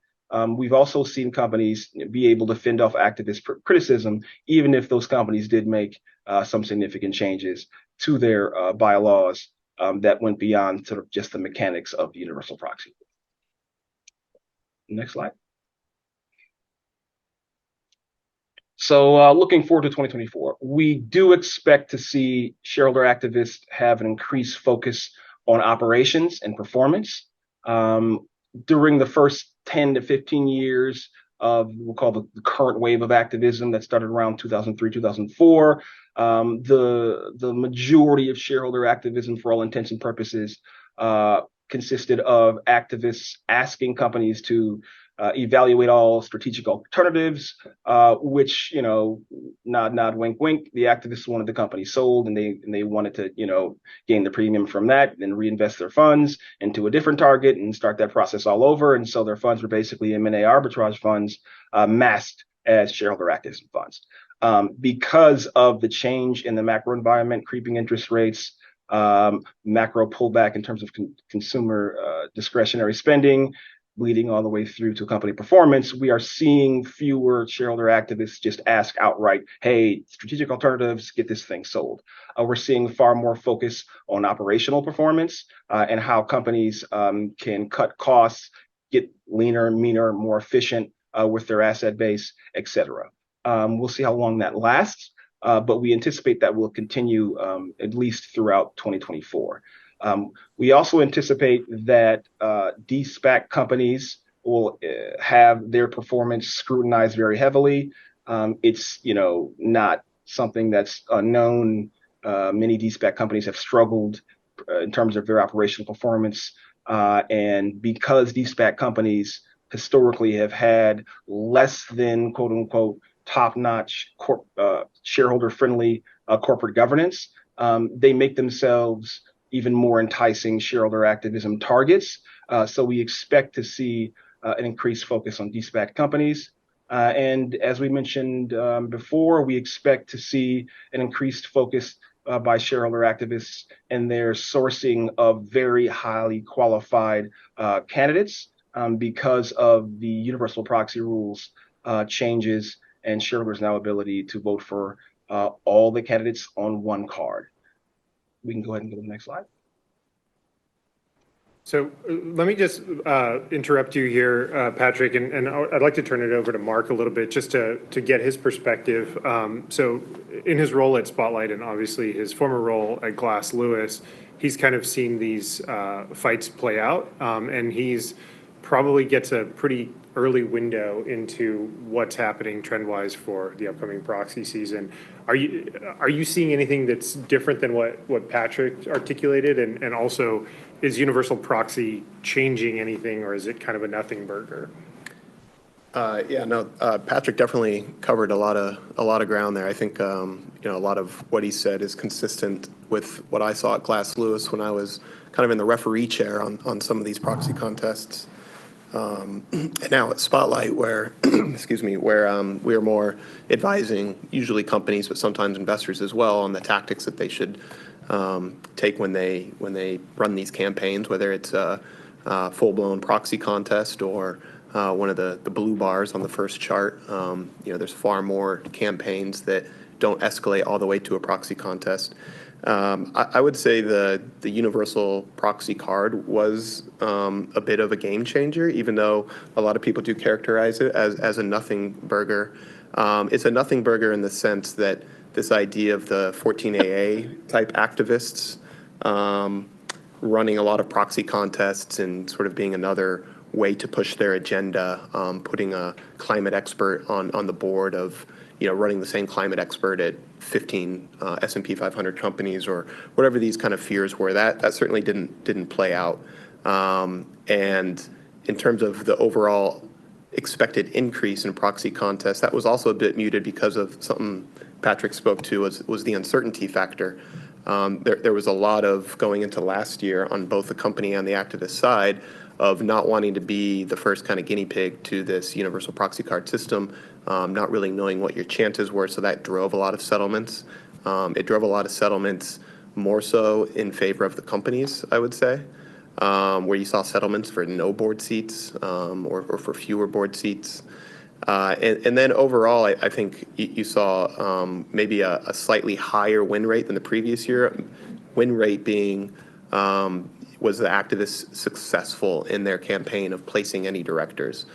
we've also seen companies be able to fend off activist criticism, even if those companies did make some significant changes to their bylaws that went beyond sort of just the mechanics of the universal proxy. Next slide. So looking forward to 2024, we do expect to see shareholder activists have an increased focus on operations and performance. During the first 10 to 15 years of we'll call the current wave of activism that started around 2003, 2004, the majority of shareholder activism, for all intents and purposes, consisted of activists asking companies to evaluate all strategic alternatives, which, nod, wink, wink. The activists wanted the company sold, and they wanted to, gain the premium from that, and reinvest their funds into a different target and start that process all over. And so their funds were basically M&A arbitrage funds, masked as shareholder activism funds. Because of the change in the macro environment, creeping interest rates, macro pullback in terms of consumer discretionary spending, leading all the way through to company performance, we are seeing fewer shareholder activists just ask outright, hey, strategic alternatives, get this thing sold. We're seeing far more focus on operational performance and how companies can cut costs, get leaner, meaner, more efficient with their asset base, et cetera. We'll see how long that lasts, but we anticipate that will continue at least throughout 2024. We also anticipate that de-SPAC companies will have their performance scrutinized very heavily. It's not something that's unknown. Many de-SPAC companies have struggled in terms of their operational performance, and because de-SPAC companies historically have had less than quote unquote top-notch shareholder-friendly corporate governance, they make themselves even more enticing shareholder activism targets. So we expect to see an increased focus on de-SPAC companies. And as we mentioned before, we expect to see an increased focus by shareholder activists in their sourcing of very highly qualified candidates because of the universal proxy rules changes and shareholders' now ability to vote for all the candidates on one card. We can go ahead and go to the next slide. So let me just interrupt you here, Patrick, and I'd like to turn it over to Mark a little bit just to get his perspective. So in his role at Spotlight and obviously his former role at Glass Lewis, he's kind of seen these fights play out, and he's probably gets a pretty early window into what's happening trend-wise for the upcoming proxy season. Are you seeing anything that's different than what Patrick articulated? And also, is universal proxy changing anything, or is it kind of a nothing burger? Patrick definitely covered a lot of ground there. I think a lot of what he said is consistent with what I saw at Glass Lewis when I was kind of in the referee chair on some of these proxy contests. And now at Spotlight, where we are more advising usually companies, but sometimes investors as well, on the tactics that they should take when they run these campaigns, whether it's a full-blown proxy contest or one of the blue bars on the first chart. There's far more campaigns that don't escalate all the way to a proxy contest. I would say the universal proxy card was a bit of a game changer, even though a lot of people do characterize it as a nothing burger. It's a nothing burger in the sense that this idea of the 14AA type activists running a lot of proxy contests and sort of being another way to push their agenda, putting a climate expert on the board of, running the same climate expert at 15 S&P 500 companies or whatever these kind of fears were. That certainly didn't play out. And in terms of the overall expected increase in proxy contests, that was also a bit muted because of something Patrick spoke to was the uncertainty factor. There was a lot of going into last year on both the company and the activist side of not wanting to be the first kind of guinea pig to this universal proxy card system. not really knowing what your chances were, so that drove a lot of settlements. It drove a lot of settlements more so in favor of the companies, I would say, where you saw settlements for no board seats or for fewer board seats. And then overall, I think you saw maybe a slightly higher win rate than the previous year. Win rate being, was the activists successful in their campaign of placing any directors?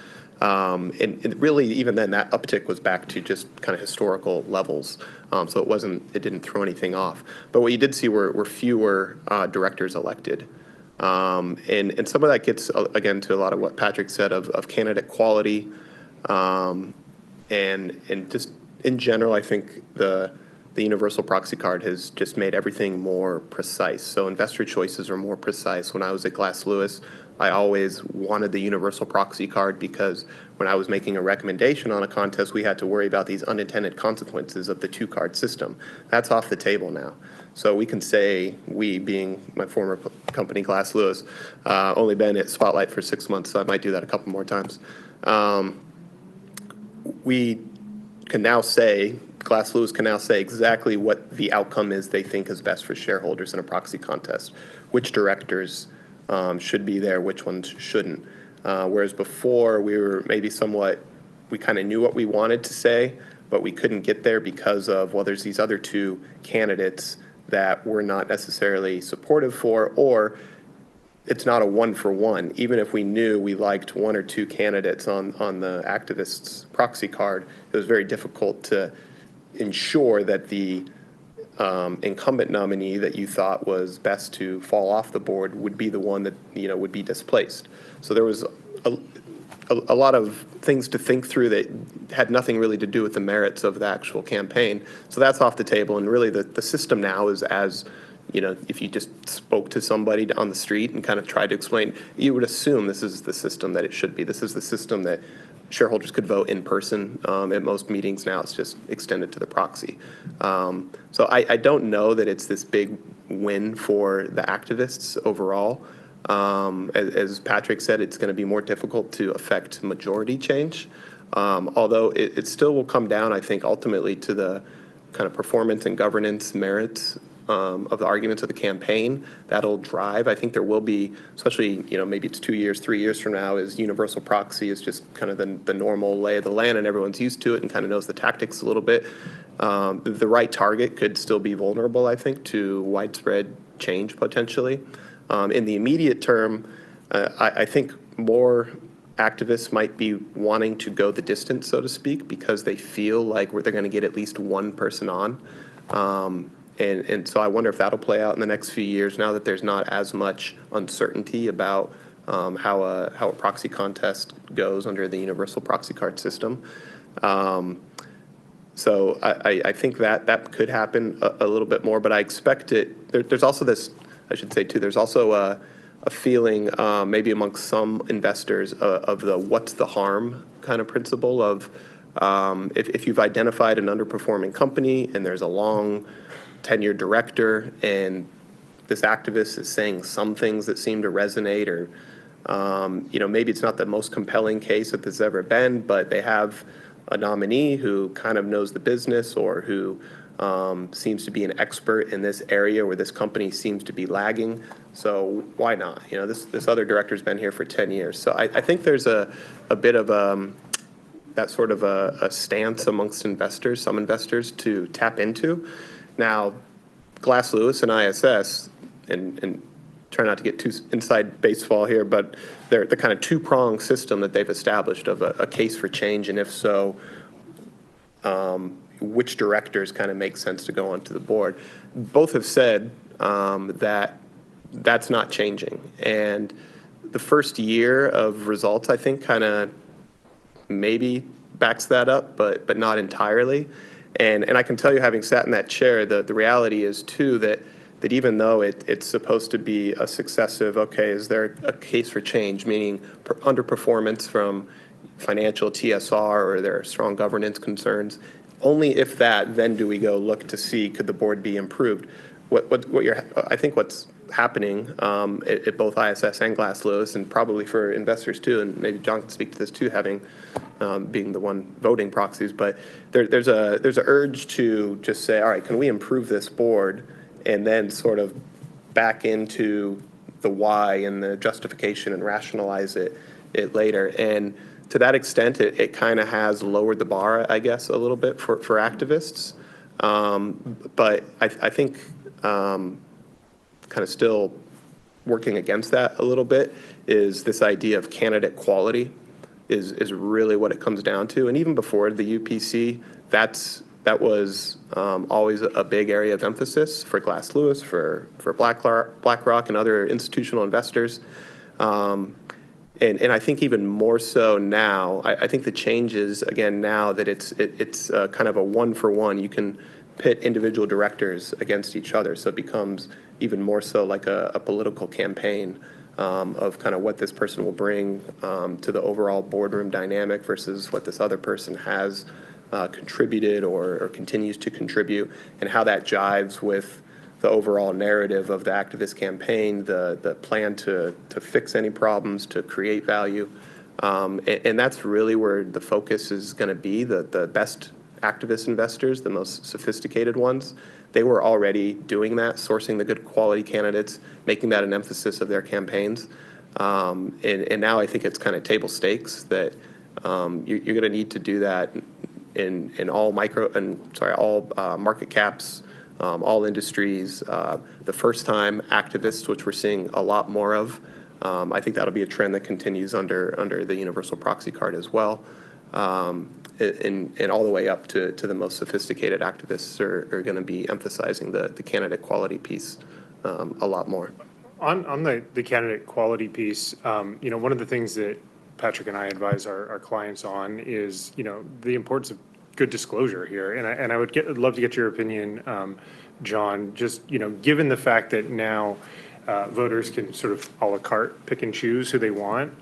And really, even then, that uptick was back to just kind of historical levels. So it didn't throw anything off. But what you did see were fewer directors elected. And some of that gets, again, to a lot of what Patrick said of candidate quality. And just in general, I think the universal proxy card has just made everything more precise. So investor choices are more precise. When I was at Glass Lewis, I always wanted the universal proxy card because when I was making a recommendation on a contest, we had to worry about these unintended consequences of the two-card system. That's off the table now. So we can say, we being my former company, Glass Lewis, only been at Spotlight for 6 months, so I might do that a couple more times. We can now say, Glass Lewis can now say exactly what the outcome is they think is best for shareholders in a proxy contest, which directors should be there, which ones shouldn't. Whereas before, we were maybe we kind of knew what we wanted to say, but we couldn't get there because of, well, there's these other two candidates that we're not necessarily supportive for, or it's not a one-for-one. Even if we knew we liked one or two candidates on the activists' proxy card, it was very difficult to ensure that the incumbent nominee that you thought was best to fall off the board would be the one that would be displaced. So there was a lot of things to think through that had nothing really to do with the merits of the actual campaign. So that's off the table, and really the system now is as if you just spoke to somebody on the street and kind of tried to explain, you would assume this is the system that it should be. This is the system that shareholders could vote in person at most meetings. Now it's just extended to the proxy. So I don't know that it's this big win for the activists overall. As Patrick said, it's going to be more difficult to affect majority change, although it still will come down, I think, ultimately to the kind of performance and governance merits of the arguments of the campaign. That'll drive. I think there will be, especially, maybe it's 2 years, 3 years from now, is universal proxy is just kind of the normal lay of the land and everyone's used to it and kind of knows the tactics a little bit. The right target could still be vulnerable, I think, to widespread change potentially. In the immediate term, I think more activists might be wanting to go the distance, so to speak, because they feel like they're going to get at least one person on. And so I wonder if that'll play out in the next few years now that there's not as much uncertainty about how a proxy contest goes under the universal proxy card system. So I think that could happen a little bit more, but I expect it. There's also this, I should say too, there's also a feeling maybe amongst some investors of the what's the harm kind of principle of if you've identified an underperforming company and there's a long tenured director and this activist is saying some things that seem to resonate, or maybe it's not the most compelling case that there's ever been, but they have a nominee who kind of knows the business or who seems to be an expert in this area where this company seems to be lagging. So why not? This other director's been here for 10 years. So I think there's a bit of that sort of a stance amongst investors, some investors, to tap into. Now, Glass Lewis and ISS, and try not to get too inside baseball here, but they're the kind of two-pronged system that they've established of a case for change, and if so, which directors kind of make sense to go onto the board. Both have said that that's not changing. And the first year of results, I think, kind of maybe backs that up, but not entirely. And I can tell you, having sat in that chair, the reality is, too, that even though it's supposed to be a successive, okay, is there a case for change, meaning underperformance from financial TSR or there are strong governance concerns, only if that, then do we go look to see could the board be improved. I think what's happening at both ISS and Glass Lewis, and probably for investors too, and maybe John can speak to this too, having being the one voting proxies, but there's a urge to just say, all right, can we improve this board, and then sort of back into the why and the justification and rationalize it later. And to that extent, it kind of has lowered the bar, I guess, a little bit for activists. But I think kind of still working against that a little bit is this idea of candidate quality is really what it comes down to. And even before the UPC, that was always a big area of emphasis for Glass Lewis, for BlackRock and other institutional investors. And I think even more so now, I think the change is, again, now that it's kind of a one-for-one. You can pit individual directors against each other. So it becomes even more so like a political campaign of kind of what this person will bring to the overall boardroom dynamic versus what this other person has contributed or continues to contribute, and how that jives with the overall narrative of the activist campaign, the plan to fix any problems, to create value. And that's really where the focus is going to be. The best activist investors, the most sophisticated ones, they were already doing that, sourcing the good quality candidates, making that an emphasis of their campaigns. And now I think it's kind of table stakes that you're going to need to do that in all market caps, all industries. The first time activists, which we're seeing a lot more of, I think that'll be a trend that continues under the universal proxy card as well. And all the way up to the most sophisticated activists are going to be emphasizing the candidate quality piece a lot more. On the candidate quality piece, one of the things that Patrick and I advise our clients on is, the importance of good disclosure here. And I would love to get your opinion, John, just, given the fact that now voters can sort of a la carte pick and choose who they want.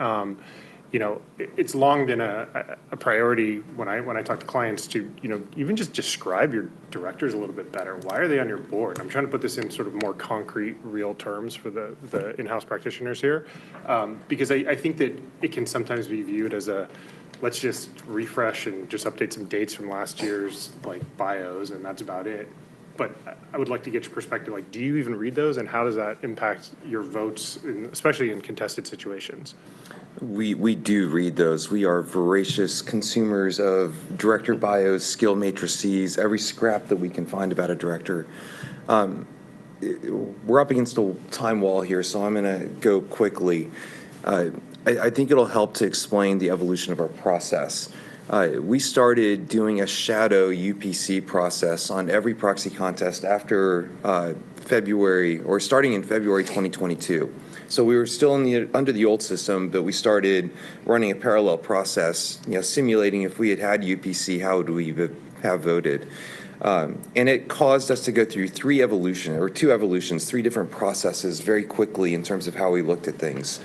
It's long been a priority when I talk to clients to, even just describe your directors a little bit better. Why are they on your board? I'm trying to put this in sort of more concrete, real terms for the in-house practitioners here, because I think that it can sometimes be viewed as let's just refresh and just update some dates from last year's bios, and that's about it. But I would like to get your perspective. Do you even read those, and how does that impact your votes, especially in contested situations? We do read those. We are voracious consumers of director bios, skill matrices, every scrap that we can find about a director. We're up against a time wall here, so I'm going to go quickly. I think it'll help to explain the evolution of our process. We started doing a shadow UPC process on every proxy contest after February, or starting in February 2022. So we were still under the old system, but we started running a parallel process, simulating if we had UPC, how would we have voted? And it caused us to go through two evolutions, three different processes very quickly in terms of how we looked at things.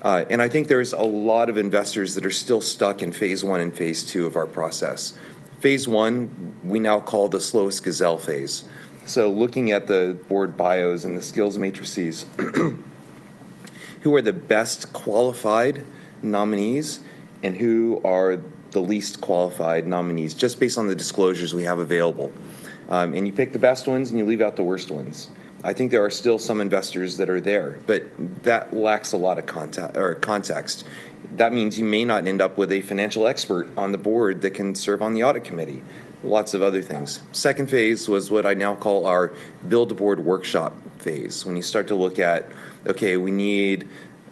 And I think there's a lot of investors that are still stuck in phase 1 and phase 2 of our process. Phase 1, we now call the slowest gazelle phase. So looking at the board bios and the skills matrices, who are the best qualified nominees and who are the least qualified nominees, just based on the disclosures we have available. And you pick the best ones and you leave out the worst ones. I think there are still some investors that are there, but that lacks a lot of context. That means you may not end up with a financial expert on the board that can serve on the audit committee, lots of other things. Second phase was what I now call our build a board workshop phase, when you start to look at, okay, we need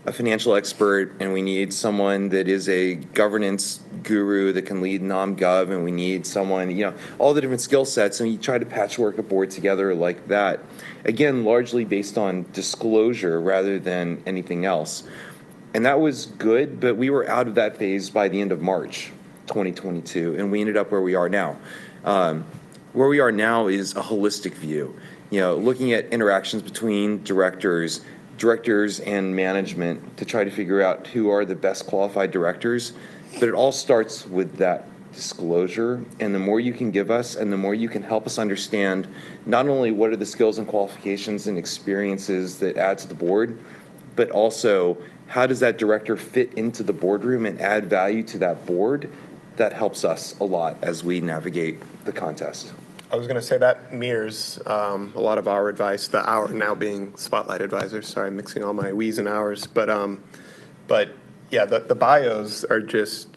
a financial expert and we need someone that is a governance guru that can lead NomGov, and we need someone, all the different skill sets, and you try to patchwork a board together like that. Again, largely based on disclosure rather than anything else. And that was good, but we were out of that phase by the end of March 2022, and we ended up where we are now. Where we are now is a holistic view, looking at interactions between directors and management to try to figure out who are the best qualified directors. But it all starts with that disclosure. And the more you can give us and the more you can help us understand not only what are the skills and qualifications and experiences that add to the board, but also how does that director fit into the boardroom and add value to that board, that helps us a lot as we navigate the contest. I was going to say that mirrors a lot of our advice, the our now being Spotlight advisors. Sorry, I'm mixing all my we's and ours. But yeah, the bios are just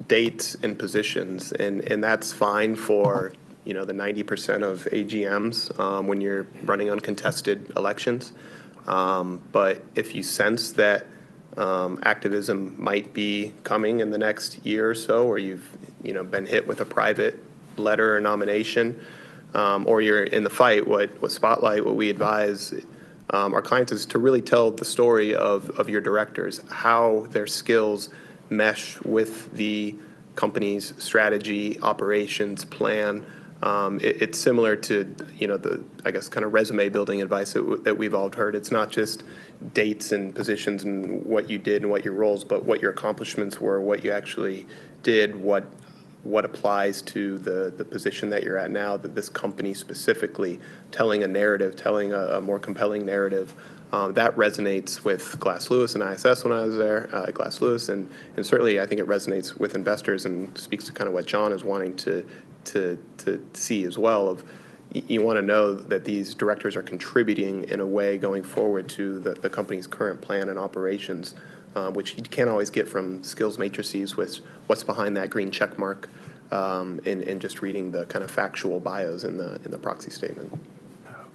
dates and positions, and that's fine for, the 90% of AGMs when you're running uncontested elections. But if you sense that activism might be coming in the next year or so, or you've been hit with a private letter or nomination, or you're in the fight, what Spotlight, what we advise our clients is to really tell the story of your directors, how their skills mesh with the company's strategy, operations, plan. It's similar to, the, I guess, kind of resume building advice that we've all heard. It's not just dates and positions and what you did and what your roles, but what your accomplishments were, what you actually did, what applies to the position that you're at now, that this company specifically, telling a narrative, telling a more compelling narrative. That resonates with Glass Lewis and ISS when I was there at Glass Lewis, and certainly I think it resonates with investors and speaks to kind of what John is wanting to see as well. Of you want to know that these directors are contributing in a way going forward to the company's current plan and operations, which you can't always get from skills matrices with what's behind that green check mark, and just reading the kind of factual bios in the proxy statement.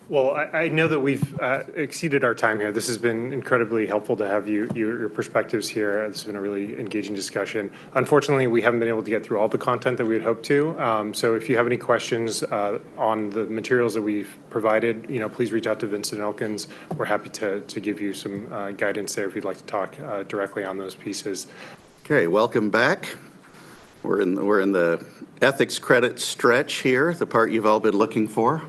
Well, I know that we've exceeded our time here. This has been incredibly helpful to have your perspectives here. This has been a really engaging discussion. Unfortunately, we haven't been able to get through all the content that we had hoped to. So if you have any questions on the materials that we've provided, please reach out to Vincent Elkins. We're happy to give you some guidance there if you'd like to talk directly on those pieces. Okay, welcome back. We're in the ethics credit stretch here, the part you've all been looking for.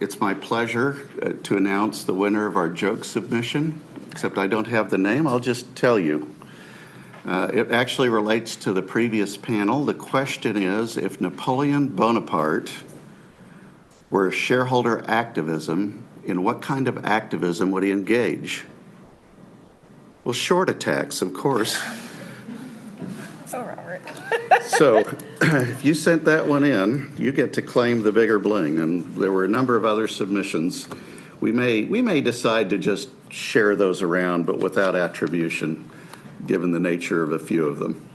It's my pleasure to announce the winner of our joke submission, except I don't have the name. I'll just tell you. It actually relates to the previous panel. The question is, if Napoleon Bonaparte were shareholder activism, in what kind of activism would he engage? Well, short attacks, of course. So, Robert. So if you sent that one in, you get to claim the bigger bling. And there were a number of other submissions. We may decide to just share those around, but without attribution, given the nature of a few of them.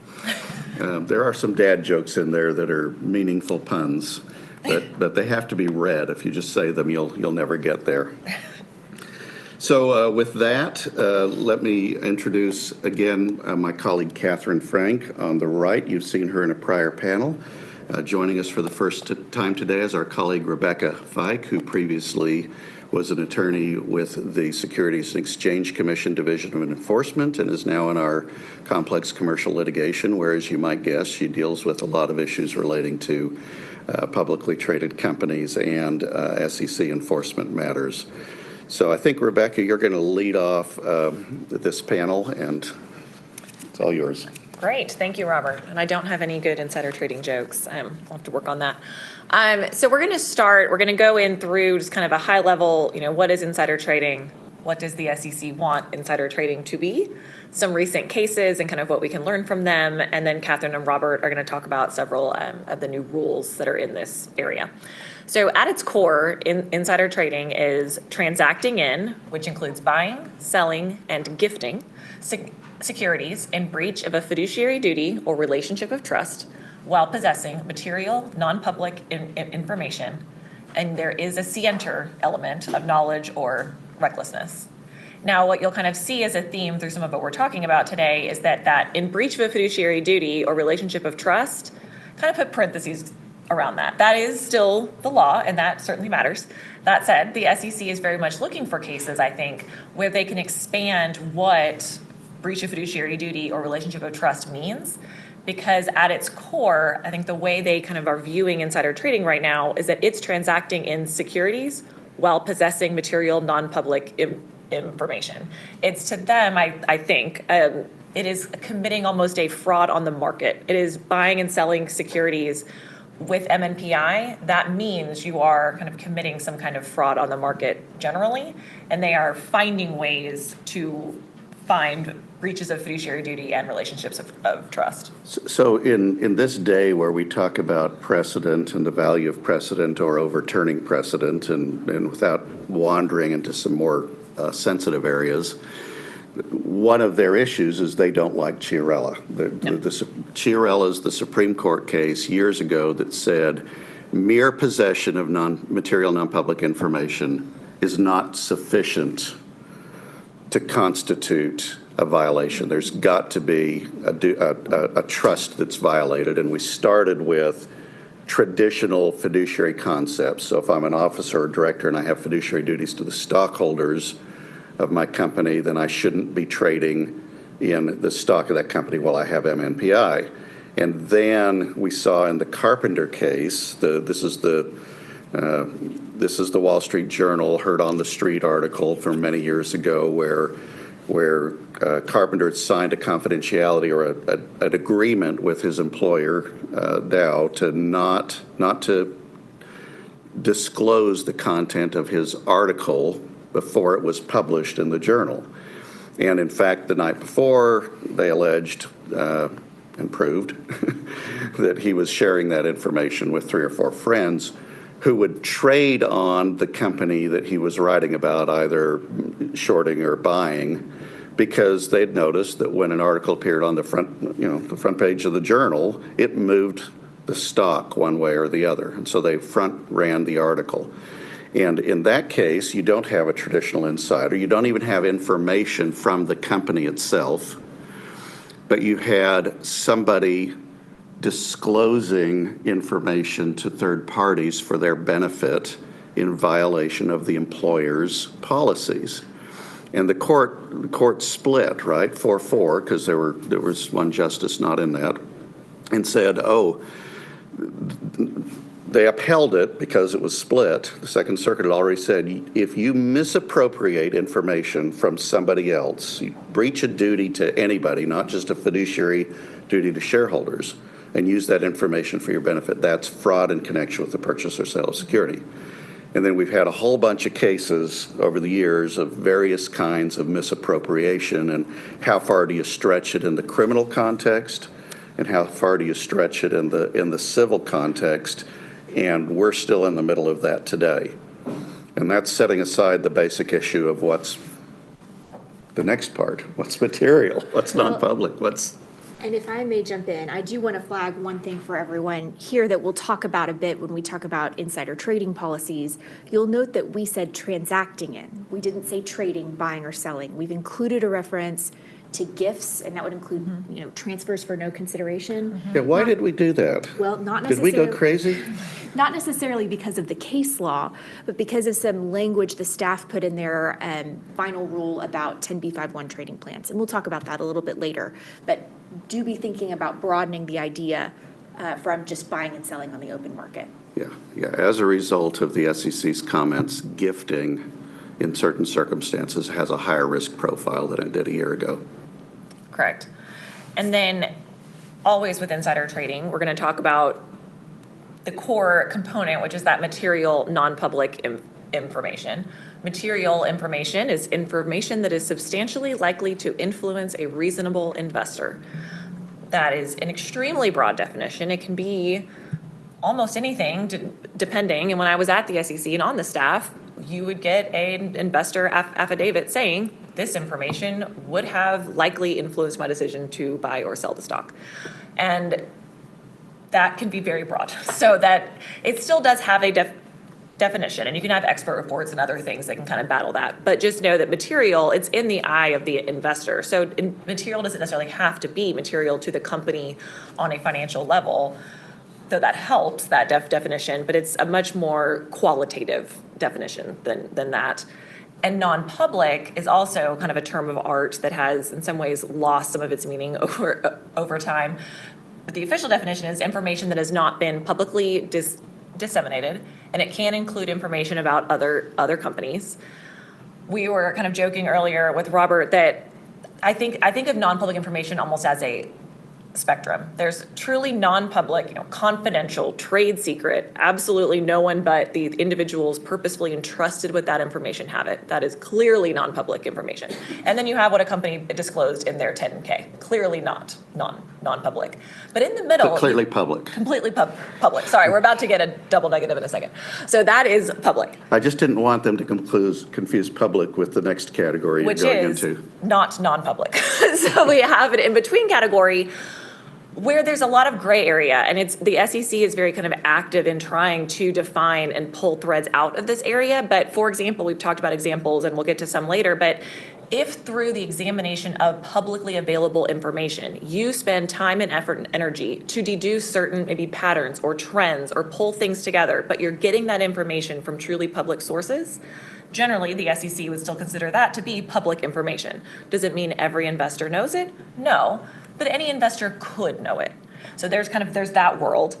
There are some dad jokes in there that are meaningful puns, but they have to be read. If you just say them, you'll never get there. So with that, let me introduce again my colleague Catherine Frank on the right. You've seen her in a prior panel. Joining us for the first time today is our colleague Rebecca Fike, who previously was an attorney with the Securities and Exchange Commission Division of Enforcement and is now in our complex commercial litigation, where, as you might guess, she deals with a lot of issues relating to publicly traded companies and SEC enforcement matters. So I think, Rebecca, you're going to lead off this panel, and it's all yours. Great. Thank you, Robert. And I don't have any good insider trading jokes. I'll have to work on that. So we're going to go in through just kind of a high level, what is insider trading? What does the SEC want insider trading to be? Some recent cases and kind of what we can learn from them. And then Catherine and Robert are going to talk about several of the new rules that are in this area. So at its core, insider trading is transacting in, which includes buying, selling, and gifting securities in breach of a fiduciary duty or relationship of trust while possessing material, non-public information. And there is a scienter element of knowledge or recklessness. Now, what you'll kind of see as a theme through some of what we're talking about today is that in breach of a fiduciary duty or relationship of trust, kind of put parentheses around that. That is still the law, and that certainly matters. That said, the SEC is very much looking for cases, I think, where they can expand what breach of fiduciary duty or relationship of trust means, because at its core, I think the way they kind of are viewing insider trading right now is that it's transacting in securities while possessing material non-public information. It's to them, I think, it is committing almost a fraud on the market. It is buying and selling securities with MNPI. That means you are kind of committing some kind of fraud on the market generally, and they are finding ways to find breaches of fiduciary duty and relationships of trust. So in this day where we talk about precedent and the value of precedent or overturning precedent, and without wandering into some more sensitive areas, one of their issues is they don't like Chiarella. Chiarella is the Supreme Court case years ago that said mere possession of material non-public information is not sufficient to constitute a violation. There's got to be a trust that's violated, and we started with traditional fiduciary concepts. So if I'm an officer or director and I have fiduciary duties to the stockholders of my company, then I shouldn't be trading in the stock of that company while I have MNPI. And then we saw in the Carpenter case, this is the Wall Street Journal Heard on the Street article from many years ago where Carpenter had signed a confidentiality or an agreement with his employer, Dow, to not to disclose the content of his article before it was published in the journal. And in fact, the night before, they alleged and proved that he was sharing that information with 3 or 4 friends who would trade on the company that he was writing about, either shorting or buying, because they'd noticed that when an article appeared on the front page of the journal, it moved the stock one way or the other. And so they front ran the article. And in that case, you don't have a traditional insider. You don't even have information from the company itself, but you had somebody disclosing information to third parties for their benefit in violation of the employer's policies. And the court split, right, 4-4, because there was one justice not in that, and said, they upheld it because it was split. The Second Circuit had already said, if you misappropriate information from somebody else, you breach a duty to anybody, not just a fiduciary duty to shareholders, and use that information for your benefit, that's fraud in connection with the purchase or sale of security. And then we've had a whole bunch of cases over the years of various kinds of misappropriation, and how far do you stretch it in the criminal context, and how far do you stretch it in the civil context. And we're still in the middle of that today. And that's setting aside the basic issue of what's the next part. What's material? What's non-public? And if I may jump in, I do want to flag one thing for everyone here that we'll talk about a bit when we talk about insider trading policies. You'll note that we said transacting in. We didn't say trading, buying or selling. We've included a reference to gifts, and that would include, transfers for no consideration. Yeah, why did we do that? Well, not Did necessarily. we go crazy? Not necessarily because of the case law, but because of some language the staff put in their final rule about 10b5-1 trading plans. And we'll talk about that a little bit later. But do be thinking about broadening the idea from just buying and selling on the open market. Yeah. As a result of the SEC's comments, gifting in certain circumstances has a higher risk profile than it did a year ago. Correct. And then always with insider trading, we're going to talk about the core component, which is that material non-public information. Material information is information that is substantially likely to influence a reasonable investor. That is an extremely broad definition. It can be almost anything, depending. And when I was at the SEC and on the staff, you would get an investor affidavit saying, this information would have likely influenced my decision to buy or sell the stock. And that can be very broad. So that it still does have a definition, and you can have expert reports and other things that can kind of battle that. But just know that material, it's in the eye of the investor. So material doesn't necessarily have to be material to the company on a financial level, though that helps, that definition, but it's a much more qualitative definition than that. And non-public is also kind of a term of art that has in some ways lost some of its meaning over time. But the official definition is information that has not been publicly disseminated, and it can include information about other companies. We were kind of joking earlier with Robert that I think of non-public information almost as a spectrum. There's truly non-public, confidential, trade secret. Absolutely no one but the individuals purposefully entrusted with that information have it. That is clearly non-public information. And then you have what a company disclosed in their 10K. Clearly not non-public. But in the middle, But clearly public. completely public. Sorry, we're about to get a double negative in a second. So that is public, I just didn't want them to confuse public with the next category you're which going is into. not non-public. So we have an in-between category where there's a lot of gray area, and the SEC is very kind of active in trying to define and pull threads out of this area. But for example, we've talked about examples, and we'll get to some later, but if through the examination of publicly available information, you spend time and effort and energy to deduce certain maybe patterns or trends or pull things together, but you're getting that information from truly public sources, generally the SEC would still consider that to be public information. Does it mean every investor knows it? No, but any investor could know it. So there's that world.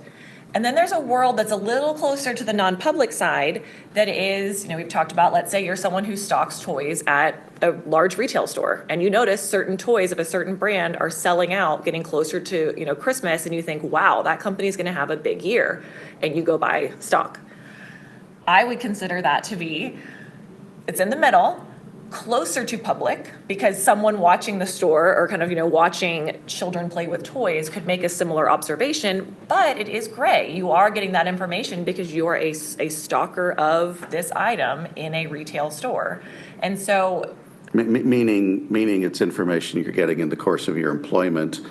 And then there's a world that's a little closer to the non-public side that is, we've talked about, let's say you're someone who stocks toys at a large retail store and you notice certain toys of a certain brand are selling out, getting closer to, Christmas, and you think, wow, that company's going to have a big year, and you go buy stock. I would consider that to be, it's in the middle, closer to public, because someone watching the store or watching children play with toys could make a similar observation, but it is gray. You are getting that information because you are a stalker of this item in a retail store. And so Meaning it's information you're getting in the course of your employment,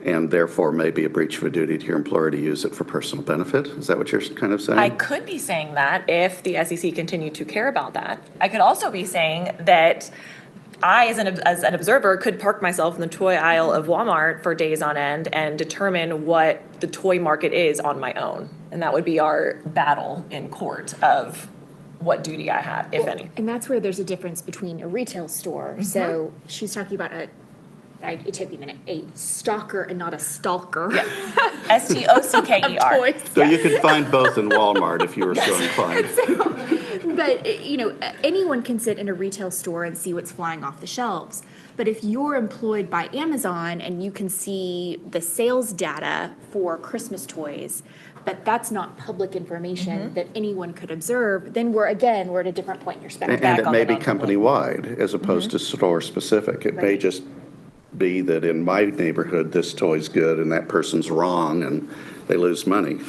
and therefore may be a breach of a duty to your employer to use it for personal benefit? Is that what you're kind of saying? I could be saying that if the SEC continued to care about that. I could also be saying that I, as an observer, could park myself in the toy aisle of Walmart for days on end and determine what the toy market is on my own. And that would be our battle in court of what duty I have, if any. And that's where there's a difference between a retail store. So she's talking about it took me a minute, a stalker and not a stalker. Yeah. STOCKER. Toys. So you could find both in Walmart if you were so inclined. But, anyone can sit in a retail store and see what's flying off the shelves. But if you're employed by Amazon and you can see the sales data for Christmas toys, but that's not public information that anyone could observe, then we're at a different point in your spectrum. And it may be company-wide as opposed to store-specific. It may just be that in my neighborhood, this toy's good and that person's wrong and they lose money.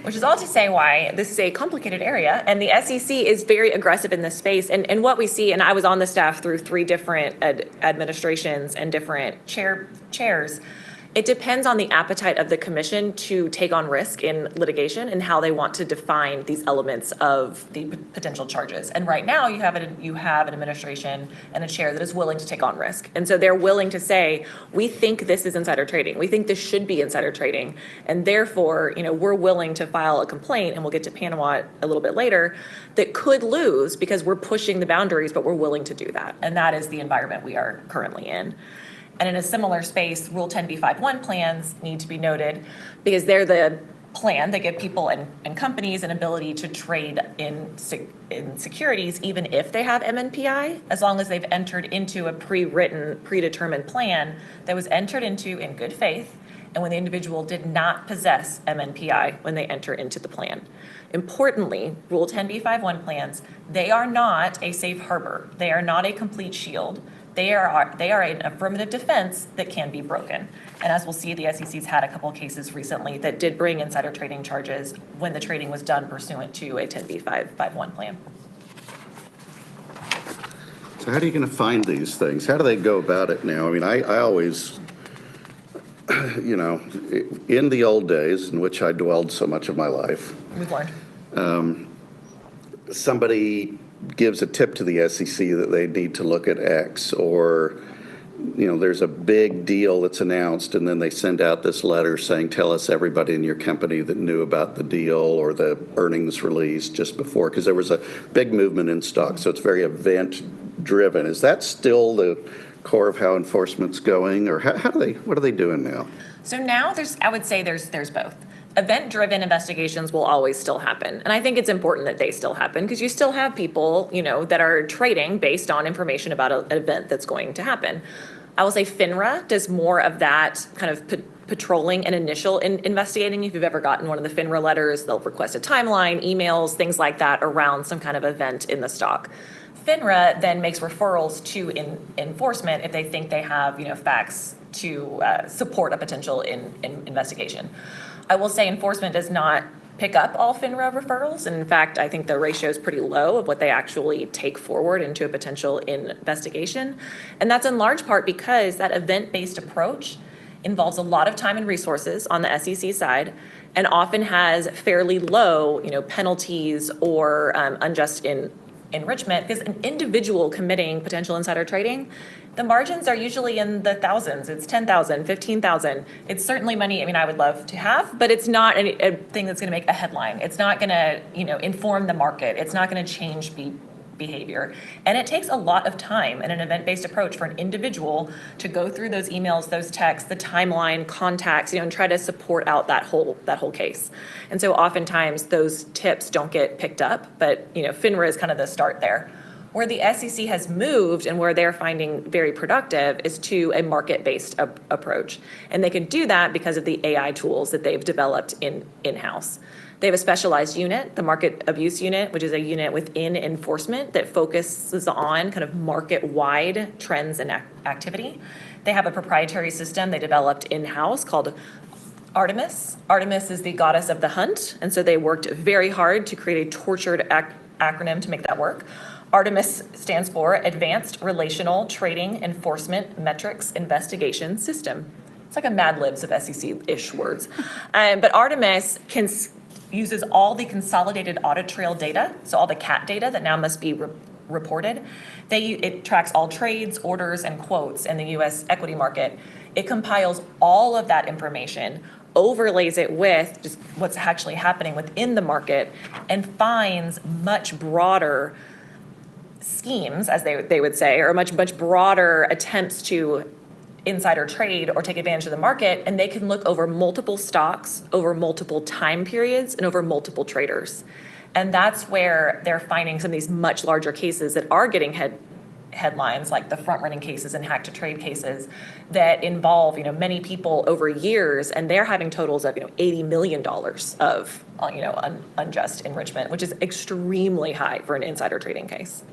Which is all to say why this is a complicated area, and the SEC is very aggressive in this space. And what we see, and I was on the staff through 3 different administrations and different chairs, it depends on the appetite of the commission to take on risk in litigation and how they want to define these elements of the potential charges. And right now, you have an administration and a chair that is willing to take on risk. And so they're willing to say, we think this is insider trading. We think this should be insider trading. And therefore, we're willing to file a complaint, and we'll get to Panama a little bit later, that could lose because we're pushing the boundaries, but we're willing to do that. And that is the environment we are currently in. And in a similar space, Rule 10b5-1 plans need to be noted because they're the plan that give people and companies an ability to trade in securities, even if they have MNPI, as long as they've entered into a pre-written, predetermined plan that was entered into in good faith, and when the individual did not possess MNPI when they enter into the plan. Importantly, Rule 10b5-1 plans, they are not a safe harbor. They are not a complete shield. They are an affirmative defense that can be broken. And as we'll see, the SEC's had a couple of cases recently that did bring insider trading charges when the trading was done pursuant to a 10b5-1 plan. So how are you going to find these things? How do they go about it now? I mean, I always, in the old days in which I dwelled so much of my life, We've learned. Somebody gives a tip to the SEC that they need to look at X, or there's a big deal that's announced and then they send out this letter saying, tell us everybody in your company that knew about the deal or the earnings release just before, because there was a big movement in stock. So it's very event driven. Is that still the core of how enforcement's going, or what are they doing now? So now I would say there's both. event-driven investigations will always still happen. And I think it's important that they still happen because you still have people, that are trading based on information about an event that's going to happen. I will say FINRA does more of that kind of patrolling and initial investigating. If you've ever gotten one of the FINRA letters, they'll request a timeline, emails, things like that around some kind of event in the stock. FINRA then makes referrals to enforcement if they think they have, facts to support a potential investigation. I will say enforcement does not pick up all FINRA referrals. And in fact, I think the ratio is pretty low of what they actually take forward into a potential investigation. And that's in large part because that event-based approach involves a lot of time and resources on the SEC side and often has fairly low, penalties or unjust enrichment, because an individual committing potential insider trading, the margins are usually in the thousands. It's 10,000, 15,000. It's certainly money, I would love to have, but it's not a thing that's going to make a headline. It's not going to, inform the market. It's not going to change behavior. And it takes a lot of time in an event-based approach for an individual to go through those emails, those texts, the timeline, contacts, and try to support out that whole case. And so oftentimes those tips don't get picked up, but FINRA is kind of the start there. Where the SEC has moved and where they're finding very productive is to a market-based approach. And they can do that because of the AI tools that they've developed in-house. They have a specialized unit, the Market Abuse Unit, which is a unit within enforcement that focuses on kind of market-wide trends and activity. They have a proprietary system they developed in-house called Artemis. Artemis is the goddess of the hunt, and so they worked very hard to create a tortured acronym to make that work. Artemis stands for Advanced Relational Trading Enforcement Metrics Investigation System. It's like a Mad Libs of SEC-ish words. But Artemis uses all the consolidated audit trail data, so all the CAT data that now must be reported. It tracks all trades, orders, and quotes in the U.S. equity market. It compiles all of that information, overlays it with just what's actually happening within the market, and finds much broader schemes, as they would say, or much broader attempts to insider trade or take advantage of the market, and they can look over multiple stocks, over multiple time periods, and over multiple traders. And that's where they're finding some of these much larger cases that are getting headlines, like the front-running cases and hack-to-trade cases that involve, many people over years, and they're having totals of, $80 million of, unjust enrichment, which is extremely high for an insider trading case.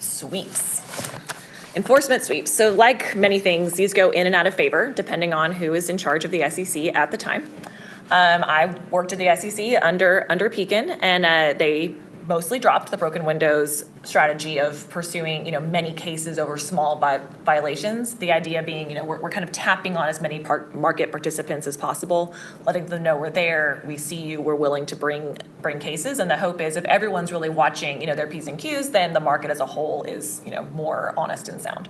Sweeps. Enforcement sweeps. So like many things, these go in and out of favor depending on who is in charge of the SEC at the time. I worked at the SEC under Pekin, and they mostly dropped the broken windows strategy of pursuing, many cases over small violations. The idea being, we're kind of tapping on as many market participants as possible, letting them know we're there, we see you, we're willing to bring cases. And the hope is if everyone's really watching, their P's and Q's, then the market as a whole is, more honest and sound.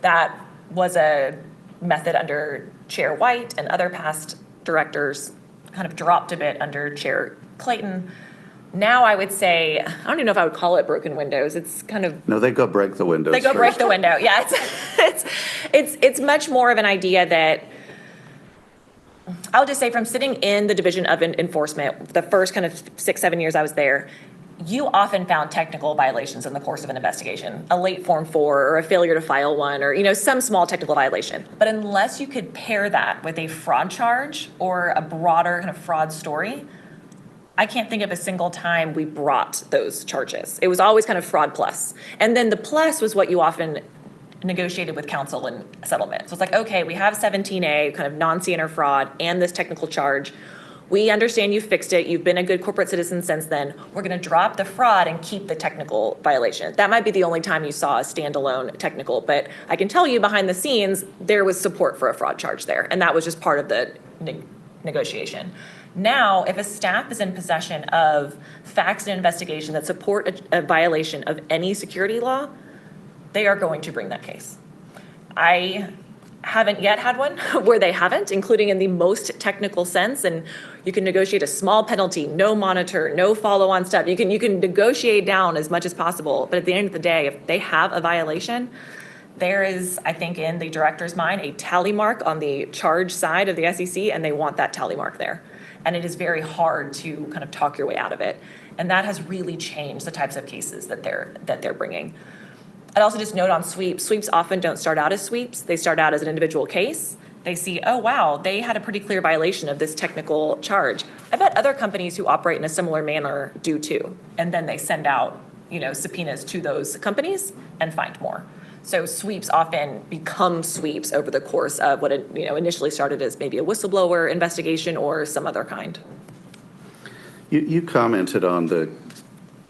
That was a method under Chair White and other past directors, kind of dropped a bit under Chair Clayton. Now I would say, I don't even know if I would call it broken windows. It's kind of... No, they go break the windows. They go break the window. Yeah, it's much more of an idea that, I'll just say from sitting in the Division of Enforcement, the first kind of 6-7 years I was there, you often found technical violations in the course of an investigation, a late Form 4 or a failure to file one, or some small technical violation. But unless you could pair that with a fraud charge or a broader kind of fraud story, I can't think of a single time we brought those charges. It was always kind of fraud plus. And then the plus was what you often negotiated with counsel and settlement. So it's like, okay, we have 17A, kind of non-CNR fraud, and this technical charge. We understand you fixed it. You've been a good corporate citizen since then. We're going to drop the fraud and keep the technical violation. That might be the only time you saw a standalone technical, but I can tell you behind the scenes, there was support for a fraud charge there. And that was just part of the negotiation. Now, if a staff is in possession of facts and investigation that support a violation of any security law, they are going to bring that case. I haven't yet had one where they haven't, including in the most technical sense, and you can negotiate a small penalty, no monitor, no follow-on stuff. You can negotiate down as much as possible, but at the end of the day, if they have a violation, there is, I think, in the director's mind, a tally mark on the charge side of the SEC, and they want that tally mark there. And it is very hard to kind of talk your way out of it. And that has really changed the types of cases that they're bringing. I'd also just note on sweeps, sweeps often don't start out as sweeps. They start out as an individual case. They see, oh, wow, they had a pretty clear violation of this technical charge. I bet other companies who operate in a similar manner do too. And then they send out, subpoenas to those companies and find more. So sweeps often become sweeps over the course of what initially started as maybe a whistleblower investigation or some other kind. You commented on the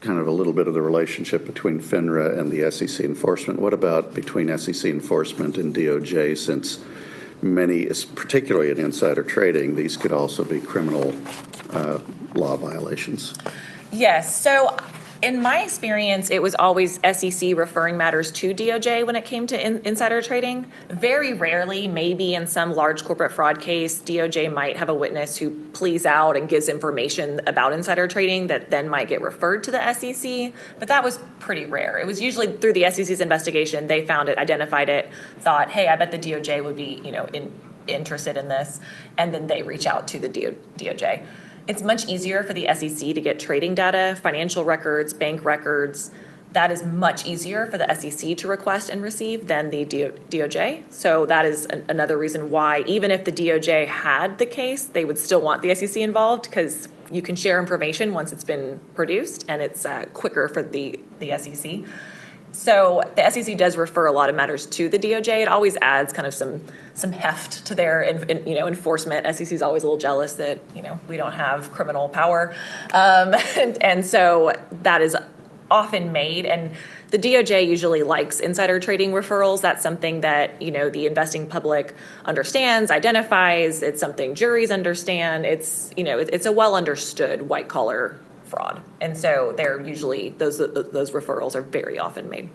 kind of a little bit of the relationship between FINRA and the SEC enforcement. What about between SEC enforcement and DOJ, since many, particularly in insider trading, these could also be criminal law violations? Yes. So in my experience, it was always SEC referring matters to DOJ when it came to insider trading. Very rarely, maybe in some large corporate fraud case, DOJ might have a witness who pleads out and gives information about insider trading that then might get referred to the SEC. But that was pretty rare. It was usually through the SEC's investigation, they found it, identified it, thought, hey, I bet the DOJ would be, interested in this. And then they reach out to the DOJ. It's much easier for the SEC to get trading data, financial records, bank records. That is much easier for the SEC to request and receive than the DOJ. So that is another reason why, even if the DOJ had the case, they would still want the SEC involved, because you can share information once it's been produced, and it's quicker for the SEC. So the SEC does refer a lot of matters to the DOJ. It always adds kind of some heft to their enforcement. SEC is always a little jealous that we don't have criminal power, and so that is often made. And the DOJ usually likes insider trading referrals. That's something that the investing public understands, identifies. It's something juries understand. It's it's a well understood white collar fraud. And so they're usually, those referrals are very often made.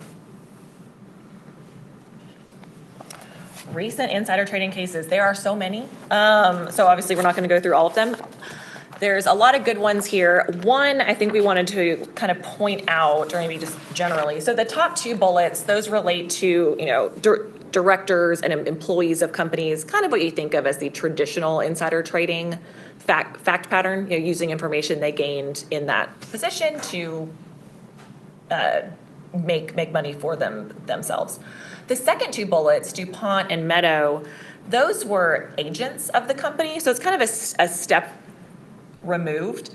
Recent insider trading cases, there are so many. So obviously we're not going to go through all of them. There's a lot of good ones here. One, I think we wanted to kind of point out, or maybe just generally. So the top two bullets, those relate to, directors and employees of companies, kind of what you think of as the traditional insider trading fact pattern, using information they gained in that position to make money for themselves. The second two bullets, DuPont and Meadow, those were agents of the company. So it's kind of a step removed.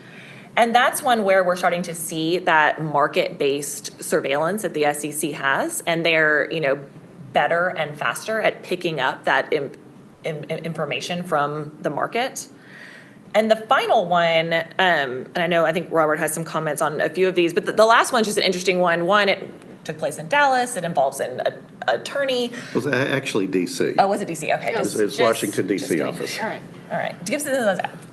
And that's one where we're starting to see that market-based surveillance that the SEC has, and they're, better and faster at picking up that information from the market. And the final one, and I think Robert has some comments on a few of these, but the last one's just an interesting one. One, it took place in Dallas. It involves an attorney. It was actually D.C. Oh, was it D.C.? Okay. It's Washington, D.C. office. All right.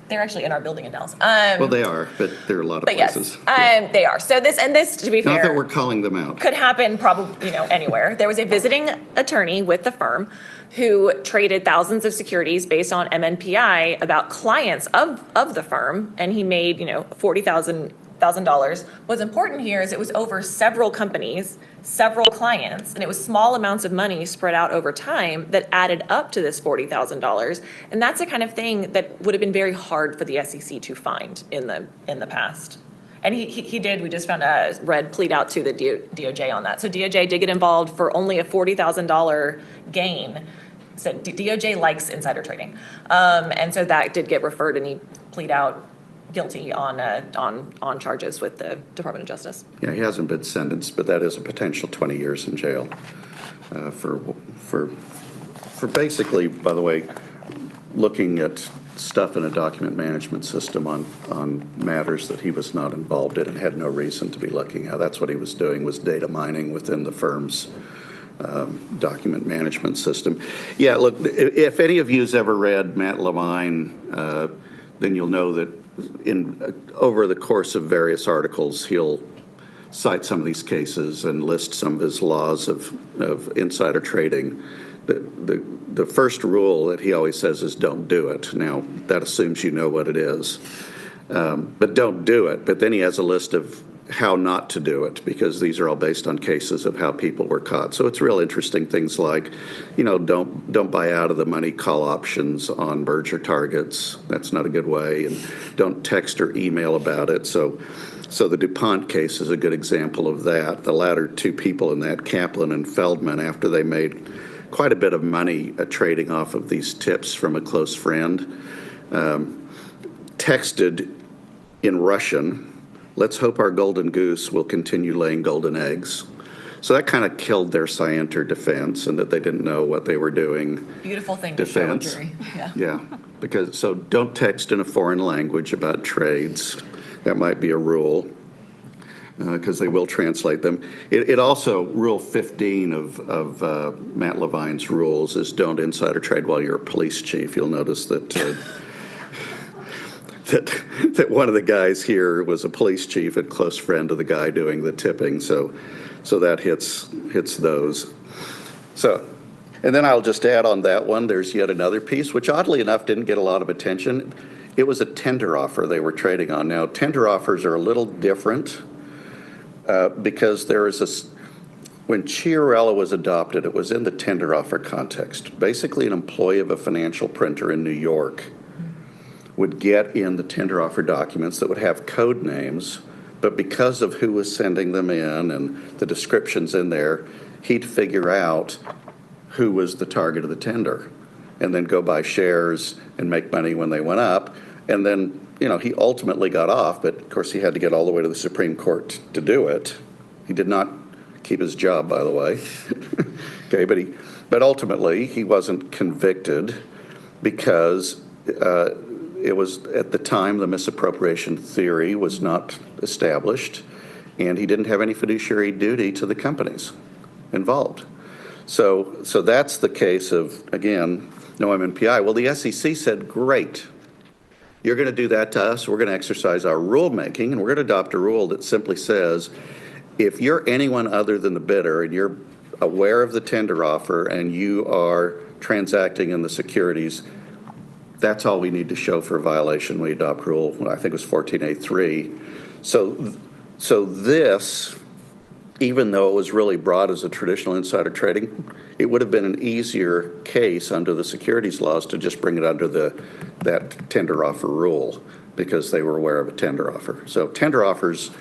They're actually in our building in Dallas. Well, they are, but there are a lot of places. Yes, they are. So this, to be fair, not that we're calling them out, could happen probably, anywhere. There was a visiting attorney with the firm who traded thousands of securities based on MNPI about clients of the firm, and he made, $40,000. What's important here is it was over several companies, several clients, and it was small amounts of money spread out over time that added up to this $40,000. And that's the kind of thing that would have been very hard for the SEC to find in the past. And he did, we just found read plead out to the DOJ on that. So DOJ did get involved for only a $40,000 gain. So DOJ likes insider trading. And so that did get referred, and he plead out guilty on charges with the Department of Justice. Yeah, he hasn't been sentenced, but that is a potential 20 years in jail for basically, by the way, looking at stuff in a document management system on matters that he was not involved in and had no reason to be looking at. That's what he was doing, was data mining within the firm's document management system. Yeah, look, if any of you's ever read Matt Lemine, then you'll know that over the course of various articles, he'll cite some of these cases and list some of his laws of insider trading. The first rule that he always says is don't do it. Now, that assumes you know what it is. But don't do it. But then he has a list of how not to do it, because these are all based on cases of how people were caught. So it's real interesting things like, don't buy out of the money call options on merger targets. That's not a good way. And don't text or email about it. So the DuPont case is a good example of that. The latter two people in that, Kaplan and Feldman, after they made quite a bit of money trading off of these tips from a close friend, texted in Russian, "Let's hope our golden goose will continue laying golden eggs." So that kind of killed their scienter defense, and that they didn't know what they were doing. Beautiful thing to show a Defense. jury. Yeah. Yeah, so don't text in a foreign language about trades. That might be a rule, because they will translate them. It also, Rule 15 of Matt Levine's rules is don't insider trade while you're a police chief. You'll notice that that one of the guys here was a police chief and close friend of the guy doing the tipping, so that hits those. So, and then I'll just add on that one, there's yet another piece, which oddly enough didn't get a lot of attention. It was a tender offer they were trading on. Now, tender offers are a little different because there is when Chiarella was adopted, it was in the tender offer context. Basically, an employee of a financial printer in New York would get in the tender offer documents that would have code names, but because of who was sending them in and the descriptions in there, he'd figure out who was the target of the tender and then go buy shares and make money when they went up. And then, he ultimately got off, but of course he had to get all the way to the Supreme Court to do it. He did not keep his job, by the way. Okay, but ultimately he wasn't convicted because it was, at the time, the misappropriation theory was not established, and he didn't have any fiduciary duty to the companies involved. So that's the case of, again, no MNPI. Well, the SEC said, great, you're going to do that to us. We're going to exercise our rulemaking, and we're going to adopt a rule that simply says, if you're anyone other than the bidder and you're aware of the tender offer and you are transacting in the securities, that's all we need to show for a violation. We adopt rule, I think it was 14A3. So this, even though it was really broad as a traditional insider trading, it would have been an easier case under the securities laws to just bring it under that tender offer rule because they were aware of a tender offer. So tender offers,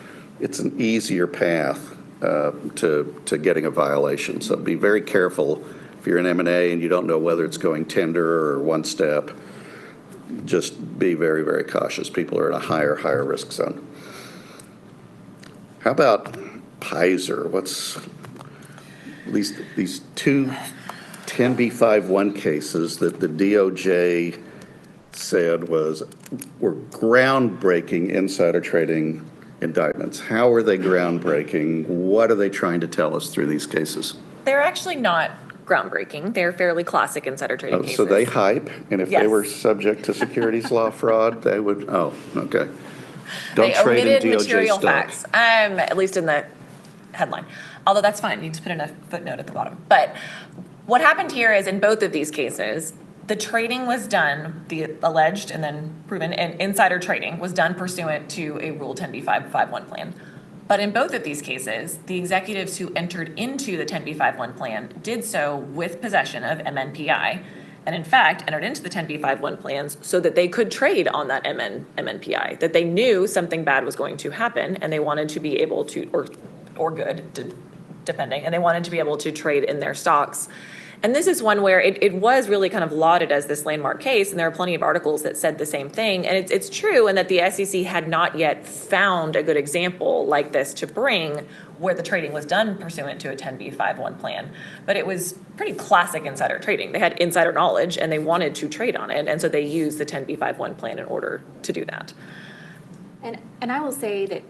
it's an easier path to getting a violation. So be very careful if you're in M&A and you don't know whether it's going tender or one step. Just be very, very cautious. People are in a higher risk zone. How about Pfizer? What's these two 10b5-1 cases that the DOJ said were groundbreaking insider trading indictments? How are they groundbreaking? What are they trying to tell us through these cases? They're actually not groundbreaking. They're fairly classic insider trading cases. So they hype, and if they Yes. were subject to securities law fraud, they would, okay. Don't They trade in omitted DOJ material stock. facts, at least in the headline. Although that's fine, you just put in a footnote at the bottom. But what happened here is in both of these cases, the trading was done, the alleged and then proven and insider trading was done pursuant to a Rule 10b5-1 plan. But in both of these cases, the executives who entered into the 10b5-1 plan did so with possession of MNPI, and in fact entered into the 10b5-1 plans so that they could trade on that MNPI, that they knew something bad was going to happen and they wanted to be able to, or good, depending, and they wanted to be able to trade in their stocks. And this is one where it was really kind of lauded as this landmark case, and there are plenty of articles that said the same thing. And it's true, and that the SEC had not yet found a good example like this to bring where the trading was done pursuant to a 10b5-1 plan. But it was pretty classic insider trading. They had insider knowledge, and they wanted to trade on it, and so they used the 10b5-1 plan in order to do that. And I will say that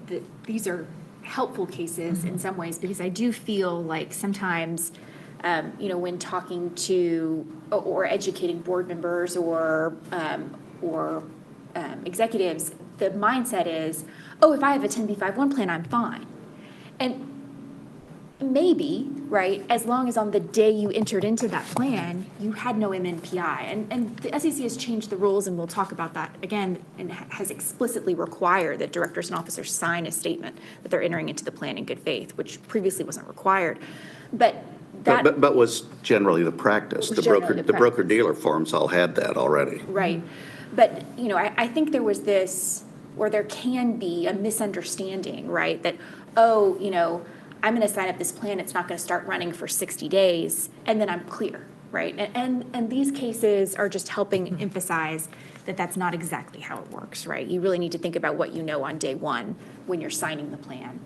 these are helpful cases in some ways, because I do feel like sometimes when talking to or educating board members or executives, the mindset is, oh, if I have a 10b5-1 plan, I'm fine. And maybe, right, as long as on the day you entered into that plan, you had no MNPI. And the SEC has changed the rules, and we'll talk about that again, and has explicitly required that directors and officers sign a statement that they're entering into the plan in good faith, which previously wasn't required. But that. But was generally the practice. Was The generally the practice. broker-dealer forms all had that already. Right. But, you know, I think there was this, or there can be a misunderstanding, right? That, oh, you know, I'm going to sign up this plan, it's not going to start running for 60 days, and then I'm clear, right? And these cases are just helping emphasize that that's not exactly how it works, right? You really need to think about what you know on day one when you're signing the plan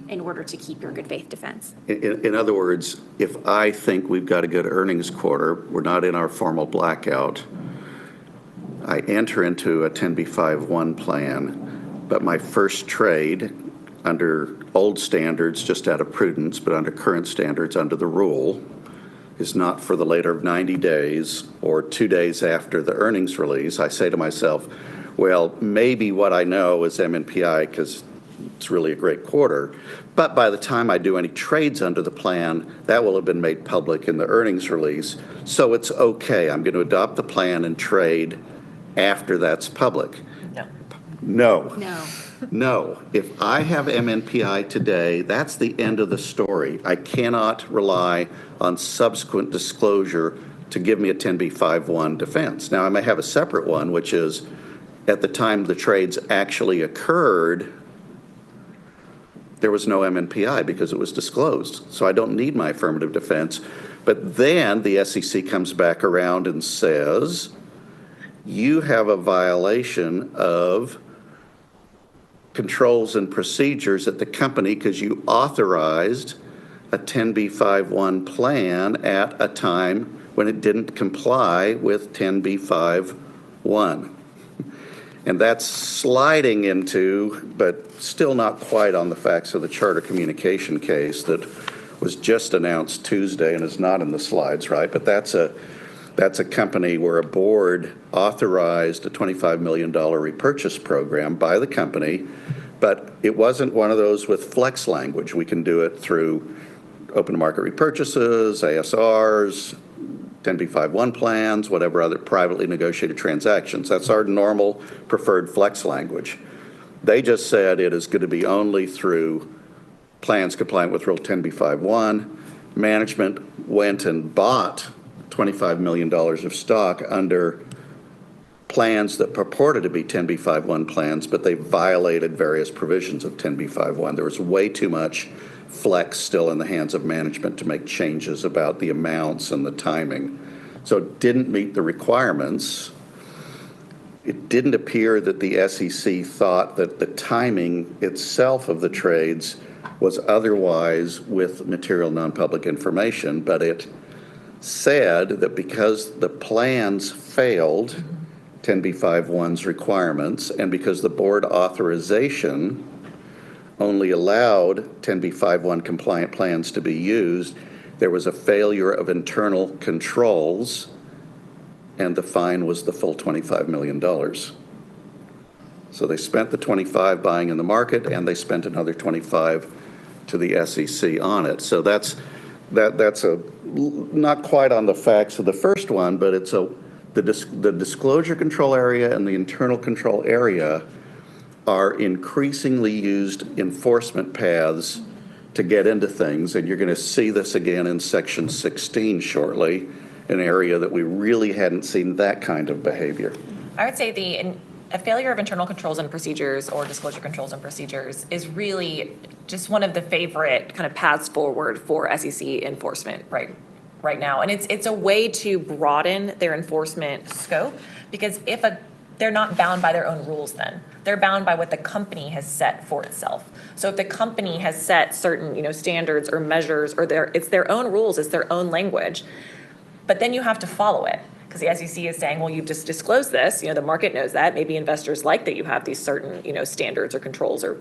in order to keep your good faith defense. In other words, if I think we've got a good earnings quarter, we're not in our formal blackout, I enter into a 10b5-1 plan, but my first trade under old standards, just out of prudence, but under current standards, under the rule, is not for the later of 90 days or 2 days after the earnings release. I say to myself, well, maybe what I know is MNPI because it's really a great quarter. But by the time I do any trades under the plan, that will have been made public in the earnings release. So it's okay. I'm going to adopt the plan and trade after that's public. No. No. If I have MNPI today, that's the end of the story. I cannot rely on subsequent disclosure to give me a 10b5-1 defense. Now, I may have a separate one, which is at the time the trades actually occurred, there was no MNPI because it was disclosed. So I don't need my affirmative defense. But then the SEC comes back around and says, you have a violation of controls and procedures at the company because you authorized a 10b5-1 plan at a time when it didn't comply with 10b5-1. And that's sliding into, but still not quite on the facts of the Charter Communication case that was just announced Tuesday and is not in the slides, right? But that's a company where a board authorized a $25 million repurchase program by the company, but it wasn't one of those with flex language. We can do it through open market repurchases, ASRs, 10b5-1 plans, whatever other privately negotiated transactions. That's our normal preferred flex language. They just said it is going to be only through plans compliant with Rule 10b5-1. Management went and bought $25 million of stock under plans that purported to be 10b5-1 plans, but they violated various provisions of 10b5-1. There was way too much flex still in the hands of management to make changes about the amounts and the timing. So it didn't meet the requirements. It didn't appear that the SEC thought that the timing itself of the trades was otherwise with material non-public information, but it said that because the plans failed 10b5-1's requirements and because the board authorization only allowed 10b5-1 compliant plans to be used, there was a failure of internal controls, and the fine was the full $25 million. So they spent the 25 buying in the market, and they spent another 25 to the SEC on it. So that's a not quite on the facts of the first one, but it's the disclosure control area and the internal control area are increasingly used enforcement paths to get into things, and you're going to see this again in Section 16 shortly, an area that we really hadn't seen that kind of behavior. I would say a failure of internal controls and procedures or disclosure controls and procedures is really just one of the favorite kind of paths forward for SEC enforcement right now. And it's a way to broaden their enforcement scope, because they're not bound by their own rules then. They're bound by what the company has set for itself. So if the company has set certain, standards or measures, or it's their own rules, it's their own language, but then you have to follow it. Because the SEC is saying, well, you've just disclosed this, the market knows that, maybe investors like that you have these certain, standards or controls or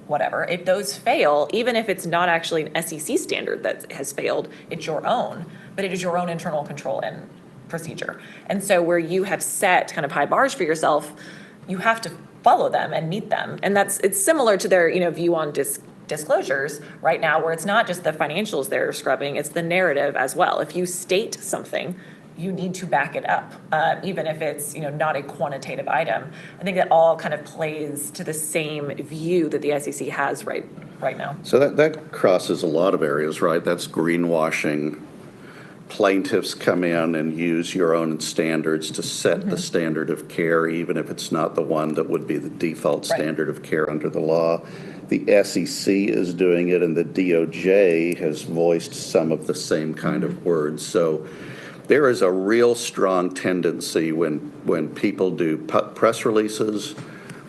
whatever. If those fail, even if it's not actually an SEC standard that has failed, it's your own, but it is your own internal control and procedure. And so where you have set kind of high bars for yourself, you have to follow them and meet them. And it's similar to their, view on disclosures right now where it's not just the financials they're scrubbing, it's the narrative as well. If you state something, you need to back it up, even if it's not a quantitative item. I think that all kind of plays to the same view that the SEC has right now. So that crosses a lot of areas, right? That's greenwashing. Plaintiffs come in and use your own standards to set the standard of care, even if it's not the one that would be the default standard of care under the law. The SEC is doing it, and the DOJ has voiced some of the same kind of words. So there is a real strong tendency when people do press releases,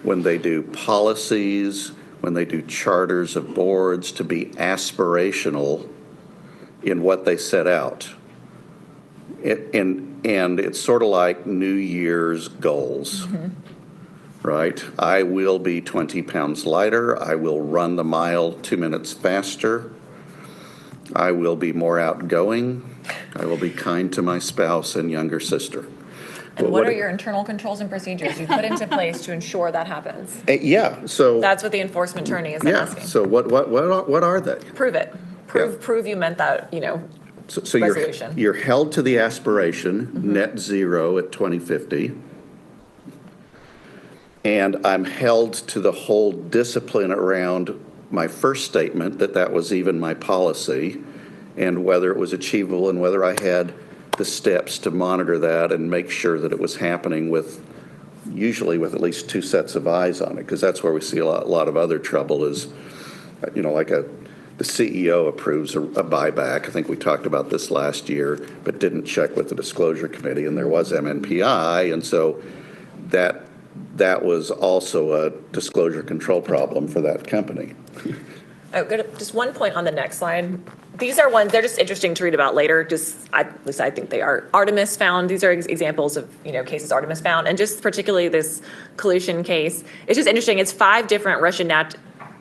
when they do policies, when they do charters of boards, to be aspirational in what they set out. And it's sort of like New Year's goals. Right? I will be 20 pounds lighter. I will run the mile 2 minutes faster. I will be more outgoing. I will be kind to my spouse and younger sister. And what are your internal controls and procedures you put into place to ensure that happens? So That's what the enforcement attorney is asking. So what are they? Prove it. Prove you meant that, So resolution. you're held to the aspiration, net zero at 2050. And I'm held to the whole discipline around my first statement that was even my policy, and whether it was achievable and whether I had the steps to monitor that and make sure that it was happening usually with at least two sets of eyes on it, because that's where we see a lot of other trouble is, like the CEO approves a buyback. I think we talked about this last year, but didn't check with the disclosure committee, and there was MNPI, and so that was also a disclosure control problem for that company. Oh, good. Just one point on the next slide. These are ones, they're just interesting to read about later. At least I think they are. Artemis found, these are examples of, cases Artemis found, and just particularly this collusion case. It's just interesting. It's 5 different Russian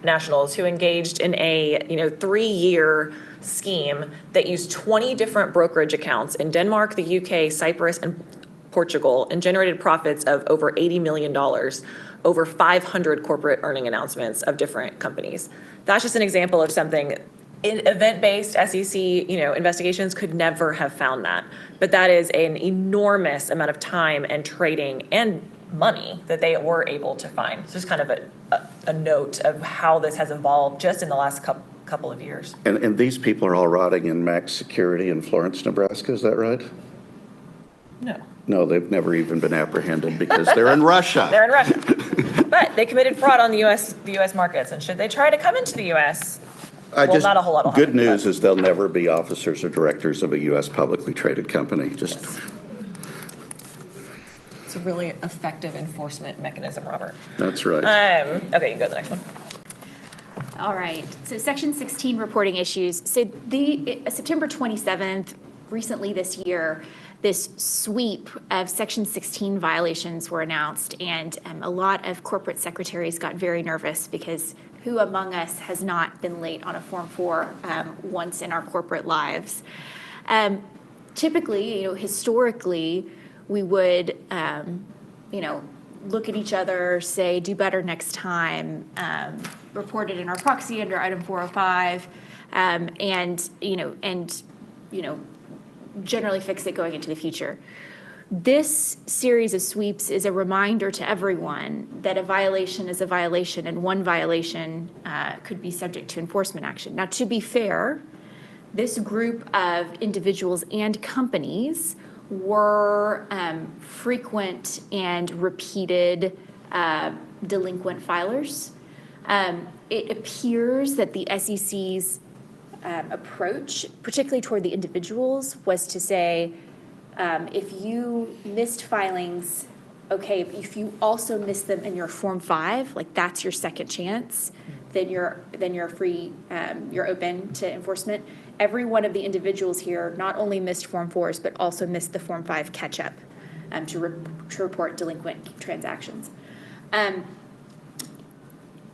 nationals who engaged in a, 3-year scheme that used 20 different brokerage accounts in Denmark, the UK, Cyprus, and Portugal, and generated profits of over $80 million, over 500 corporate earning announcements of different companies. That's just an example of something. In event-based SEC, investigations could never have found that. But that is an enormous amount of time and trading and money that they were able to find. It's just kind of a note of how this has evolved just in the last couple of years. And these people are all rotting in Max Security in Florence, Nebraska, is that right? No. No, they've never even been apprehended because they're in Russia. They're in Russia. But they committed fraud on the U.S. markets, and should they try to come into the U.S., not a whole lot will Good happen, news is they'll never be officers or directors of a U.S. publicly traded company. It's a really effective enforcement mechanism, Robert. That's right. Okay, you can go to the next one. All right, so Section 16 reporting issues. So September 27th, recently this year, this sweep of Section 16 violations were announced, and a lot of corporate secretaries got very nervous because who among us has not been late on a Form 4 once in our corporate lives? Typically, historically, we would, look at each other, say, do better next time, report it in our proxy under item 405, and generally fix it going into the future. This series of sweeps is a reminder to everyone that a violation is a violation, and one violation could be subject to enforcement action. Now, to be fair, this group of individuals and companies were frequent and repeated delinquent filers. It appears that the SEC's approach, particularly toward the individuals, was to say, if you missed filings, okay, if you also missed them in your Form 5, like that's your second chance, then you're free, you're open to enforcement. Every one of the individuals here not only missed Form 4s, but also missed the Form 5 catch-up to report delinquent transactions.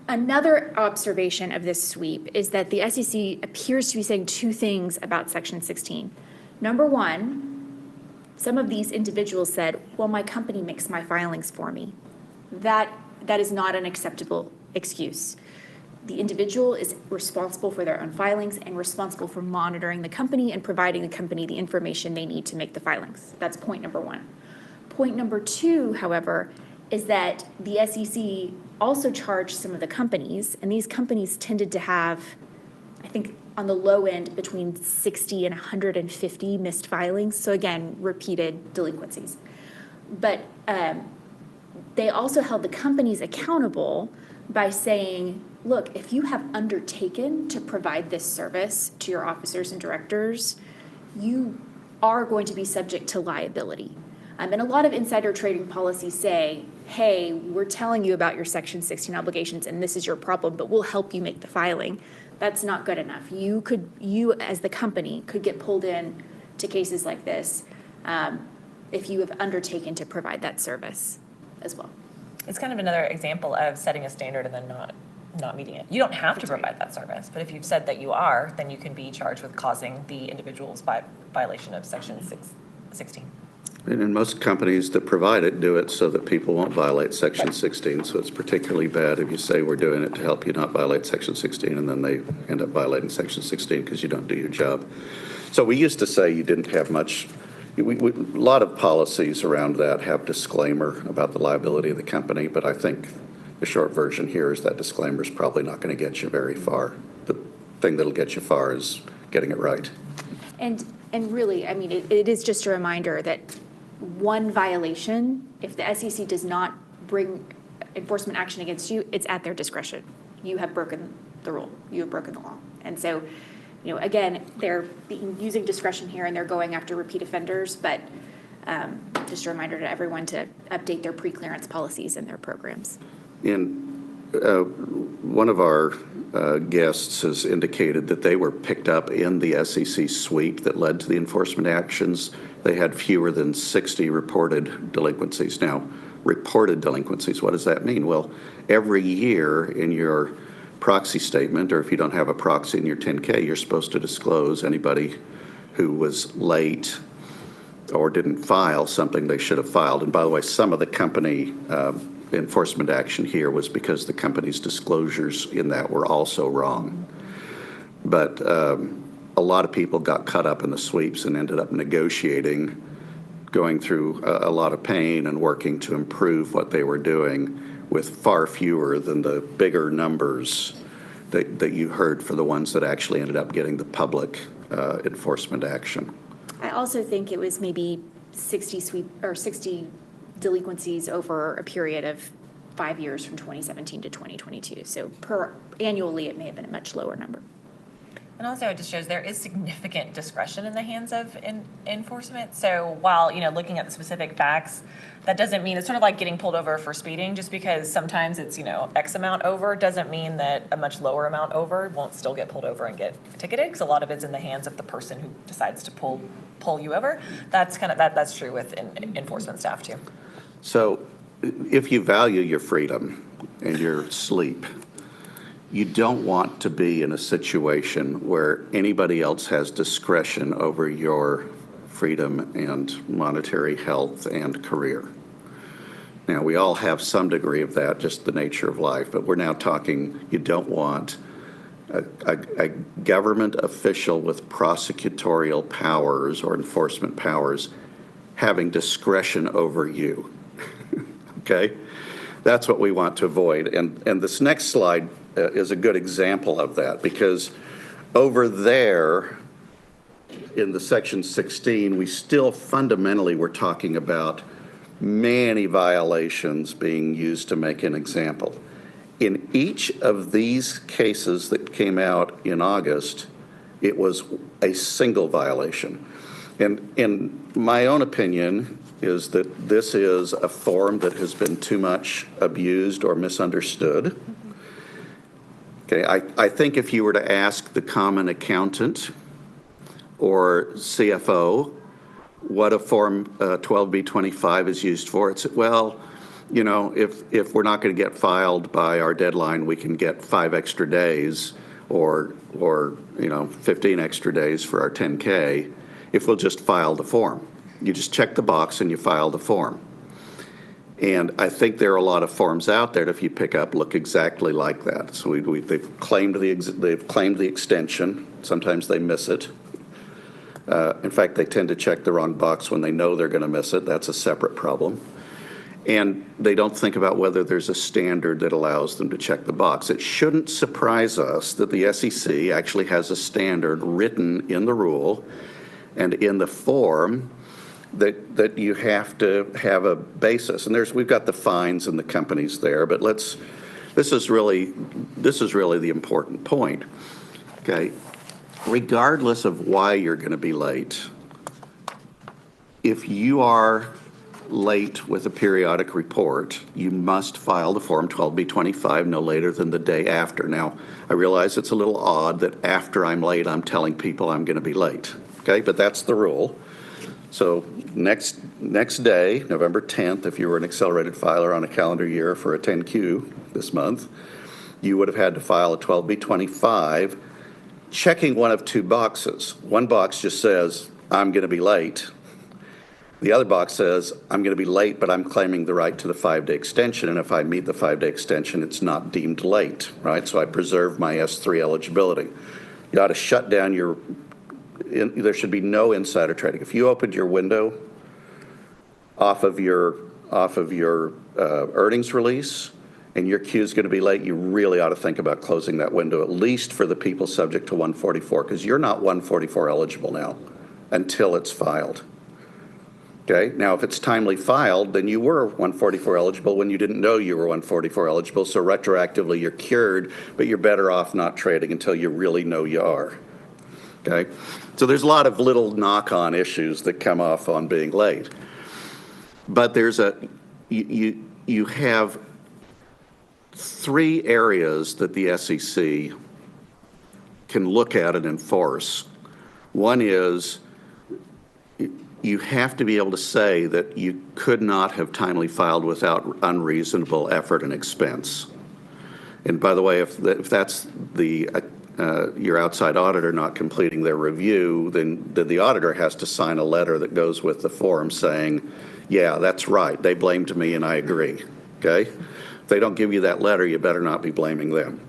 Another observation of this sweep is that the SEC appears to be saying 2 things about Section 16. Number one, some of these individuals said, well, my company makes my filings for me. That is not an acceptable excuse. the individual is responsible for their own filings and responsible for monitoring the company and providing the company the information they need to make the filings. That's point number one. Point number two, however, is that the SEC also charged some of the companies, and these companies tended to have, I think, on the low end, between 60 and 150 missed filings. So again, repeated delinquencies. But they also held the companies accountable by saying, look, if you have undertaken to provide this service to your officers and directors, you are going to be subject to liability. And a lot of insider trading policies say, hey, we're telling you about your Section 16 obligations and this is your problem, but we'll help you make the filing. That's not good enough. You as the company could get pulled in to cases like this if you have undertaken to provide that service as well. It's kind of another example of setting a standard and then not meeting it. You don't have to provide that service, but if you've said that you are, then you can be charged with causing the individual's violation of Section 16. And most companies that provide it do it so that people won't violate Section 16. So it's particularly bad if you say we're doing it to help you not violate Section 16, and then they end up violating Section 16 because you don't do your job. So we used to say you didn't have much. A lot of policies around that have disclaimer about the liability of the company, but I think the short version here is that disclaimer is probably not going to get you very far. The thing that'll get you far is getting it right. And really, I mean, it is just a reminder that one violation, if the SEC does not bring enforcement action against you, it's at their discretion. You have broken the rule. You have broken the law. And so, again, they're using discretion here and they're going after repeat offenders, but just a reminder to everyone to update their pre-clearance policies and their programs. One of our guests has indicated that they were picked up in the SEC sweep that led to the enforcement actions. They had fewer than 60 reported delinquencies. Now, reported delinquencies, what does that mean? Well, every year in your proxy statement, or if you don't have a proxy in your 10K, you're supposed to disclose anybody who was late or didn't file something they should have filed. And by the way, some of the company enforcement action here was because the company's disclosures in that were also wrong. But a lot of people got caught up in the sweeps and ended up negotiating, going through a lot of pain and working to improve what they were doing with far fewer than the bigger numbers that you heard for the ones that actually ended up getting the public enforcement action. I also think it was maybe 60 delinquencies over a period of 5 years from 2017 to 2022. So annually, it may have been a much lower number. And also, it just shows there is significant discretion in the hands of enforcement. So while, looking at the specific facts, that doesn't mean it's sort of like getting pulled over for speeding. Just because sometimes it's, X amount over doesn't mean that a much lower amount over won't still get pulled over and get ticketed, because a lot of it's in the hands of the person who decides to pull you over. That's that's true with enforcement staff too. So if you value your freedom and your sleep, you don't want to be in a situation where anybody else has discretion over your freedom and monetary health and career. Now, we all have some degree of that, just the nature of life, but we're now talking, you don't want a government official with prosecutorial powers or enforcement powers having discretion over you. Okay? That's what we want to avoid. And this next slide is a good example of that, because over there in the Section 16, we still fundamentally were talking about many violations being used to make an example. In each of these cases that came out in August, it was a single violation. And in my own opinion is that this is a form that has been too much abused or misunderstood. Okay, I think if you were to ask the common accountant or CFO what a Form 12b-25 is used for, it's, well, if we're not going to get filed by our deadline, we can get 5 extra days or 15 extra days for our 10K if we'll just file the form. You just check the box and you file the form. And I think there are a lot of forms out there that if you pick up, look exactly like that. So they've claimed the extension. Sometimes they miss it. In fact, they tend to check the wrong box when they know they're going to miss it. That's a separate problem. And they don't think about whether there's a standard that allows them to check the box. It shouldn't surprise us that the SEC actually has a standard written in the rule and in the form that you have to have a basis. And we've got the fines and the companies there, but this is really the important point. Okay, regardless of why you're going to be late, if you are late with a periodic report, you must file the Form 12b-25 no later than the day after. Now, I realize it's a little odd that after I'm late, I'm telling people I'm going to be late. Okay, but that's the rule. So next day, November 10th, if you were an accelerated filer on a calendar year for a 10Q this month, you would have had to file a 12b-25, checking one of two boxes. One box just says, I'm going to be late. The other box says, I'm going to be late, but I'm claiming the right to the 5-day extension, and if I meet the 5-day extension, it's not deemed late, right? So I preserve my S3 eligibility. You ought to shut down there should be no insider trading. If you opened your window off of your earnings release and your Q is going to be late, you really ought to think about closing that window, at least for the people subject to 144, because you're not 144 eligible now until it's filed. Okay, now if it's timely filed, then you were 144 eligible when you didn't know you were 144 eligible, so retroactively you're cured, but you're better off not trading until you really know you are. Okay, so there's a lot of little knock-on issues that come off on being late. But you have three areas that the SEC can look at and enforce. One is you have to be able to say that you could not have timely filed without unreasonable effort and expense. And by the way, if that's your outside auditor not completing their review, then the auditor has to sign a letter that goes with the form saying, yeah, that's right, they blamed me and I agree, okay? If they don't give you that letter, you better not be blaming them.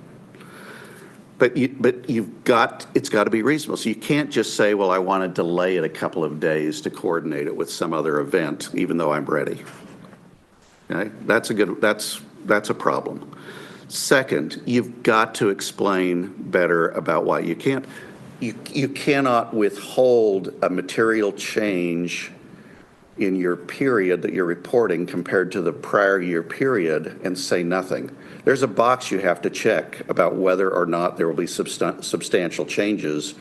But it's got to be reasonable. So you can't just say, well, I want to delay it a couple of days to coordinate it with some other event, even though I'm ready. Okay? That's a problem. Second, you've got to explain better about why you can't. You cannot withhold a material change in your period that you're reporting compared to the prior year period and say nothing. There's a box you have to check about whether or not there will be substantial changes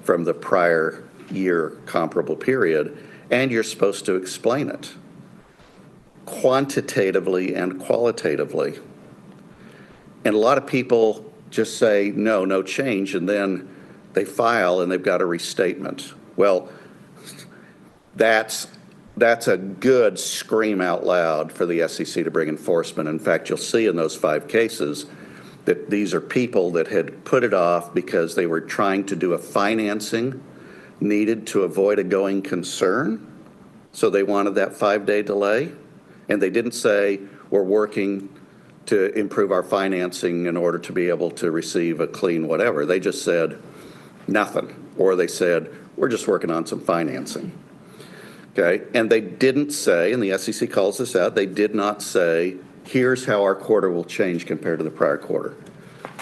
from the prior year comparable period, and you're supposed to explain it quantitatively and qualitatively. And a lot of people just say, no change, and then they file and they've got a restatement. Well, that's a good scream out loud for the SEC to bring enforcement. In fact, you'll see in those 5 cases that these are people that had put it off because they were trying to do a financing needed to avoid a going concern. So they wanted that 5-day delay. And they didn't say, we're working to improve our financing in order to be able to receive a clean whatever. They just said nothing. Or they said, we're just working on some financing. Okay, and they didn't say, and the SEC calls this out, they did not say, here's how our quarter will change compared to the prior quarter.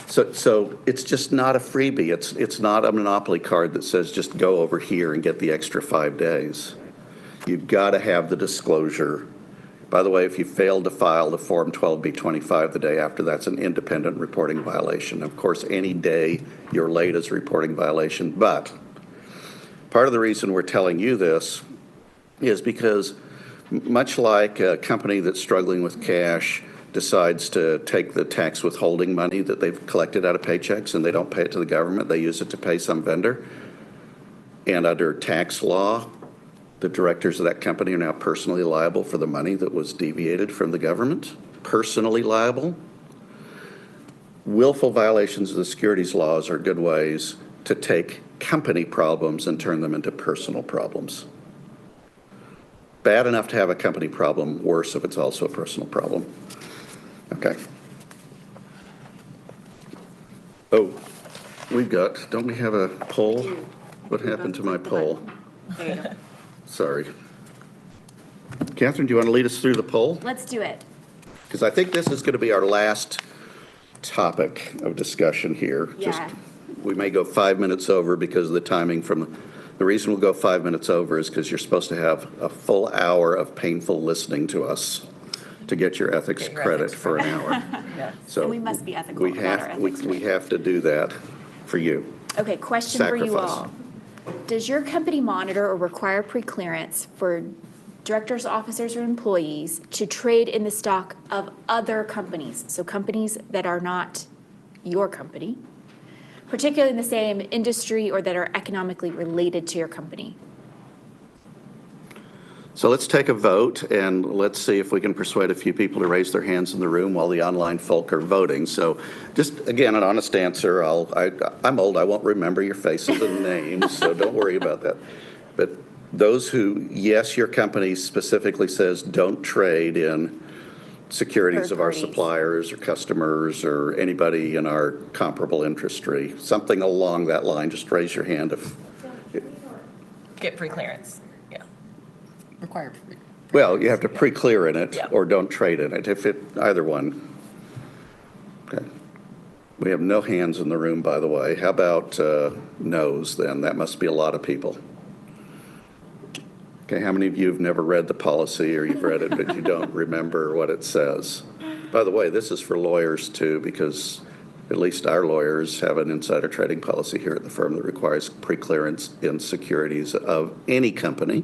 So it's just not a freebie. It's not a Monopoly card that says just go over here and get the extra 5 days. You've got to have the disclosure. By the way, if you failed to file the Form 12b-25 the day after, that's an independent reporting violation. Of course, any day you're late is a reporting violation, but part of the reason we're telling you this is because much like a company that's struggling with cash decides to take the tax withholding money that they've collected out of paychecks and they don't pay it to the government, they use it to pay some vendor. And under tax law, the directors of that company are now personally liable for the money that was deviated from the government. Personally liable. Willful violations of the securities laws are good ways to take company problems and turn them into personal problems. bad enough to have a company problem, worse if it's also a personal problem. Okay. Oh, don't we have a poll? What happened to my poll? There you go. Sorry. Catherine, do you want to lead us through the poll? Let's do it. Because I think this is going to be our last topic of discussion here. Yeah. We may go 5 minutes over because of the timing the reason we'll go 5 minutes over is because you're supposed to have a full hour of painful listening to us to get your ethics credit for an hour. So And we must be ethical about our ethics. we have to do that for you. Okay, question for you Sacrifice. all. Does your company monitor or require pre-clearance for directors, officers, or employees to trade in the stock of other companies? So companies that are not your company, particularly in the same industry or that are economically related to your company? So let's take a vote, and let's see if we can persuade a few people to raise their hands in the room while the online folk are voting. So just, again, an honest answer. I'm old. I won't remember your faces and names, so don't worry about that. But those who, yes, your company specifically says don't trade in securities of our suppliers or customers or anybody in our comparable industry, something along that line, just raise your hand if. Get pre-clearance, yeah. Required. Well, you have to pre-clear in it Yeah. or don't trade in it, either one. Okay. We have no hands in the room, by the way. How about no's then? That must be a lot of people. Okay, how many of you have never read the policy or you've read it but you don't remember what it says? By the way, this is for lawyers too, because at least our lawyers have an insider trading policy here at the firm that requires pre-clearance in securities of any company.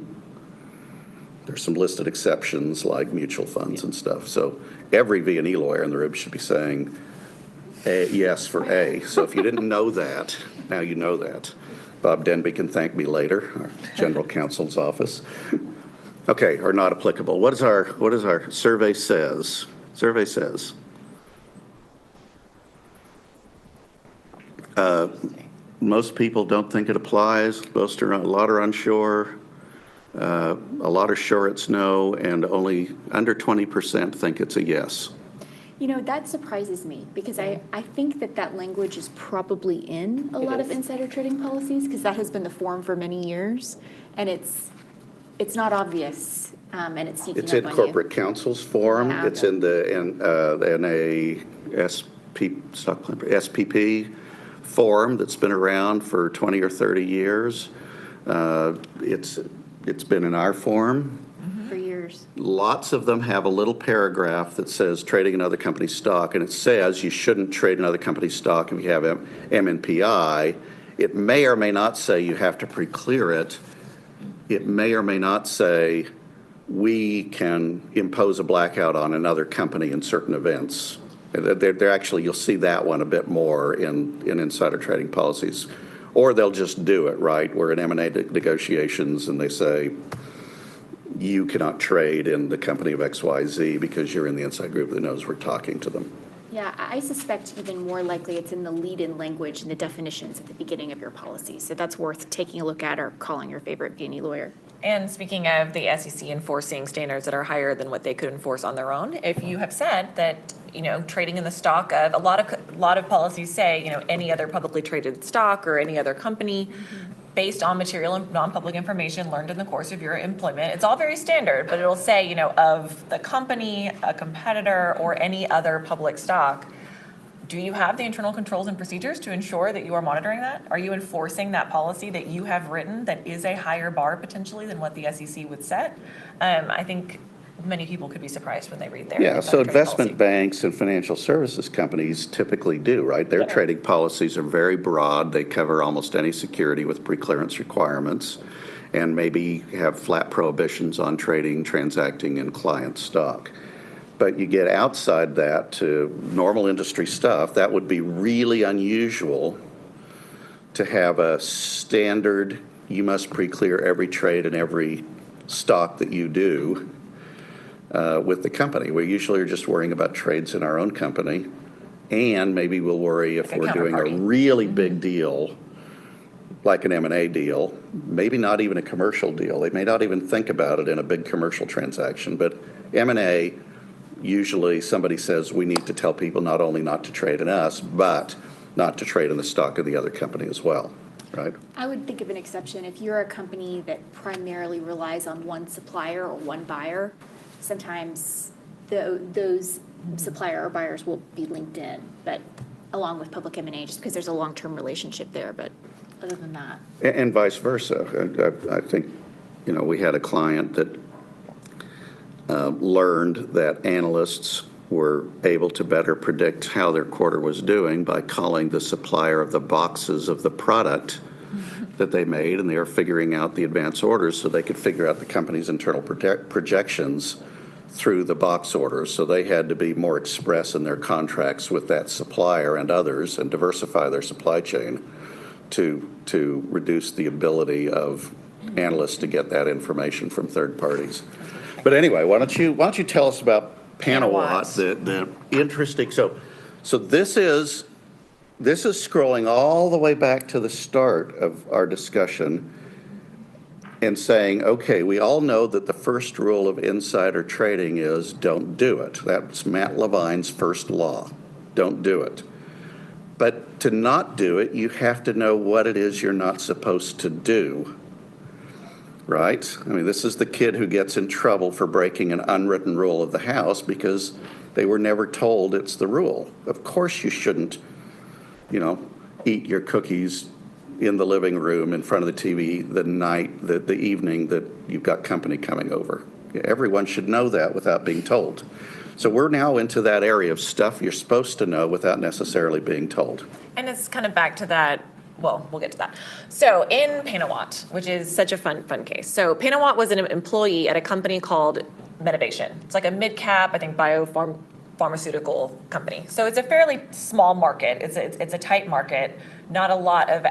There's some listed exceptions like mutual funds and stuff. So every V&E lawyer in the room should be saying yes for A. So if you didn't know that, now you know that. Bob Denby can thank me later, our general counsel's office. Okay, or not applicable. What is our survey says? Survey says. Most people don't think it applies. A lot are unsure. A lot are sure it's no, and only under 20% think it's a yes. You know, that surprises me because I think that language is probably in a lot of insider trading policies because that has been the form for many years, and it's not obvious, and it's sneaking It's up in on corporate counsel's form. Yeah. It's in the SPP form that's been around for 20 or 30 years. It's been in our form. for years. Lots of them have a little paragraph that says trading another company's stock, and it says you shouldn't trade another company's stock if you have MNPI. It may or may not say you have to pre-clear it. It may or may not say we can impose a blackout on another company in certain events. They're actually, you'll see that one a bit more in insider trading policies. Or they'll just do it, right? We're in M&A negotiations and they say, you cannot trade in the company of XYZ because you're in the inside group that knows we're talking to them. Yeah, I suspect even more likely it's in the lead-in language and the definitions at the beginning of your policy. So that's worth taking a look at or calling your favorite V&E lawyer. And speaking of the SEC enforcing standards that are higher than what they could enforce on their own, if you have said that, trading in the stock of, a lot of policies say, any other publicly traded stock or any other company based on material and non-public information learned in the course of your employment. It's all very standard, but it'll say, of the company, a competitor, or any other public stock. Do you have the internal controls and procedures to ensure that you are monitoring that? Are you enforcing that policy that you have written that is a higher bar potentially than what the SEC would set? I think many people could be surprised when they read their Yeah, so insider trading investment policy. banks and financial services companies typically do, right? Their trading policies are very broad. They cover almost any security with pre-clearance requirements and maybe have flat prohibitions on trading, transacting in client stock. But you get outside that to normal industry stuff, that would be really unusual to have a standard, you must pre-clear every trade and every stock that you do with the company. We usually are just worrying about trades in our own company, and maybe we'll worry if Like a we're doing a counterparty. really big deal like an M&A deal, maybe not even a commercial deal. They may not even think about it in a big commercial transaction, but M&A, usually somebody says we need to tell people not only not to trade in us, but not to trade in the stock of the other company as well, right? I would think of an exception. If you're a company that primarily relies on one supplier or one buyer, sometimes those supplier or buyers will be linked in, but along with public M&A, just because there's a long-term relationship there, but other than that. And vice versa. I think, we had a client that learned that analysts were able to better predict how their quarter was doing by calling the supplier of the boxes of the product that they made, and they were figuring out the advance orders so they could figure out the company's internal projections through the box orders. So they had to be more express in their contracts with that supplier and others and diversify their supply chain to reduce the ability of analysts to get that information from third parties. But anyway, why don't you tell us about Panawatt, the interesting, so this is scrolling all the way back to the start of our discussion and saying, okay, we all know that the first rule of insider trading is don't do it. That's Matt Levine's first law. Don't do it. But to not do it, you have to know what it is you're not supposed to do. Right? I mean, this is the kid who gets in trouble for breaking an unwritten rule of the house because they were never told it's the rule. Of course you shouldn't, eat your cookies in the living room in front of the TV the evening that you've got company coming over. Everyone should know that without being told. So we're now into that area of stuff you're supposed to know without necessarily being told. And it's kind of back to that. Well, we'll get to that. So in Panawatt, which is such a fun case. So Panawatt was an employee at a company called Medivation. It's like a mid-cap, I think, pharmaceutical company. So it's a fairly small market. It's a tight market, not a lot of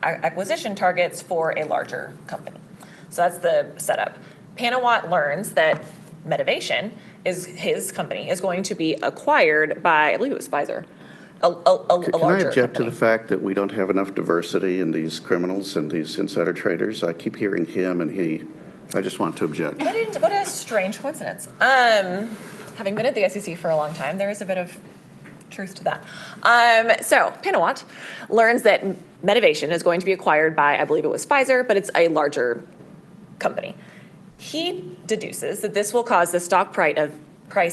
acquisition targets for a larger company. So that's the setup. Panawatt learns that Medivation his company is going to be acquired by, I believe it was Pfizer. A larger Can I object company. to the fact that we don't have enough diversity in these criminals and these insider traders? I keep hearing him and he. I just want to object. What a strange coincidence. Having been at the SEC for a long time, there is a bit of truth to that. So Panawatt learns that Medivation is going to be acquired by, I believe it was Pfizer, but it's a larger company. He deduces that this will cause the stock price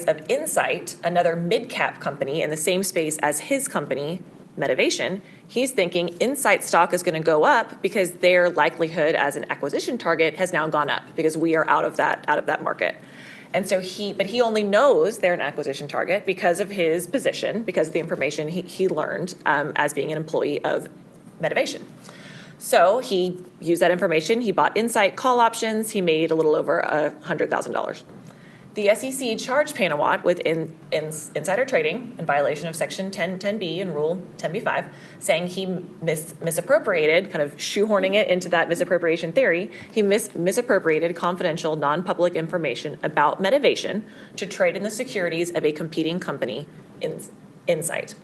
of Insight, another mid-cap company in the same space as his company, Medivation. He's thinking Insight stock is going to go up because their likelihood as an acquisition target has now gone up because we are out of that market. And so he only knows they're an acquisition target because of his position, because of the information he learned as being an employee of Medivation. So he used that information. He bought Insight call options. He made a little over $100,000. The SEC charged Panawatt with insider trading in violation of Section 1010B and Rule 10b-5, saying he misappropriated, kind of shoehorning it into that misappropriation theory. He misappropriated confidential, non-public information about Medivation to trade in the securities of a competing company, Insight.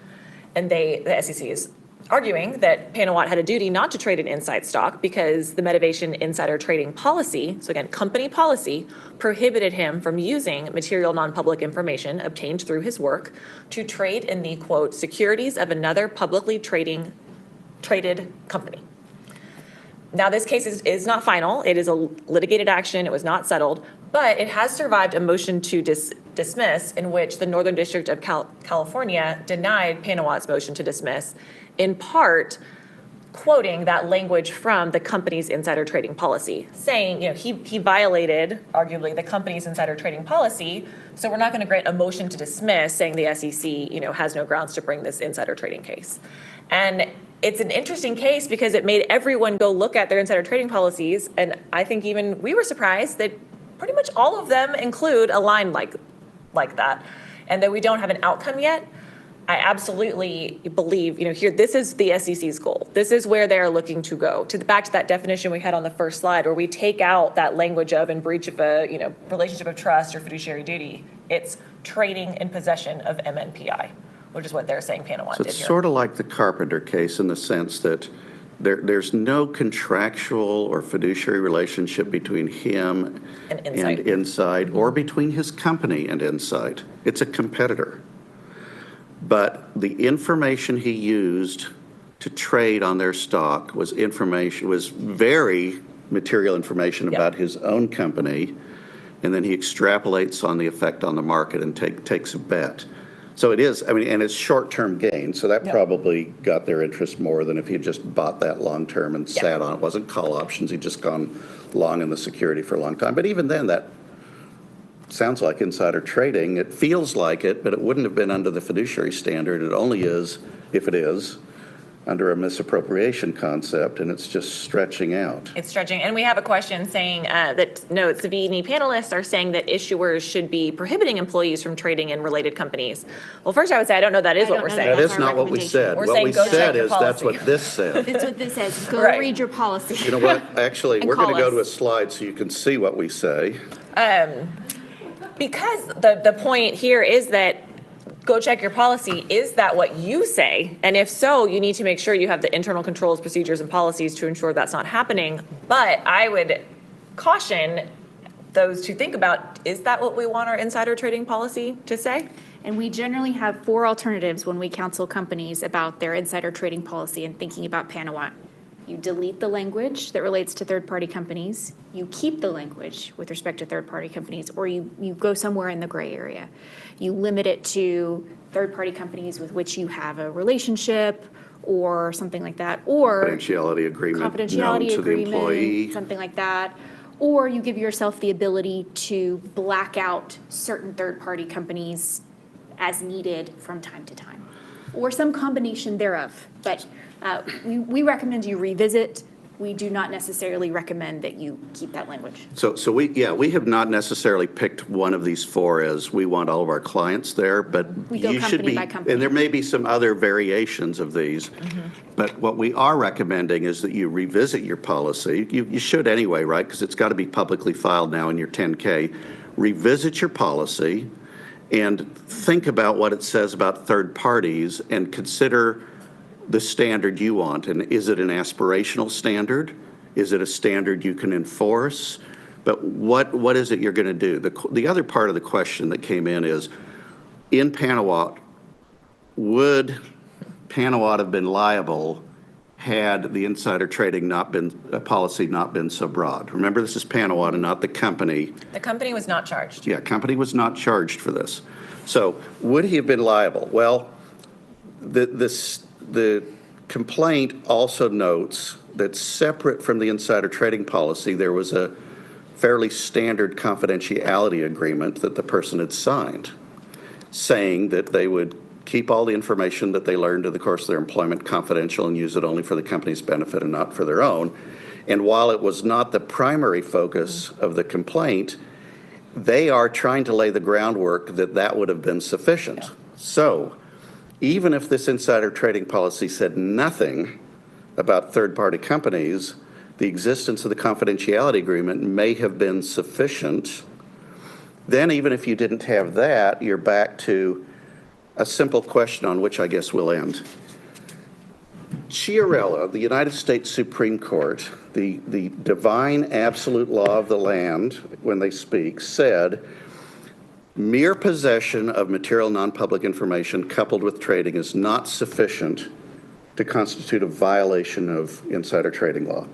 And the SEC is arguing that Panawatt had a duty not to trade in Insight stock because the Medivation insider trading policy, so again, company policy, prohibited him from using material non-public information obtained through his work to trade in the, quote, securities of another publicly traded company. Now, this case is not final. It is a litigated action. It was not settled, but it has survived a motion to dismiss in which the Northern District of California denied Panawatt's motion to dismiss, in part quoting that language from the company's insider trading policy, saying, he violated, arguably, the company's insider trading policy, so we're not going to grant a motion to dismiss, saying the SEC, has no grounds to bring this insider trading case. And it's an interesting case because it made everyone go look at their insider trading policies, and I think even we were surprised that pretty much all of them include a line like that. And though we don't have an outcome yet, I absolutely believe, here, this is the SEC's goal. This is where they're looking to go. Back to that definition we had on the first slide, where we take out that language of in breach of a, relationship of trust or fiduciary duty. It's trading in possession of MNPI, which is what they're saying Panawatt did here. So it's sort of like the Carpenter case in the sense that There's no contractual or fiduciary relationship between him And and Insight. Insight, or between his company and Insight. It's a competitor. But the information he used to trade on their stock was very material information about his own company, and then he extrapolates on the effect on the market and takes a bet. So it is, I mean, and it's short-term gain, so that probably got their interest more than if he had just bought that long-term and sat on it. It wasn't call options, he'd just gone long in the security for a long time. But even then, that sounds like insider trading. It feels like it, but it wouldn't have been under the fiduciary standard. It only is, if it is, under a misappropriation concept, and it's just stretching out. It's stretching. And we have a question saying that notes the V&E panelists are saying that issuers should be prohibiting employees from trading in related companies. Well, first I would say, I don't know that is what we're saying. That is not what we said. We're What saying we go check said your is that's policy. what this said. That's what this says. Go Right. read your policy. You know what? Actually, And we're going to call go to a us. slide so you can see what we say. Because the point here is that go check your policy. Is that what you say? And if so, you need to make sure you have the internal controls, procedures, and policies to ensure that's not happening. But I would caution those to think about, is that what we want our insider trading policy to say? And we generally have 4 alternatives when we counsel companies about their insider trading policy and thinking about Panawatt. You delete the language that relates to third-party companies, you keep the language with respect to third-party companies, or you go somewhere in the gray area. You limit it to third-party companies with which you have a relationship or something like that, or Confidentiality agreement known confidentiality to the employee. agreement, something like that. Or you give yourself the ability to black out certain third-party companies as needed from time to time, or some combination thereof. But we recommend you revisit. We do not necessarily recommend that you keep that language. So we have not necessarily picked one of these 4 as we want all of our clients there, but We go you should company be, by company. and there may be some other variations of these, but what we are recommending is that you revisit your policy. You should anyway, right? Because it's got to be publicly filed now in your 10K. Revisit your policy and think about what it says about third parties and consider the standard you want. And is it an aspirational standard? Is it a standard you can enforce? But what is it you're going to do? The other part of the question that came in is, in Panawatt, would Panawatt have been liable had the insider trading policy not been so broad? Remember, this is Panawatt and not the company. The company was not charged. Yeah, company was not charged for this. So would he have been liable? Well, the complaint also notes that separate from the insider trading policy, there was a fairly standard confidentiality agreement that the person had signed, saying that they would keep all the information that they learned in the course of their employment confidential and use it only for the company's benefit and not for their own. And while it was not the primary focus of the complaint, they are trying to lay the groundwork that that would have been sufficient. So even if this insider trading policy said nothing about third-party companies, the existence of the confidentiality agreement may have been sufficient. Then even if you didn't have that, you're back to a simple question on which I guess we'll end. Chiarella, the United States Supreme Court, the divine absolute law of the land, when they speak, said, mere possession of material non-public information coupled with trading is not sufficient to constitute a violation of insider trading law.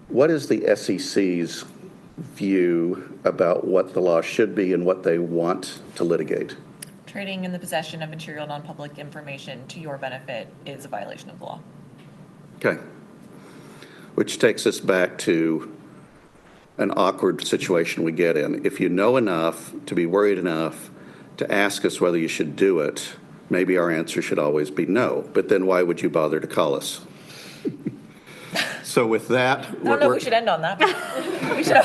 What is the SEC's view about what the law should be and what they want to litigate? Trading in the possession of material non-public information to your benefit is a violation of the law. Okay. Which takes us back to an awkward situation we get in. If you know enough to be worried enough to ask us whether you should do it, maybe our answer should always be no. But then why would you bother to call us? So with that, I don't know if we should end on that. We should.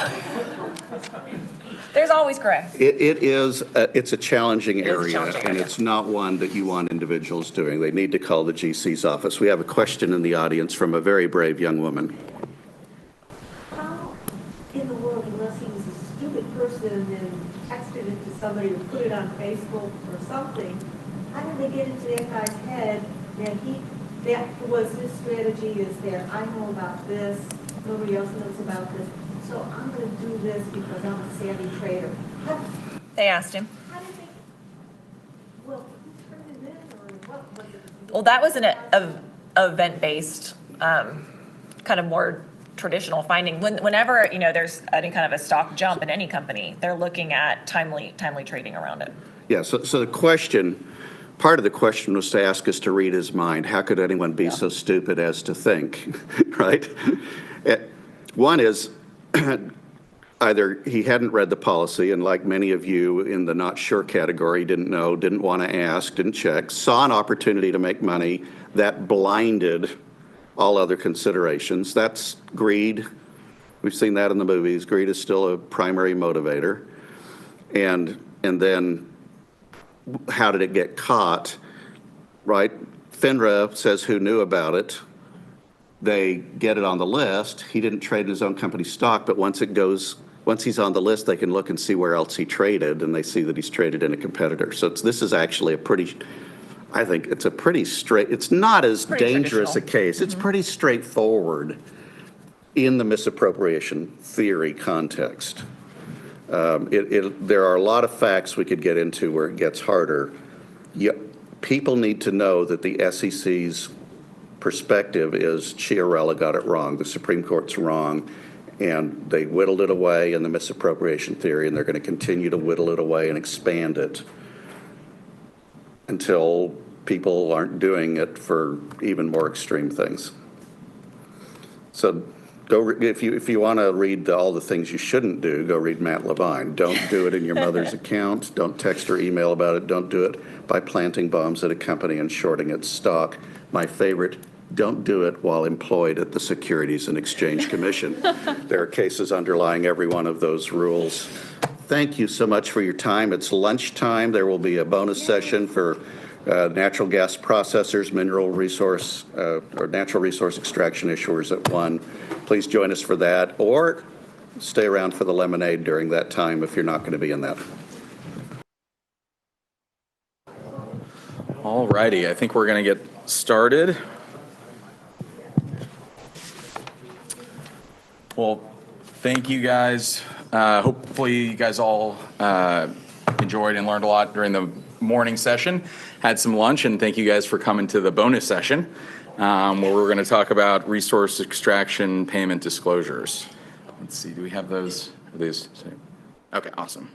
There's always gray. it's a challenging area, challenging and area. it's not one that you want individuals doing. They need to call the GC's office. We have a question in the audience from a very brave young woman. How in the world, unless he was a stupid person and texted it to somebody or put it on Facebook or something, how did they get into that guy's head that he that was this strategy is that I know about this, nobody else knows about this, so I'm gonna do this because I'm a savvy trader. They asked him. How did they, well, who turned it in, or what was it? Well, that was an event-based, kind of more traditional finding. Whenever, there's any kind of a stock jump in any company, they're looking at timely trading around it. Yeah, so the question, part of the question was to ask us to read his mind. How could anyone be so stupid as to think, right? One is either he hadn't read the policy, and like many of you in the not sure category, didn't know, didn't want to ask, didn't check, saw an opportunity to make money that blinded all other considerations. That's greed. We've seen that in the movies. Greed is still a primary motivator. And then how did it get caught, right? FINRA says who knew about it. They get it on the list. He didn't trade in his own company's stock, but once he's on the list, they can look and see where else he traded, and they see that he's traded in a competitor. So this is actually I think it's a pretty straight, it's not as dangerous a case. It's pretty straightforward in the misappropriation theory context. There are a lot of facts we could get into where it gets harder. People need to know that the SEC's perspective is Chiarella got it wrong, the Supreme Court's wrong, and they whittled it away in the misappropriation theory, and they're going to continue to whittle it away and expand it until people aren't doing it for even more extreme things. So if you want to read all the things you shouldn't do, go read Matt Levine. Don't do it in your mother's account. Don't text or email about it. Don't do it by planting bombs at a company and shorting its stock. My favorite, don't do it while employed at the Securities and Exchange Commission. There are cases underlying every one of those rules. Thank you so much for your time. It's lunchtime. There will be a bonus session for natural gas processors, mineral resource or natural resource extraction issuers at 1. Please join us for that, or stay around for the lemonade during that time if you're not going to be in that. All righty, I think we're going to get started. Well, thank you guys. Hopefully you guys all enjoyed and learned a lot during the morning session, had some lunch, and thank you guys for coming to the bonus session where we're going to talk about resource extraction payment disclosures. Let's see, do we have those? Are these? Okay, awesome.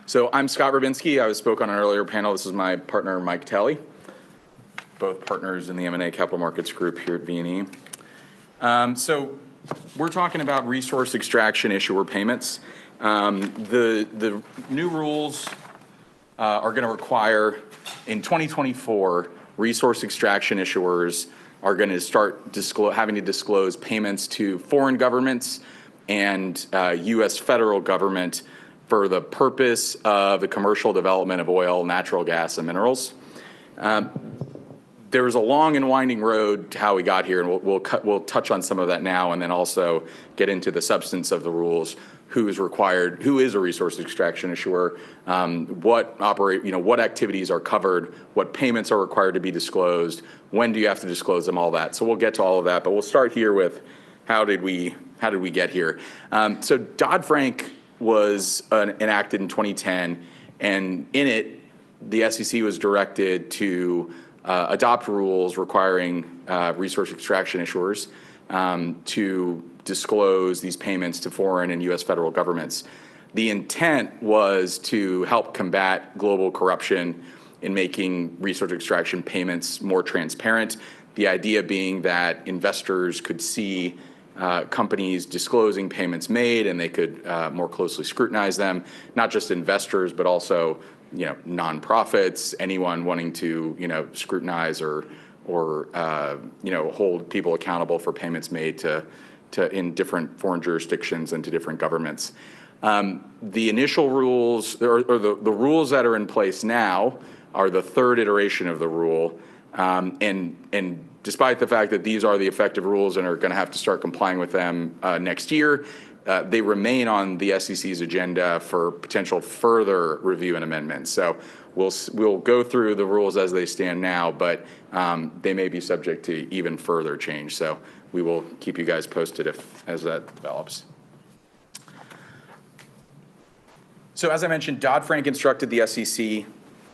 So I'm Scott Rubinski. I spoke on an earlier panel. This is my partner, Mike Telley, both partners in the M&A Capital Markets Group here at V&E. So we're talking about resource extraction issuer payments. The new rules are going to require, in 2024, resource extraction issuers are going to start having to disclose payments to foreign governments and U.S. federal government for the purpose of the commercial development of oil, natural gas, and minerals. There was a long and winding road to how we got here, and we'll touch on some of that now, and then also get into the substance of the rules. Who is required? Who is a resource extraction issuer? What activities are covered? What payments are required to be disclosed? When do you have to disclose them? All that. So we'll get to all of that, but we'll start here with how did we get here? So Dodd-Frank was enacted in 2010, and in it, the SEC was directed to adopt rules requiring resource extraction issuers to disclose these payments to foreign and U.S. federal governments. The intent was to help combat global corruption in making resource extraction payments more transparent. The idea being that investors could see companies disclosing payments made, and they could more closely scrutinize them. Not just investors, but also nonprofits, anyone wanting to scrutinize or hold people accountable for payments made to in different foreign jurisdictions and to different governments. The initial rules, or the rules that are in place now, are the third iteration of the rule, and despite the fact that these are the effective rules and are going to have to start complying with them next year, they remain on the SEC's agenda for potential further review and amendments. So we'll go through the rules as they stand now, but they may be subject to even further change. So we will keep you guys posted as that develops. So as I mentioned, Dodd-Frank instructed the SEC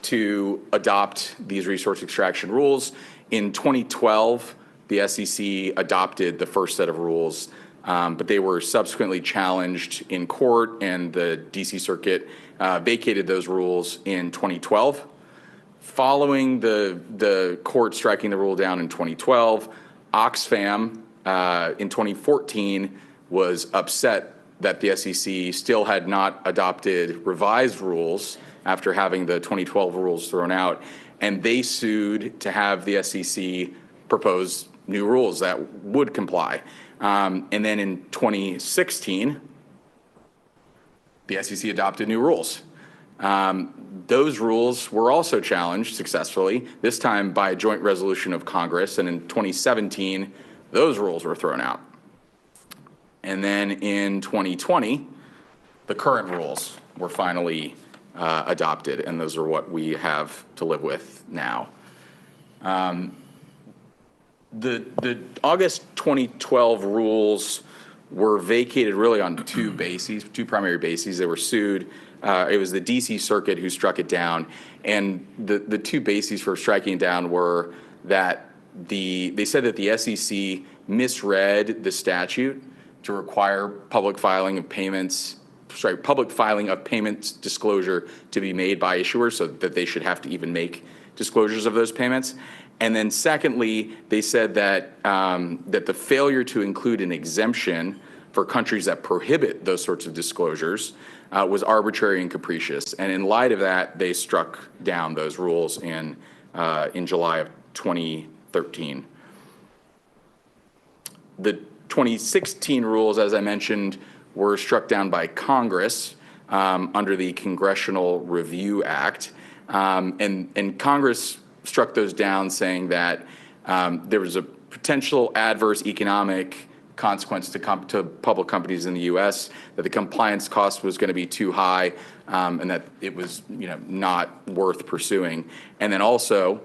to adopt these resource extraction rules. In 2012, the SEC adopted the first set of rules, but they were subsequently challenged in court, and the DC Circuit vacated those rules in 2012. Following the court striking the rule down in 2012, Oxfam in 2014 was upset that the SEC still had not adopted revised rules after having the 2012 rules thrown out, and they sued to have the SEC propose new rules that would comply. And then in 2016, the SEC adopted new rules. Those rules were also challenged successfully, this time by a joint resolution of Congress, and in 2017, those rules were thrown out. And then in 2020, the current rules were finally adopted, and those are what we have to live with now. The August 2012 rules were vacated really on two primary bases. They were sued. It was the DC Circuit who struck it down, and the two bases for striking it down were that they said that the SEC misread the statute to require public filing of payments disclosure to be made by issuers, so that they should have to even make disclosures of those payments. And then secondly, they said that that the failure to include an exemption for countries that prohibit those sorts of disclosures was arbitrary and capricious. And in light of that, they struck down those rules in July of 2013. The 2016 rules, as I mentioned, were struck down by Congress under the Congressional Review Act. And Congress struck those down, saying that there was a potential adverse economic consequence to public companies in the U.S., that the compliance cost was going to be too high, and that it was not worth pursuing. And then also,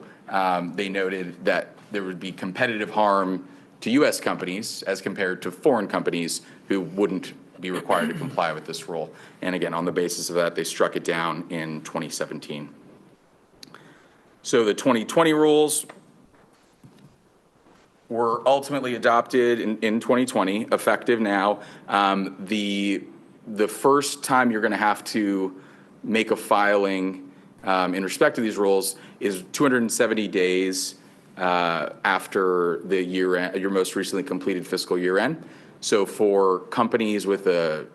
they noted that there would be competitive harm to U.S. companies as compared to foreign companies who wouldn't be required to comply with this rule. And again, on the basis of that, they struck it down in 2017. So the 2020 rules were ultimately adopted in 2020, effective now. The first time you're going to have to make a filing in respect to these rules is 270 days after the year end, your most recently completed fiscal year end. So for companies with a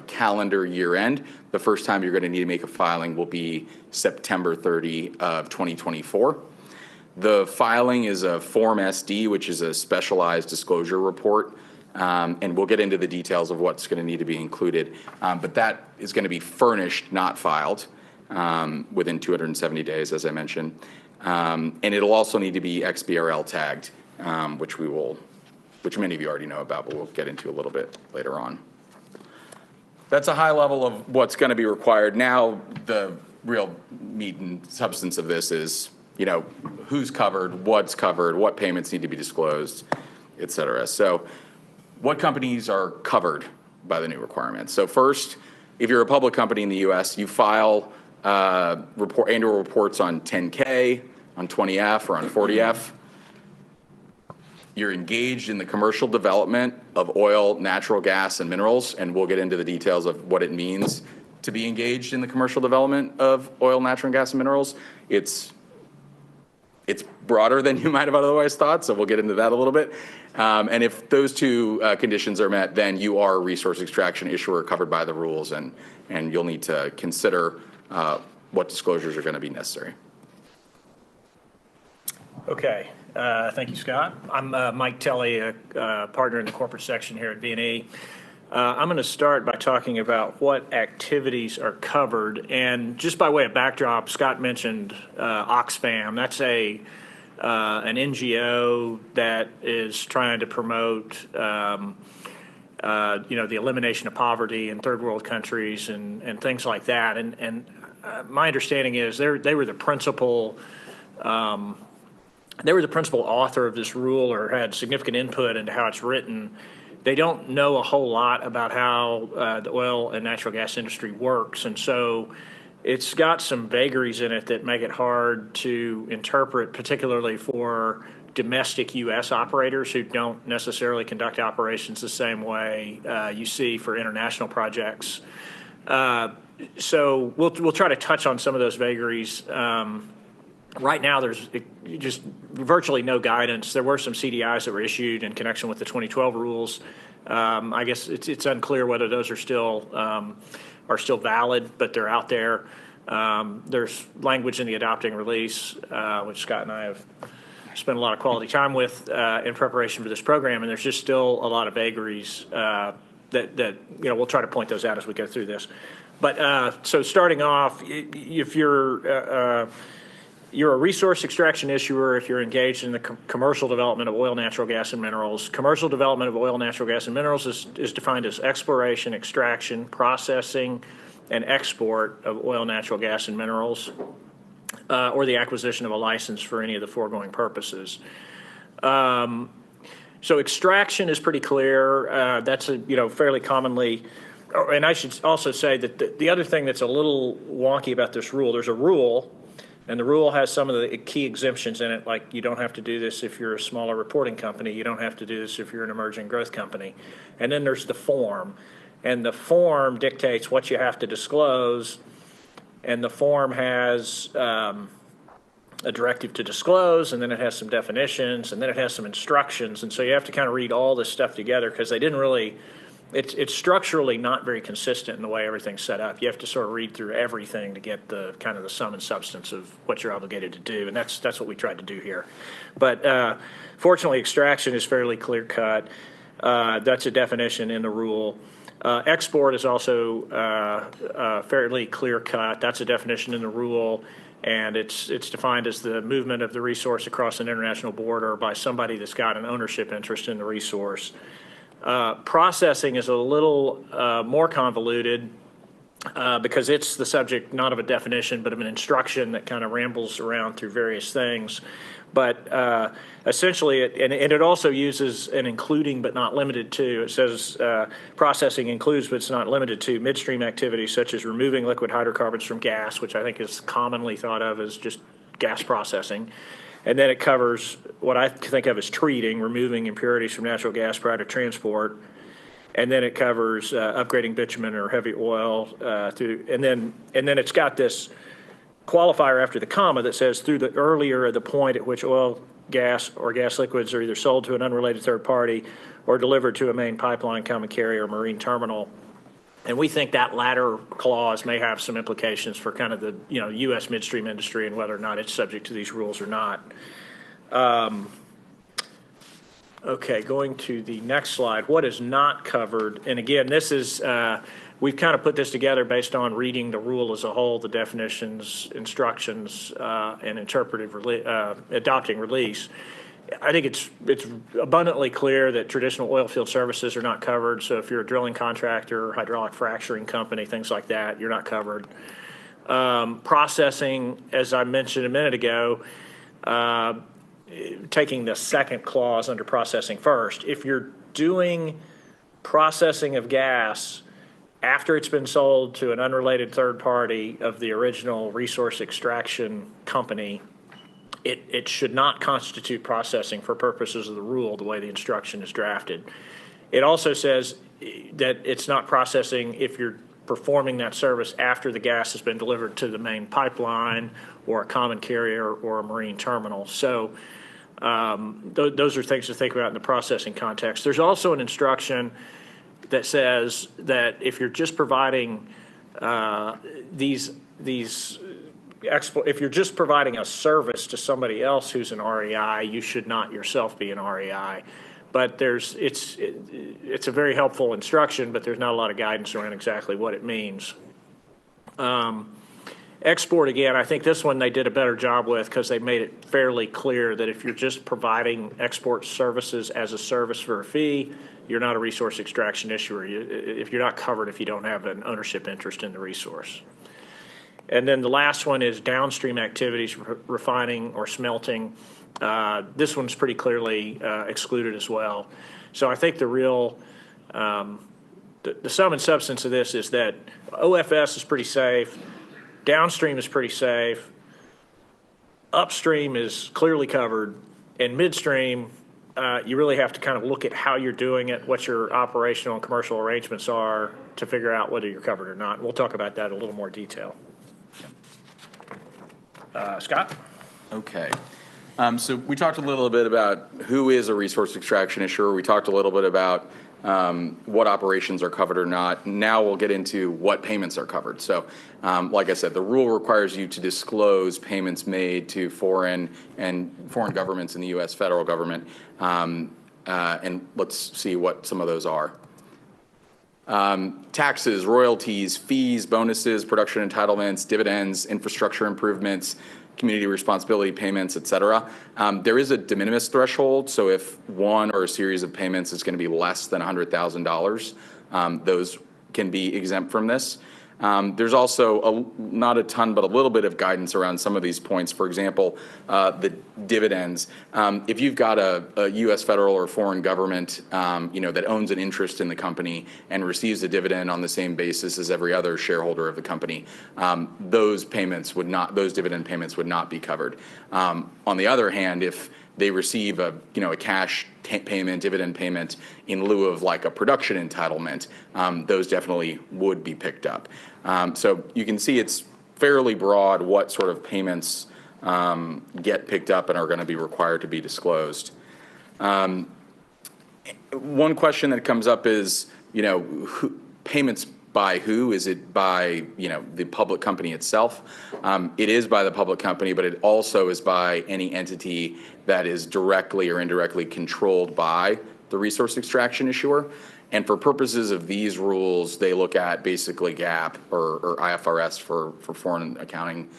calendar year end, the first time you're going to need to make a filing will be September 30 of 2024. The filing is a Form SD, which is a specialized disclosure report, and we'll get into the details of what's going to need to be included. But that is going to be furnished, not filed, within 270 days, as I mentioned. And it'll also need to be XBRL tagged, which many of you already know about, but we'll get into a little bit later on. That's a high level of what's going to be required. Now, the real meat and substance of this is, who's covered, what payments need to be disclosed, et cetera. So what companies are covered by the new requirements? So first, if you're a public company in the U.S., you file annual reports on 10K, on 20F, or on 40F. You're engaged in the commercial development of oil, natural gas, and minerals, and we'll get into the details of what it means to be engaged in the commercial development of oil, natural gas, and minerals. It's broader than you might have otherwise thought, so we'll get into that a little bit. And if those two conditions are met, then you are a resource extraction issuer covered by the rules, and you'll need to consider what disclosures are going to be necessary. Okay. Thank you, Scott. I'm Mike Telley, a partner in the corporate section here at V&E. I'm going to start by talking about what activities are covered. And just by way of backdrop, Scott mentioned Oxfam. That's an NGO that is trying to promote the elimination of poverty in third world countries and things like that. And my understanding is they were the principal author of this rule or had significant input into how it's written. They don't know a whole lot about how the oil and natural gas industry works, and so it's got some vagaries in it that make it hard to interpret, particularly for domestic U.S. operators who don't necessarily conduct operations the same way you see for international projects. So we'll try to touch on some of those vagaries. Right now, there's just virtually no guidance. There were some CDIs that were issued in connection with the 2012 rules. I guess it's unclear whether those are still valid, but they're out there. There's language in the adopting release, which Scott and I have spent a lot of quality time with in preparation for this program, and there's just still a lot of vagaries that we'll try to point those out as we go through this. But so starting off, if you're a resource extraction issuer, if you're engaged in the commercial development of oil, natural gas, and minerals. Commercial development of oil, natural gas, and minerals is defined as exploration, extraction, processing, and export of oil, natural gas, and minerals, or the acquisition of a license for any of the foregoing purposes. So extraction is pretty clear. That's fairly commonly. And I should also say that the other thing that's a little wonky about this rule, there's a rule. And the rule has some of the key exemptions in it, like you don't have to do this if you're a smaller reporting company. You don't have to do this if you're an emerging growth company. And then there's the form. And the form dictates what you have to disclose. And the form has a directive to disclose, and then it has some definitions, and then it has some instructions. And so you have to kind of read all this stuff together because they didn't really it's structurally not very consistent in the way everything's set up. You have to sort of read through everything to get the kind of the sum and substance of what you're obligated to do, and that's what we tried to do here. But fortunately, extraction is fairly clear cut. That's a definition in the rule. Export is also fairly clear cut. That's a definition in the rule, and it's defined as the movement of the resource across an international border by somebody that's got an ownership interest in the resource. Processing is a little more convoluted because it's the subject not of a definition but of an instruction that kind of rambles around through various things. But essentially, it also uses an including but not limited to. It says processing includes but it's not limited to midstream activities such as removing liquid hydrocarbons from gas, which I think is commonly thought of as just gas processing. And then it covers what I think of as treating, removing impurities from natural gas prior to transport. And then it covers upgrading bitumen or heavy oil and then it's got this qualifier after the comma that says through the earlier of the point at which oil, gas, or gas liquids are either sold to an unrelated third party or delivered to a main pipeline, common carrier, or marine terminal. And we think that latter clause may have some implications for kind of the U.S. midstream industry and whether or not it's subject to these rules or not. Okay, going to the next slide. What is not covered? And again, this is we've kind of put this together based on reading the rule as a whole, the definitions, instructions, and adopting release. I think it's abundantly clear that traditional oil field services are not covered. So if you're a drilling contractor, hydraulic fracturing company, things like that, you're not covered. Processing, as I mentioned a minute ago, taking the second clause under processing first. If you're doing processing of gas after it's been sold to an unrelated third party of the original resource extraction company, it should not constitute processing for purposes of the rule the way the instruction is drafted. It also says that it's not processing if you're performing that service after the gas has been delivered to the main pipeline or a common carrier or a marine terminal. So those are things to think about in the processing context. There's also an instruction that says that if you're just providing if you're just providing a service to somebody else who's an REI, you should not yourself be an REI. But it's a very helpful instruction, but there's not a lot of guidance around exactly what it means. Export, again, I think this one they did a better job with because they made it fairly clear that if you're just providing export services as a service for a fee, you're not a resource extraction issuer. If you're not covered if you don't have an ownership interest in the resource. And then the last one is downstream activities, refining or smelting. This one's pretty clearly excluded as well. So I think the real, the sum and substance of this is that OFS is pretty safe, downstream is pretty safe, upstream is clearly covered, and midstream, you really have to kind of look at how you're doing it, what your operational and commercial arrangements are to figure out whether you're covered or not. We'll talk about that in a little more detail. Scott? Okay. So we talked a little bit about who is a resource extraction issuer. We talked a little bit about what operations are covered or not. Now we'll get into what payments are covered. So like I said, the rule requires you to disclose payments made to foreign governments in the U.S. federal government. And let's see what some of those are. Taxes, royalties, fees, bonuses, production entitlements, dividends, infrastructure improvements, community responsibility payments, et cetera. There is a de minimis threshold, so if one or a series of payments is going to be less than $100,000, those can be exempt from this. There's also not a ton, but a little bit of guidance around some of these points. For example, the dividends. If you've got a U.S. federal or foreign government, that owns an interest in the company and receives a dividend on the same basis as every other shareholder of the company, those dividend payments would not be covered. On the other hand, if they receive a cash payment, dividend payment in lieu of like a production entitlement, those definitely would be picked up. So you can see it's fairly broad what sort of payments get picked up and are going to be required to be disclosed. One question that comes up is, payments by who? Is it by, the public company itself? It is by the public company, but it also is by any entity that is directly or indirectly controlled by the resource extraction issuer. And for purposes of these rules, they look at basically GAAP or IFRS for foreign accounting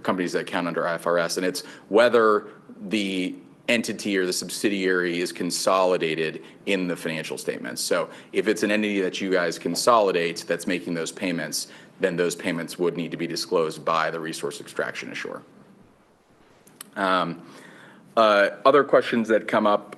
companies that account under IFRS. And it's whether the entity or the subsidiary is consolidated in the financial statements. So if it's an entity that you guys consolidate that's making those payments, then those payments would need to be disclosed by the resource extraction issuer. Other questions that come up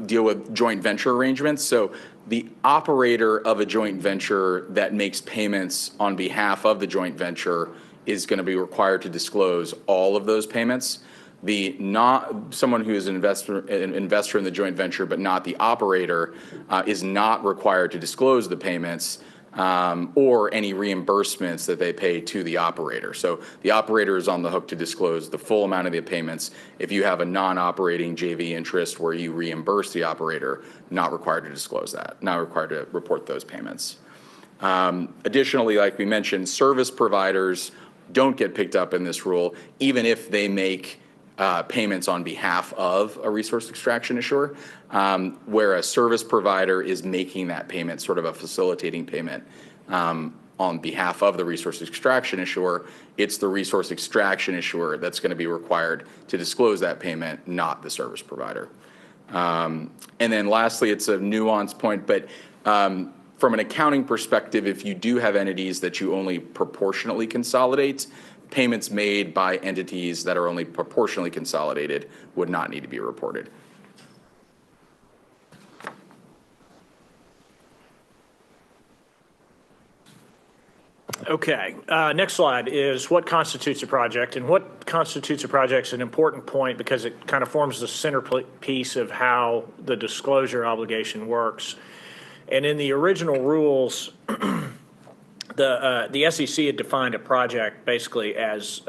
deal with joint venture arrangements. So the operator of a joint venture that makes payments on behalf of the joint venture is going to be required to disclose all of those payments. Someone who is an investor in the joint venture but not the operator is not required to disclose the payments or any reimbursements that they pay to the operator. So the operator is on the hook to disclose the full amount of the payments. If you have a non-operating JV interest where you reimburse the operator, not required to disclose that, not required to report those payments. Additionally, like we mentioned, service providers don't get picked up in this rule, even if they make payments on behalf of a resource extraction issuer, where a service provider is making that payment, sort of a facilitating payment on behalf of the resource extraction issuer. It's the resource extraction issuer that's going to be required to disclose that payment, not the service provider. And then lastly, it's a nuanced point, but from an accounting perspective, if you do have entities that you only proportionately consolidate, payments made by entities that are only proportionally consolidated would not need to be reported. Okay, next slide is what constitutes a project. And what constitutes a project is an important point because it kind of forms the centerpiece of how the disclosure obligation works. And in the original rules, the SEC had defined a project basically as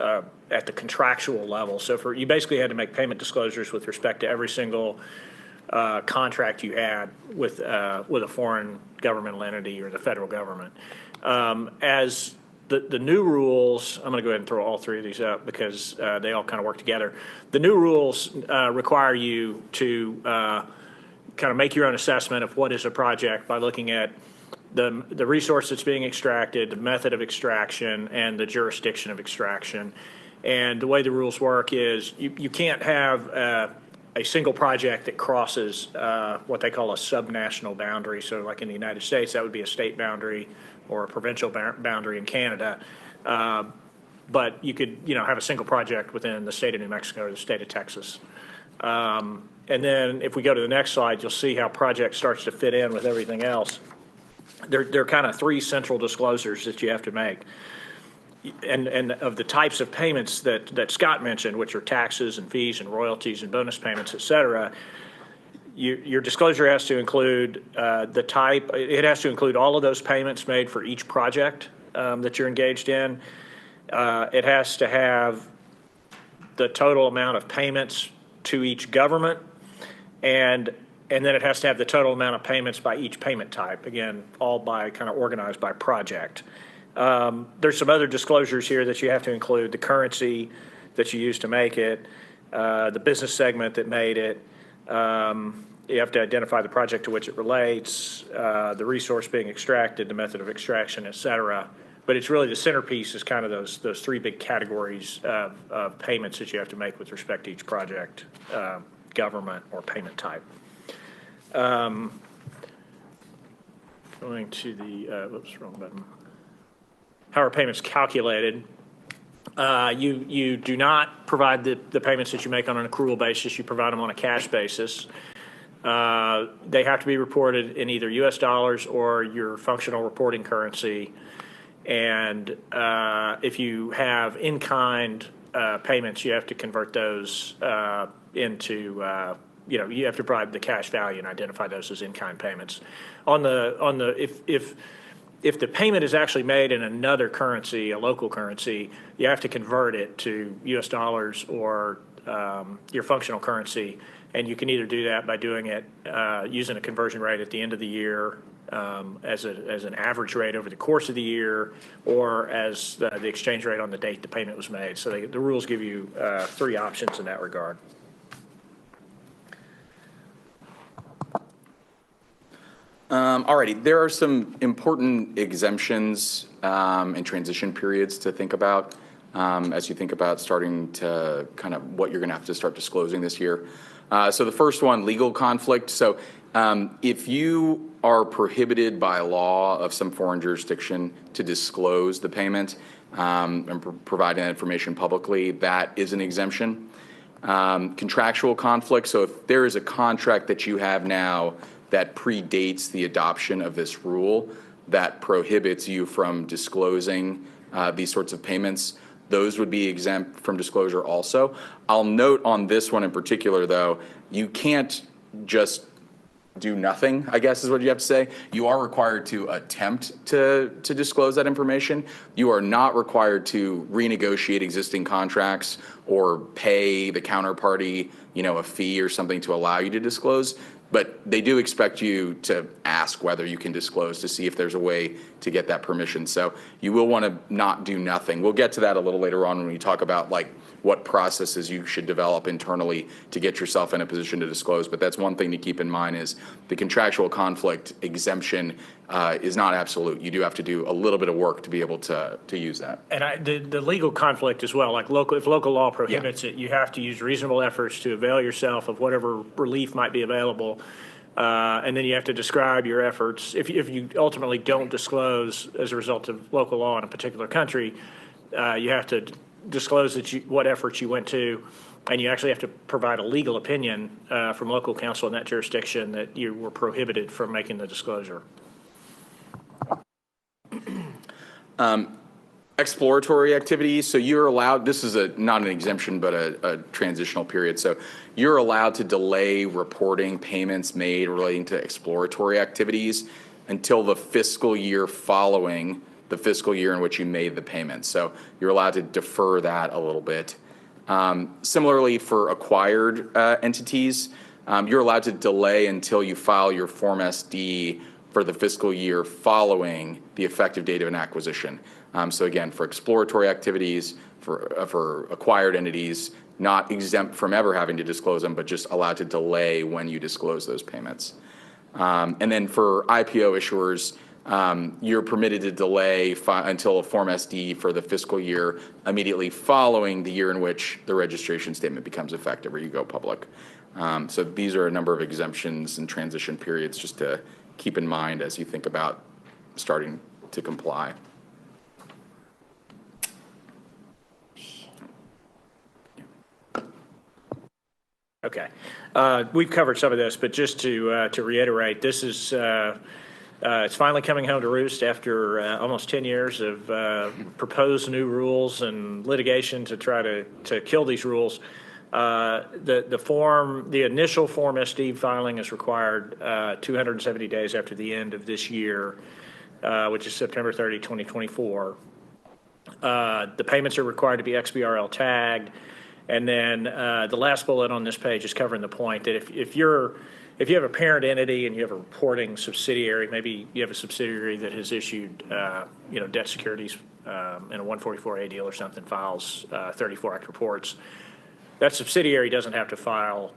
at the contractual level. So you basically had to make payment disclosures with respect to every single contract you had with a foreign governmental entity or the federal government. As the new rules, I'm going to go ahead and throw all three of these up because they all kind of work together. The new rules require you to kind of make your own assessment of what is a project by looking at the resource that's being extracted, the method of extraction, and the jurisdiction of extraction. And the way the rules work is you can't have a a single project that crosses what they call a subnational boundary. So like in the United States, that would be a state boundary or a provincial boundary in Canada. But you could, have a single project within the state of New Mexico or the state of Texas. And then if we go to the next slide, you'll see how project starts to fit in with everything else. There are kind of three central disclosures that you have to make. And of the types of payments that Scott mentioned, which are taxes and fees and royalties and bonus payments, et cetera, your disclosure has to include the type. It has to include all of those payments made for each project that you're engaged in. It has to have the total amount of payments to each government, and then it has to have the total amount of payments by each payment type. Again, all by kind of organized by project. There's some other disclosures here that you have to include: the currency that you use to make it, the business segment that made it. You have to identify the project to which it relates, the resource being extracted, the method of extraction, et cetera. But it's really the centerpiece is kind of those three big categories of payments that you have to make with respect to each project, government or payment type. Going to the, whoops, wrong button. How are payments calculated? You do not provide the payments that you make on an accrual basis. You provide them on a cash basis. They have to be reported in either U.S. dollars or your functional reporting currency. And if you have in-kind payments, you have to convert those into, you have to provide the cash value and identify those as in-kind payments. If the payment is actually made in another currency, a local currency, you have to convert it to U.S. dollars or your functional currency. And you can either do that by doing it using a conversion rate at the end of the year as an average rate over the course of the year, or as the exchange rate on the date the payment was made. So the rules give you three options in that regard. Alrighty, there are some important exemptions and transition periods to think about as you think about starting to kind of what you're going to have to start disclosing this year. So the first one, legal conflict. So if you are prohibited by law of some foreign jurisdiction to disclose the payment and provide that information publicly, that is an exemption. Contractual conflict. So if there is a contract that you have now that predates the adoption of this rule that prohibits you from disclosing these sorts of payments, those would be exempt from disclosure also. I'll note on this one in particular, though, you can't just do nothing, I guess is what you have to say. You are required to attempt to disclose that information. You are not required to renegotiate existing contracts or pay the counterparty, a fee or something to allow you to disclose. But they do expect you to ask whether you can disclose to see if there's a way to get that permission. So you will want to not do nothing. We'll get to that a little later on when we talk about what processes you should develop internally to get yourself in a position to disclose. But that's one thing to keep in mind is the contractual conflict exemption is not absolute. You do have to do a little bit of work to be able to use that. And the legal conflict as well, if local law prohibits it, you have to use reasonable efforts to avail yourself of whatever relief might be available. And then you have to describe your efforts. If you ultimately don't disclose as a result of local law in a particular country, you have to disclose what efforts you went to, and you actually have to provide a legal opinion from local counsel in that jurisdiction that you were prohibited from making the disclosure. Exploratory activities. So you're allowed, this is not an exemption, but a transitional period. So you're allowed to delay reporting payments made relating to exploratory activities until the fiscal year following the fiscal year in which you made the payment. So you're allowed to defer that a little bit. Similarly, for acquired entities, you're allowed to delay until you file your Form SD for the fiscal year following the effective date of an acquisition. So again, for exploratory activities, for acquired entities, not exempt from ever having to disclose them, but just allowed to delay when you disclose those payments. And then for IPO issuers, you're permitted to delay until a Form SD for the fiscal year immediately following the year in which the registration statement becomes effective or you go public. So these are a number of exemptions and transition periods just to keep in mind as you think about starting to comply. Okay. We've covered some of this, but just to reiterate, this is, it's finally coming home to roost after almost 10 years of proposed new rules and litigation to try to kill these rules. The initial Form SD filing is required 270 days after the end of this year, which is September 30, 2024. The payments are required to be XBRL tagged. And then the last bullet on this page is covering the point that if you have a parent entity and you have a reporting subsidiary, maybe you have a subsidiary that has issued debt securities in a 144A deal or something, files 34 Act reports. That subsidiary doesn't have to file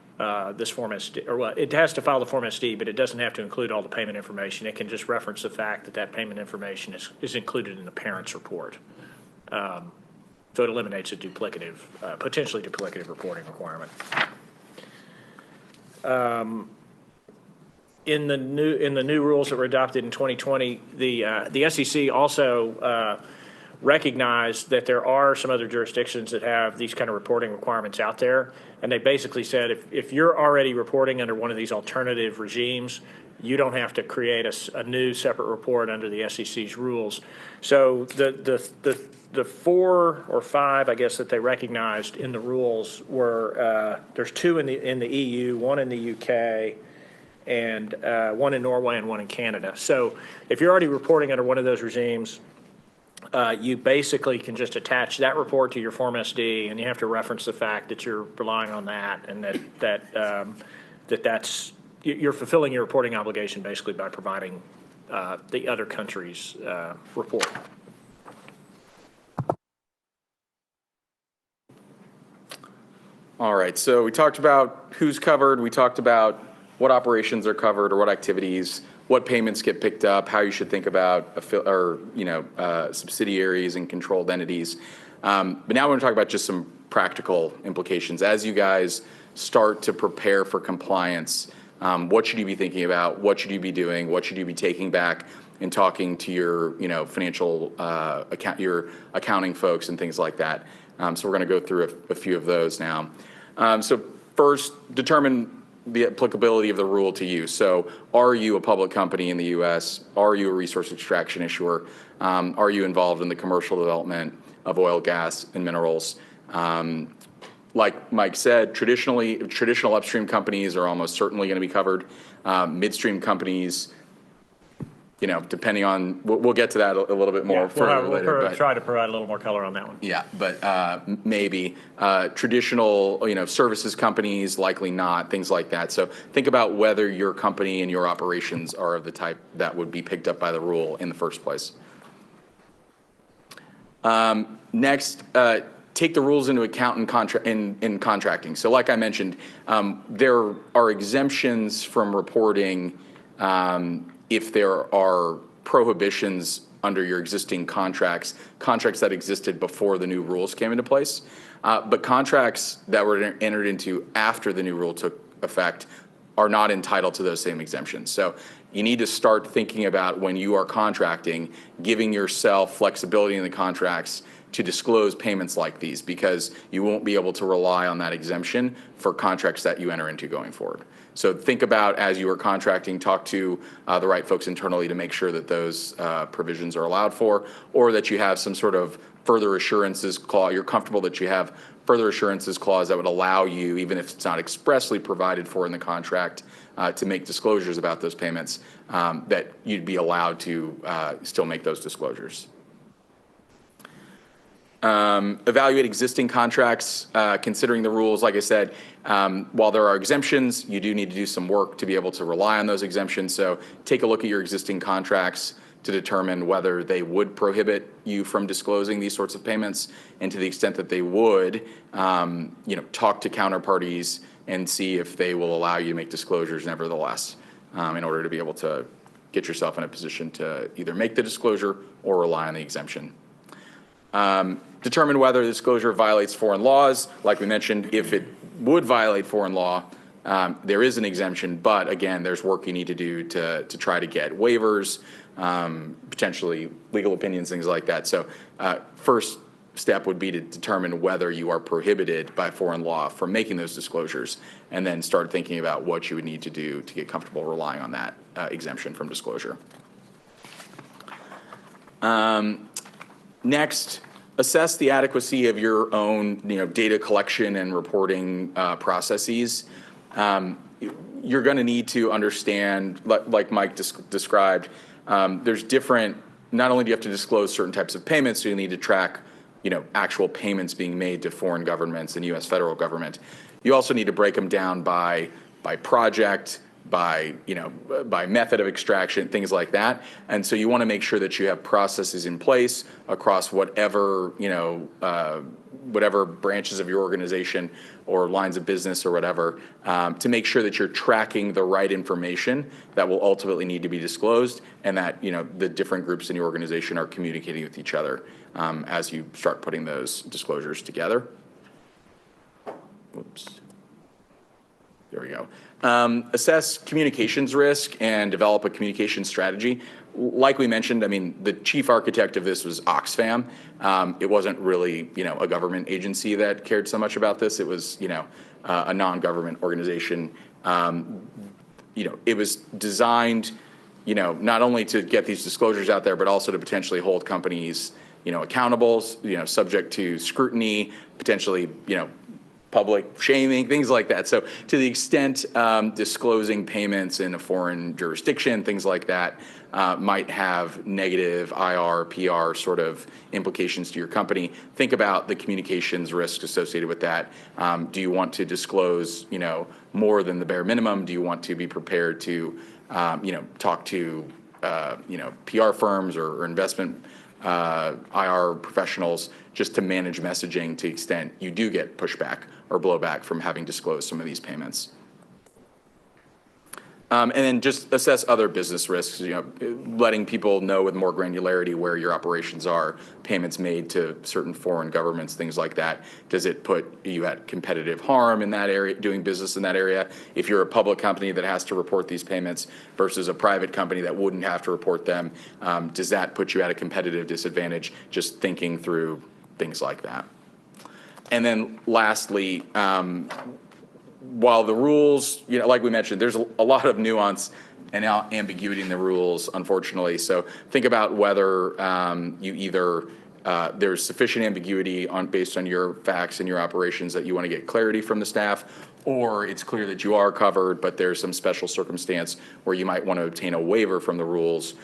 this Form SD, or well, it has to file the Form SD, but it doesn't have to include all the payment information. It can just reference the fact that that payment information is included in the parent's report. So it eliminates a duplicative, potentially duplicative reporting requirement. In the new rules that were adopted in 2020, the SEC also recognized that there are some other jurisdictions that have these kind of reporting requirements out there, and they basically said if you're already reporting under one of these alternative regimes, you don't have to create a new separate report under the SEC's rules. So the 4 or 5, I guess, that they recognized in the rules were there's 2 in the EU, 1 in the UK, and 1 in Norway and 1 in Canada. So if you're already reporting under one of those regimes, you basically can just attach that report to your Form SD, and you have to reference the fact that you're relying on that, and that's you're fulfilling your reporting obligation basically by providing the other country's report. All right, so we talked about who's covered. We talked about what operations are covered or what activities, what payments get picked up, how you should think about subsidiaries and controlled entities. But now we're going to talk about just some practical implications. As you guys start to prepare for compliance, what should you be thinking about? What should you be doing? What should you be taking back and talking to your financial your accounting folks and things like that? So we're going to go through a few of those now. So first, determine the applicability of the rule to you. So are you a public company in the U.S.? Are you a resource extraction issuer? Are you involved in the commercial development of oil, gas, and minerals? Like Mike said, traditional upstream companies are almost certainly going to be covered. Midstream companies, depending on, we'll get to that a little bit more further later. We'll try to provide a little more color on that one. Yeah, but maybe traditional, services companies, likely not, things like that. So think about whether your company and your operations are of the type that would be picked up by the rule in the first place. Next, take the rules into account in contracting. So like I mentioned, there are exemptions from reporting if there are prohibitions under your existing contracts that existed before the new rules came into place. But contracts that were entered into after the new rule took effect are not entitled to those same exemptions. So you need to start thinking about when you are contracting, giving yourself flexibility in the contracts to disclose payments like these, because you won't be able to rely on that exemption for contracts that you enter into going forward. So think about, as you are contracting, talk to the right folks internally to make sure that those provisions are allowed for, or that you have some sort of further assurances clause. You're comfortable that you have further assurances clause that would allow you, even if it's not expressly provided for in the contract, to make disclosures about those payments, that you'd be allowed to still make those disclosures. Evaluate existing contracts, considering the rules. Like I said, while there are exemptions, you do need to do some work to be able to rely on those exemptions. So take a look at your existing contracts to determine whether they would prohibit you from disclosing these sorts of payments, and to the extent that they would, talk to counterparties and see if they will allow you to make disclosures nevertheless, in order to be able to get yourself in a position to either make the disclosure or rely on the exemption. Determine whether the disclosure violates foreign laws. Like we mentioned, if it would violate foreign law, there is an exemption, but again, there's work you need to do to try to get waivers, potentially legal opinions, things like that. So first step would be to determine whether you are prohibited by foreign law from making those disclosures, and then start thinking about what you would need to do to get comfortable relying on that exemption from disclosure. Next, assess the adequacy of your own data collection and reporting processes. You're going to need to understand, like Mike described, there's different, not only do you have to disclose certain types of payments, so you need to track actual payments being made to foreign governments and U.S. federal government. You also need to break them down by project, by method of extraction, things like that. And so you want to make sure that you have processes in place across whatever branches of your organization or lines of business or whatever, to make sure that you're tracking the right information that will ultimately need to be disclosed, and that the different groups in your organization are communicating with each other as you start putting those disclosures together. Oops. There we go. Assess communications risk and develop a communication strategy. Like we mentioned, I mean, the chief architect of this was Oxfam. It wasn't really, a government agency that cared so much about this. It was, a non-government organization. It was designed, not only to get these disclosures out there, but also to potentially hold companies, accountable, subject to scrutiny, potentially, public shaming, things like that. So to the extent disclosing payments in a foreign jurisdiction, things like that, might have negative IR, PR sort of implications to your company. Think about the communications risk associated with that. Do you want to disclose, more than the bare minimum? Do you want to be prepared to, talk to, PR firms or investment IR professionals just to manage messaging to the extent you do get pushback or blowback from having disclosed some of these payments? And then just assess other business risks, letting people know with more granularity where your operations are, payments made to certain foreign governments, things like that. Does it put you at competitive harm in that area, doing business in that area? If you're a public company that has to report these payments versus a private company that wouldn't have to report them, does that put you at a competitive disadvantage? Just thinking through things like that. And then lastly, while the rules, like we mentioned, there's a lot of nuance and ambiguity in the rules, unfortunately. So think about whether you either there's sufficient ambiguity based on your facts and your operations that you want to get clarity from the staff, or it's clear that you are covered, but there's some special circumstance where you might want to obtain a waiver from the rules.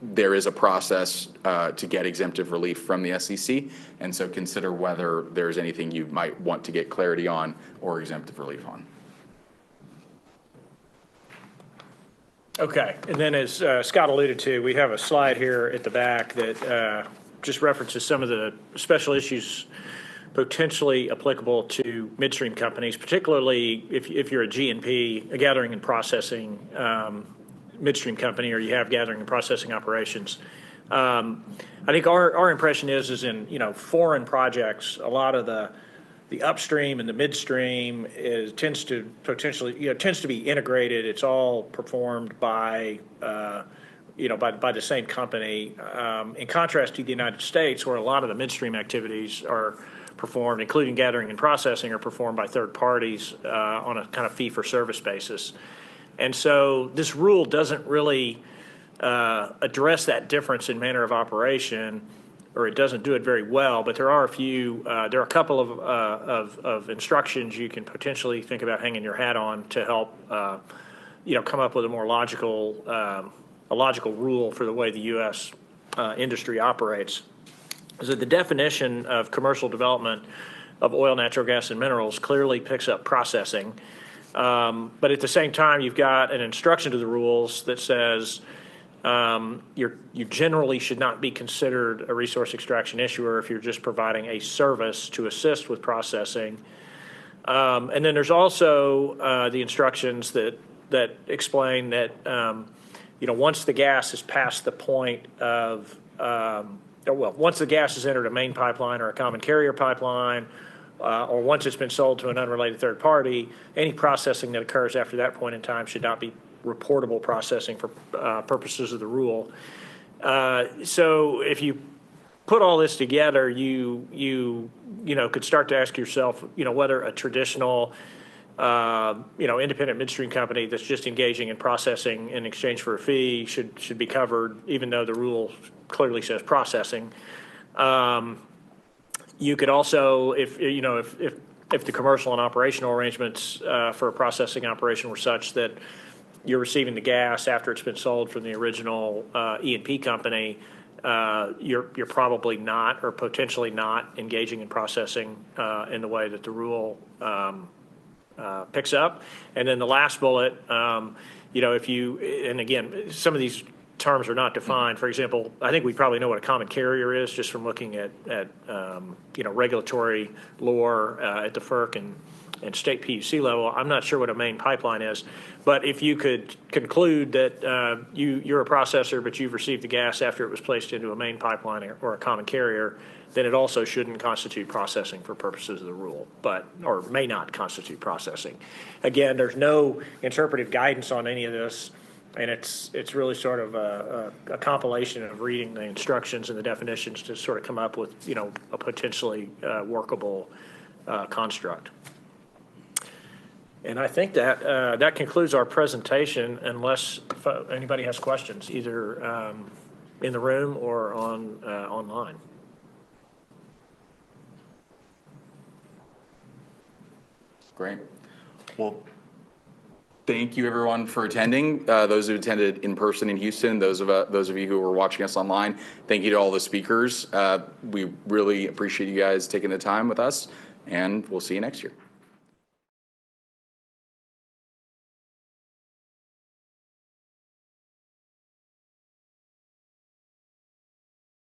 There is a process to get exemptive relief from the SEC, and so consider whether there's anything you might want to get clarity on or exemptive relief on. Okay, and then as Scott alluded to, we have a slide here at the back that just references some of the special issues potentially applicable to midstream companies, particularly if you're a G&P, a gathering and processing midstream company, or you have gathering and processing operations. I think our impression is in foreign projects, a lot of the upstream and the midstream tends to be integrated. It's all performed by by the same company. In contrast to the United States, where a lot of the midstream activities are performed, including gathering and processing, are performed by third parties on a kind of fee-for-service basis. And so this rule doesn't really address that difference in manner of operation, or it doesn't do it very well. But there are a couple of instructions you can potentially think about hanging your hat on to help come up with a more logical rule for the way the U.S. Industry operates. Is that the definition of commercial development of oil, natural gas, and minerals clearly picks up processing. But at the same time, you've got an instruction to the rules that says you generally should not be considered a resource extraction issuer if you're just providing a service to assist with processing. And then there's also the instructions that explain that once the gas is past the point of once the gas has entered a main pipeline or a common carrier pipeline, or once it's been sold to an unrelated third party, any processing that occurs after that point in time should not be reportable processing for purposes of the rule. So if you put all this together, you could start to ask yourself, whether a traditional, independent midstream company that's just engaging in processing in exchange for a fee should be covered, even though the rule clearly says processing. You could also, if the commercial and operational arrangements for a processing operation were such that you're receiving the gas after it's been sold from the original E&P company, you're probably not or potentially not engaging in processing in the way that the rule picks up. And then the last bullet, if you, and again, some of these terms are not defined. For example, I think we probably know what a common carrier is just from looking at regulatory lore at the FERC and state PUC level. I'm not sure what a main pipeline is, but if you could conclude that you're a processor, but you've received the gas after it was placed into a main pipeline or a common carrier, then it also shouldn't constitute processing for purposes of the rule, or may not constitute processing. Again, there's no interpretive guidance on any of this. And it's really sort of a compilation of reading the instructions and the definitions to sort of come up with, a potentially workable construct. And I think that that concludes our presentation, unless anybody has questions, either in the room or online. Great. Well, thank you, everyone, for attending. Those who attended in person in Houston, those of you who were watching us online, thank you to all the speakers. We really appreciate you guys taking the time with us, and we'll see you next year.